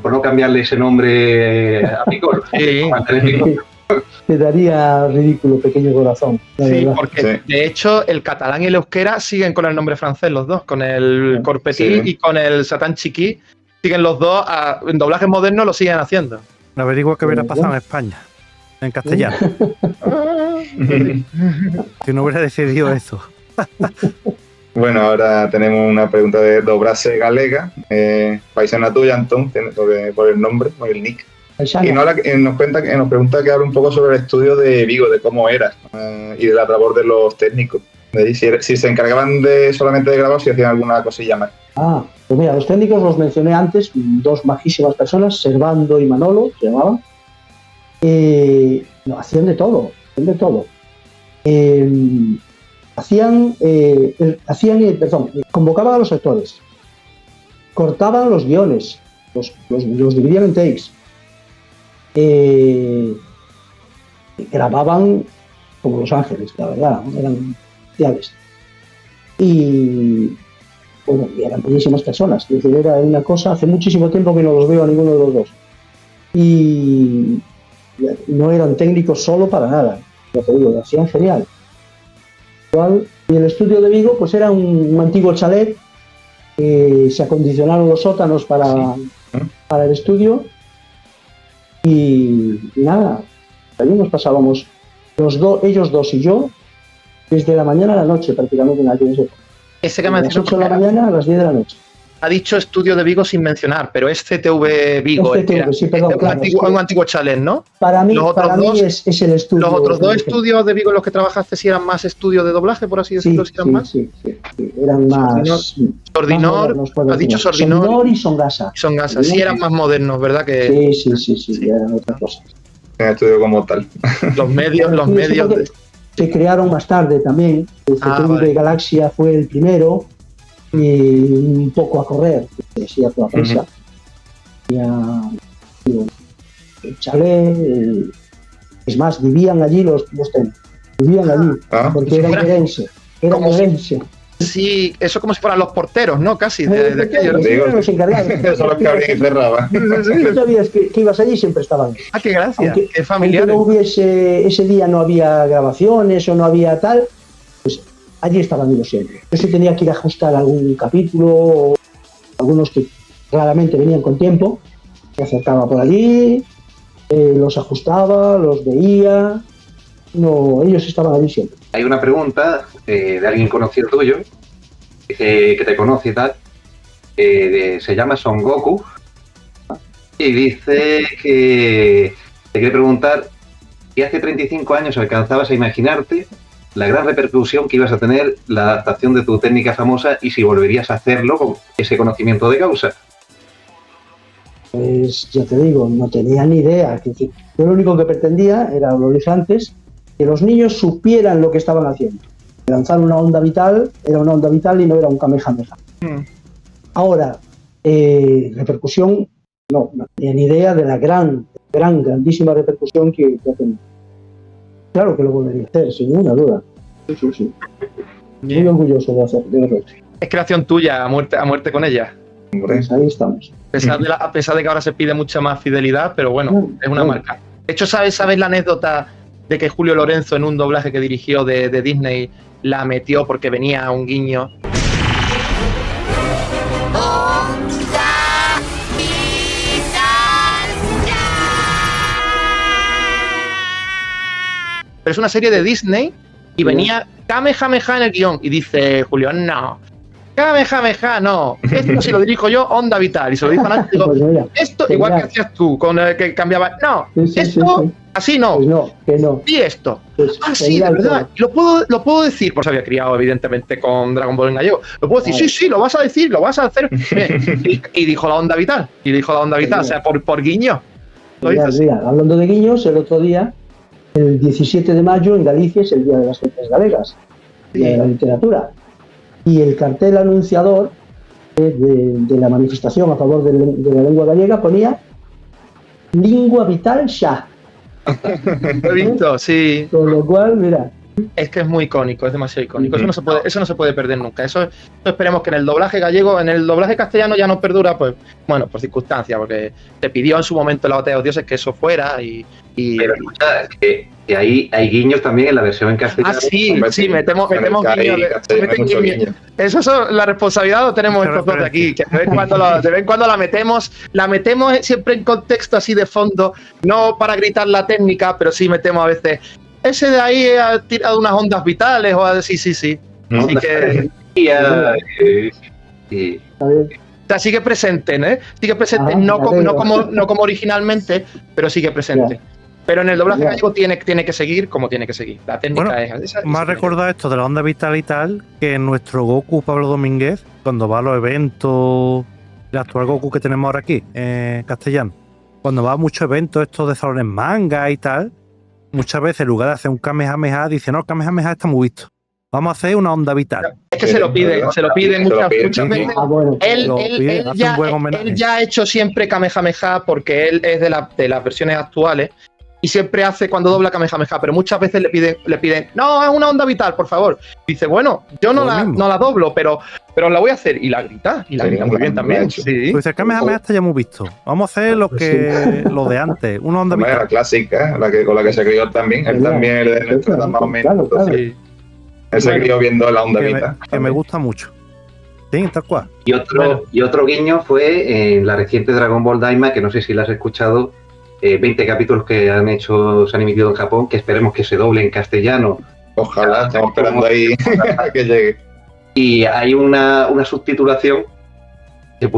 por no cambiarle ese nombre a Picor. Te daría ridículo, pequeño corazón. Sí, porque de hecho el catalán y el euskera siguen con el nombre francés los dos, con el Corpetit y con el Satán Chiquí. Siguen los dos, en doblaje moderno lo siguen haciendo. Averigua qué hubiera pasado en España, en castellano. Si no hubiera decidido eso. Bueno, ahora tenemos una pregunta de Dobrase Galega, paisana tuya, Antón, por el nombre, por el nick. Y nos pregunta que hable un poco sobre el estudio de Vigo, de cómo era y de la labor de los técnicos. Si se encargaban solamente de grabar, si hacían alguna cosilla más. Pues mira, los técnicos los mencioné antes, 2 majísimas personas, Servando y Manolo, se llamaban. Hacían de todo. Convocaban a los actores, cortaban los guiones, los dividían en takes, grababan como Los Ángeles, la verdad, eran bestiales. Y bueno, eran buenísimas personas. Es decir, era una cosa, hace muchísimo tiempo que no los veo a ninguno de los dos. Y no eran técnicos solo para nada, ya te digo, lo hacían genial. Y el estudio de Vigo pues era un antiguo chalet, se acondicionaron los sótanos para el estudio y nada, allí nos pasábamos ellos dos y yo desde la mañana a la noche prácticamente en aquellos época. Ese que de las 8 de la mañana a las 10 de la noche. Ha dicho estudio de Vigo sin mencionar, pero es CTV Vigo. Sí, perdón, un antiguo chalet, ¿no? Para mí es el estudio. ¿Los otros 2 estudios de Vigo en los que trabajaste si eran más estudios de doblaje, por así decirlo? Sí, eran más... Sordinor, has dicho Sordinor. Sordinor y Songasa. Sí, eran más modernos, ¿verdad? Que... Sí, eran otras cosas. En el estudio como tal. Los medios... Se crearon más tarde también. El CTV de Galaxia fue el primero. Y un poco a correr, decía toda prisa. El chalet, es más, vivían allí los técnicos. Vivían allí, porque eran gerense. Sí, eso como si fueran los porteros, ¿no? Casi, de aquellos. Eran los encargados. Eso los que abrían y cerraban. Si sabías que ibas allí, siempre estaban. Qué gracia, qué familiar. Aunque no hubiese, ese día no había grabaciones o no había tal, pues allí estaban ellos siempre. Yo sí tenía que ir a ajustar algún capítulo, algunos que claramente venían con tiempo, me acercaba por allí, los ajustaba, los veía. No, ellos estaban allí siempre. Hay una pregunta de alguien conocido tuyo, que te conoce y tal, se llama Son Goku, y dice que te quiere preguntar si hace 35 años alcanzabas a imaginarte la gran repercusión que ibas a tener la adaptación de tu técnica famosa y si volverías a hacerlo con ese conocimiento de causa. Pues ya te digo, no tenía ni idea. Yo lo único que pretendía era, lo dije antes, que los niños supieran lo que estaban haciendo. Lanzar una onda vital era una onda vital y no era un kamehameha. Ahora, repercusión, no tenía ni idea de la grandísima repercusión que ha tenido. Claro que lo volvería a hacer, sin ninguna duda. Sí. Muy orgulloso de hacer, de verdad. Es creación tuya, a muerte con ella. Pues ahí estamos. A pesar de que ahora se pide mucha más fidelidad, pero bueno, es una marca. De hecho, ¿sabes la anécdota de que Julio Lorenzo en un doblaje que dirigió de Disney la metió porque venía un guiño? Pero es una serie de Disney y venía Kamehameha en el guión. Y dice Julio, no, Kamehameha no. Esto si lo dirijo yo, onda vital. Y se lo dijo a Nacho, digo, esto igual que hacías tú, con el que cambiaba. No, esto así no. Pues no, que no. Y esto. Pues Sí, de verdad. Lo puedo decir, pues había criado evidentemente con Dragon Ball en gallego. Lo puedo decir, sí, lo vas a decir, lo vas a hacer. y dijo la onda vital. O sea, por guiño. Mira, hablando de guiños, el otro día, el 17 de mayo en Galicia es el Día de las Letras Galegas, Día de la Literatura. y el cartel anunciador de la manifestación a favor de la lengua gallega ponía Lingua Vital Xa. Lo he visto, sí. Con lo cual, mira. Es que es muy icónico, es demasiado icónico. Eso no se puede perder nunca. Eso esperemos que en el doblaje gallego, en el doblaje castellano ya no perdura, pues, bueno, por circunstancias, porque se pidió en su momento en la Batalla de los Dioses que eso fuera y... Pero escucha, es que ahí hay guiños también en la versión en castellano. Ah, sí, sí, metemos guiños. Eso es la responsabilidad lo tenemos estos dos de aquí, que de vez en cuando la metemos siempre en contexto así de fondo, no para gritar la técnica, pero sí metemos a veces... Ese de ahí ha tirado unas ondas vitales o así, sí. Así que... O sea, sigue presente, ¿eh? Sigue presente, no como originalmente, pero sigue presente. Pero en el doblaje gallego tiene que seguir como tiene que seguir. La técnica es esa. Me ha recordado esto de la onda vital y tal, que nuestro Goku Pablo Domínguez, cuando va a los eventos, el actual Goku que tenemos ahora aquí, en castellano, cuando va a muchos eventos, estos de salones manga y tal, muchas veces en lugar de hacer un Kamehameha, dice, no, el Kamehameha está muy visto. Vamos a hacer una onda vital. Es que se lo pide muchas veces. Él ya ha hecho siempre Kamehameha porque él es de las versiones actuales y siempre hace cuando dobla Kamehameha, pero muchas veces le piden, no, es una onda vital, por favor. Dice, bueno, yo no la doblo, pero la voy a hacer. Y la grita muy bien también. Sí. Pues el Kamehameha está ya muy visto. Vamos a hacer lo de antes, una onda vital. La clásica, con la que se crió también. Él también es de nuestra edad más o menos. Sí. Él se crió viendo la onda vital. Que me gusta mucho. Sí, tal cual. Y otro guiño fue en la reciente Dragon Ball Daima, que no sé si la has escuchado, 20 capítulos que se han emitido en Japón, que esperemos que se doble en castellano. Ojalá, estamos esperando ahí a que llegue. Y hay una subtitulación que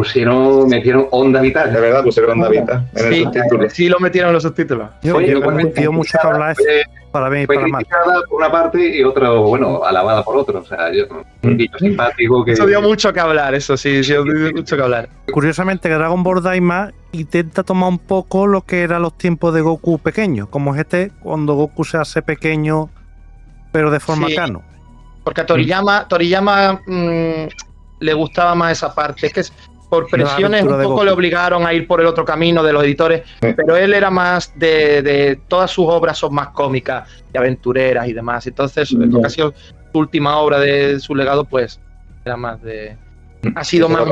metieron onda vital. De verdad, pusieron onda vital en el subtítulo. Sí, lo metieron en los subtítulos. Dio mucho que hablar para bien y para mal. Criticada por una parte y otra, bueno, alabada por otra. O sea, un guiño simpático que... Eso dio mucho que hablar, eso sí, dio mucho que hablar. Curiosamente, que Dragon Ball Daima intenta tomar un poco lo que eran los tiempos de Goku pequeño, como es cuando Goku se hace pequeño, pero de forma cano. Porque a Toriyama le gustaba más esa parte. Es que por presiones un poco le obligaron a ir por el otro camino de los editores, pero él era más de todas sus obras son más cómicas, de aventureras y demás. Entonces, lo que ha sido su última obra de su legado, pues, era más de... Ha sido más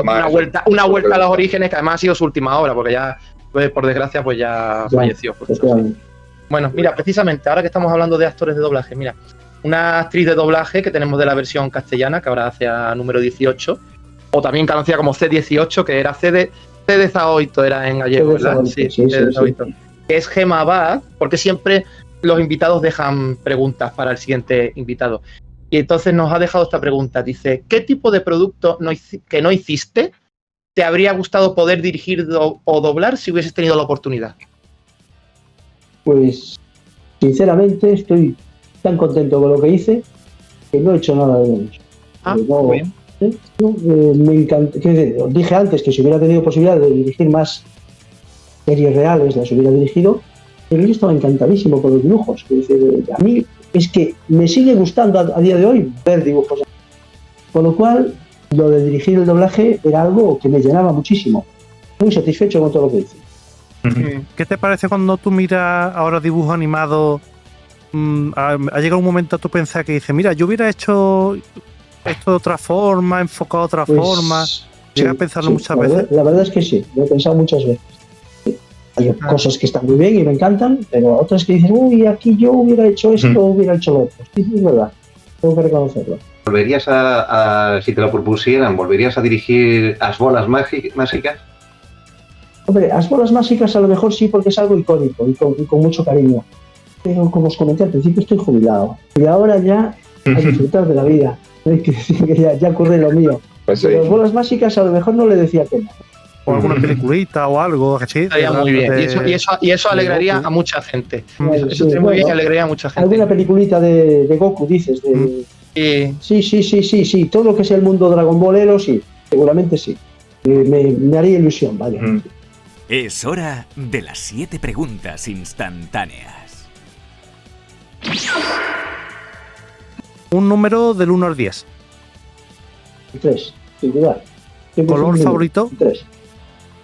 una vuelta a los orígenes, que además ha sido su última obra, porque ya, pues, por desgracia, pues ya falleció. Por eso, sí. Bueno, mira, precisamente, ahora que estamos hablando de actores de doblaje, mira, una actriz de doblaje que tenemos de la versión castellana, que ahora hace a número 18, o también conocida como C18, que era C de Zaoito, era en gallego, ¿verdad? Sí, C de Zaoito. Que es Gemma Abad, porque siempre los invitados dejan preguntas para el siguiente invitado. Y entonces nos ha dejado esta pregunta. Dice, ¿qué tipo de producto que no hiciste te habría gustado poder dirigir o doblar si hubieses tenido la oportunidad? Pues, sinceramente, estoy tan contento con lo que hice que no he hecho nada de menos. Muy bien. Me encanta, dije antes que si hubiera tenido posibilidad de dirigir más series reales, las hubiera dirigido, pero yo estaba encantadísimo con los dibujos. A mí es que me sigue gustando a día de hoy ver dibujos. Con lo cual, lo de dirigir el doblaje era algo que me llenaba muchísimo. Muy satisfecho con todo lo que hice. ¿Qué te parece cuando tú miras ahora dibujos animados? Ha llegado un momento a tu pensar que dices, mira, yo hubiera hecho esto de otra forma, enfocado de otra forma. Llega a pensarlo muchas veces. La verdad es que sí, lo he pensado muchas veces. Hay cosas que están muy bien y me encantan, pero otras que dicen, uy, aquí yo hubiera hecho esto, hubiera hecho lo otro. Sí, es verdad, tengo que reconocerlo. ¿Volverías si te lo propusieran, volverías a dirigir As Bolas Mágicas? Hombre, As Bolas Mágicas a lo mejor sí, porque es algo icónico y con mucho cariño. Pero como os comenté al principio, estoy jubilado. Y ahora ya a disfrutar de la vida. Que ya ocurre lo mío. Pues sí. Las Bolas Mágicas a lo mejor no le decía que no. O alguna peliculita o algo así. Estaría muy bien. Y eso alegraría a mucha gente. Eso estaría muy bien y alegraría a mucha gente. ¿Alguna peliculita de Goku, dices? Sí. Todo lo que sea el mundo Dragon Ballero, sí. Seguramente sí. Me haría ilusión, vaya. Es hora de las 7 preguntas instantáneas. Un número del 1 al 10. 3, sin dudar. Siempre ¿Color fui un favorito? 3.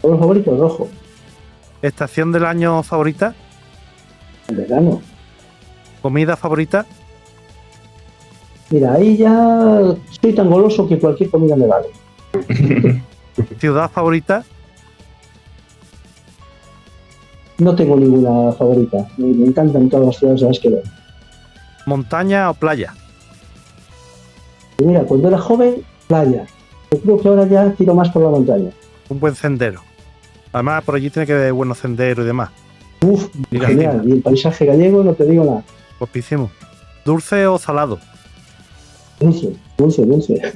Color favorito, rojo. ¿Estación del año favorita? El verano. ¿Comida favorita? Mira, ahí ya soy tan goloso que cualquier comida me vale. ¿Ciudad favorita? No tengo ninguna favorita. Me encantan todas las ciudades a las que voy. ¿Montaña o playa? Y mira, cuando era joven, playa. Yo creo que ahora ya tiro más por la montaña. Un buen sendero. Además, por allí tiene que haber buenos senderos y demás. Uf, Mira, genial. Y el paisaje gallego no te digo nada. Guapísimo. ¿Dulce o salado? Dulce, dulce, dulce.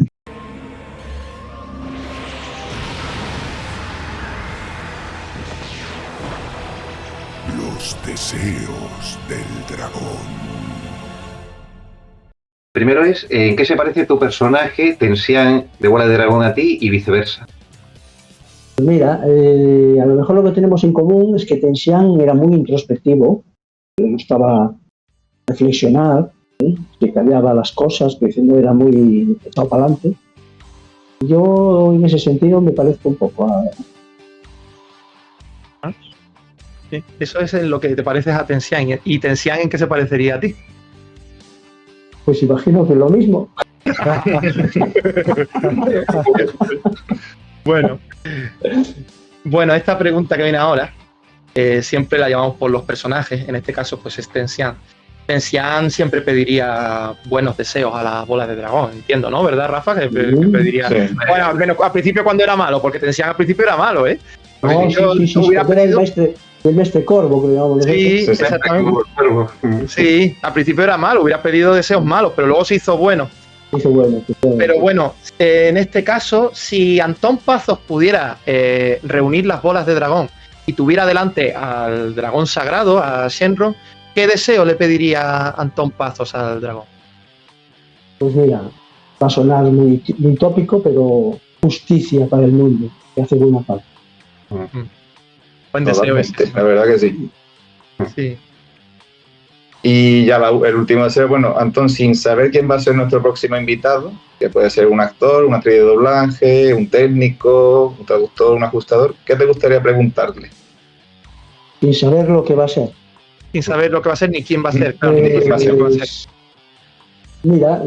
Los deseos del dragón. Primero es, ¿en qué se parece tu personaje, Tensian, de Bola de Dragón a ti y viceversa? Pues mira, a lo mejor lo que tenemos en común es que Tensian era muy introspectivo, le gustaba reflexionar, que cambiaba las cosas, que no era muy echado para adelante. Yo en ese sentido me parezco un poco a... Sí, eso es en lo que te pareces a Tensian. ¿Y Tensian en qué se parecería a ti? Pues imagino que lo mismo. Bueno, esta pregunta que viene ahora siempre la llamamos por los personajes. En este caso, pues es Tensian. Tensian siempre pediría buenos deseos a las bolas de dragón, entiendo, ¿no? ¿Verdad, Rafa? Que pediría. Sí. Bueno, al menos al principio cuando era malo, porque Tensian al principio era malo, ¿eh? No, sí, hubiera pedido... el mestre Corvo, que llamamos nosotros. Sí, exactamente. Sí, al principio era malo, hubiera pedido deseos malos, pero luego se hizo bueno. Pero bueno, en este caso, si Antón Pazos pudiera reunir las bolas de dragón y tuviera delante al dragón sagrado, a Shenron, ¿qué deseo le pediría Antón Pazos al dragón? Pues mira, va a sonar muy tópico, pero justicia para el mundo, que hace buena parte. Buen deseo este. La verdad que sí. Sí. Y ya el último deseo, bueno, Antón, sin saber quién va a ser nuestro próximo invitado, que puede ser un actor, una actriz de doblaje, un técnico, un traductor, un ajustador, ¿qué te gustaría preguntarle? Sin saber lo que va a ser. Sin saber lo que va a ser ni quién va a ser. Claro, ni quién va a ser. Mira,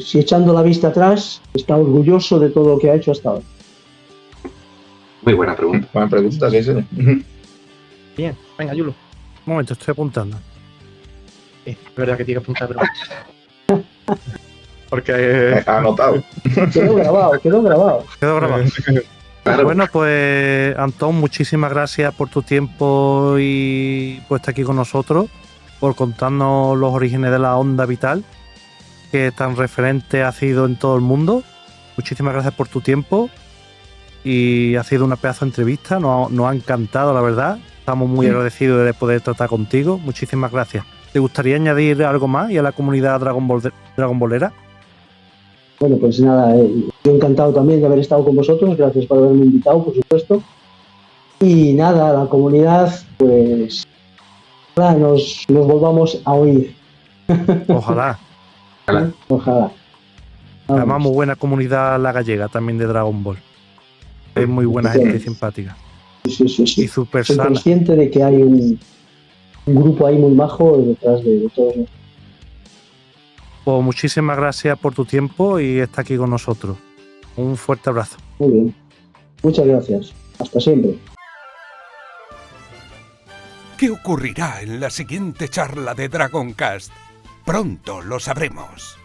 si echando la vista atrás, está orgulloso de todo lo que ha hecho hasta ahora. Muy buena pregunta. Buena pregunta, sí, sí. Bien, venga, Yulo. Un momento, estoy apuntando. Sí, es verdad que tiene que apuntar, pero... Porque... Anotado. Quedó grabado. Claro. Bueno, pues Antón, muchísimas gracias por tu tiempo y por estar aquí con nosotros, por contarnos los orígenes de la onda vital, que tan referente ha sido en todo el mundo. Muchísimas gracias por tu tiempo y ha sido una pedazo de entrevista, nos ha encantado, la verdad. Estamos muy agradecidos de poder tratar contigo. Muchísimas gracias. ¿Te gustaría añadir algo más y a la comunidad Dragon Ballera? Bueno, pues nada, yo encantado también de haber estado con vosotros, gracias por haberme invitado, por supuesto. Y nada, a la comunidad, pues ojalá nos volvamos a oír. Ojalá. Ojalá. Además, muy buena comunidad la gallega también de Dragon Ball. Es muy buena gente y simpática. Sí. Y súper Soy sana. consciente de que hay un grupo ahí muy majo detrás de todos nosotros. Pues muchísimas gracias por tu tiempo y estar aquí con nosotros. Un fuerte abrazo. Muy bien. Muchas gracias. Hasta siempre. ¿Qué ocurrirá en la siguiente charla de Dragoncast? Pronto lo sabremos.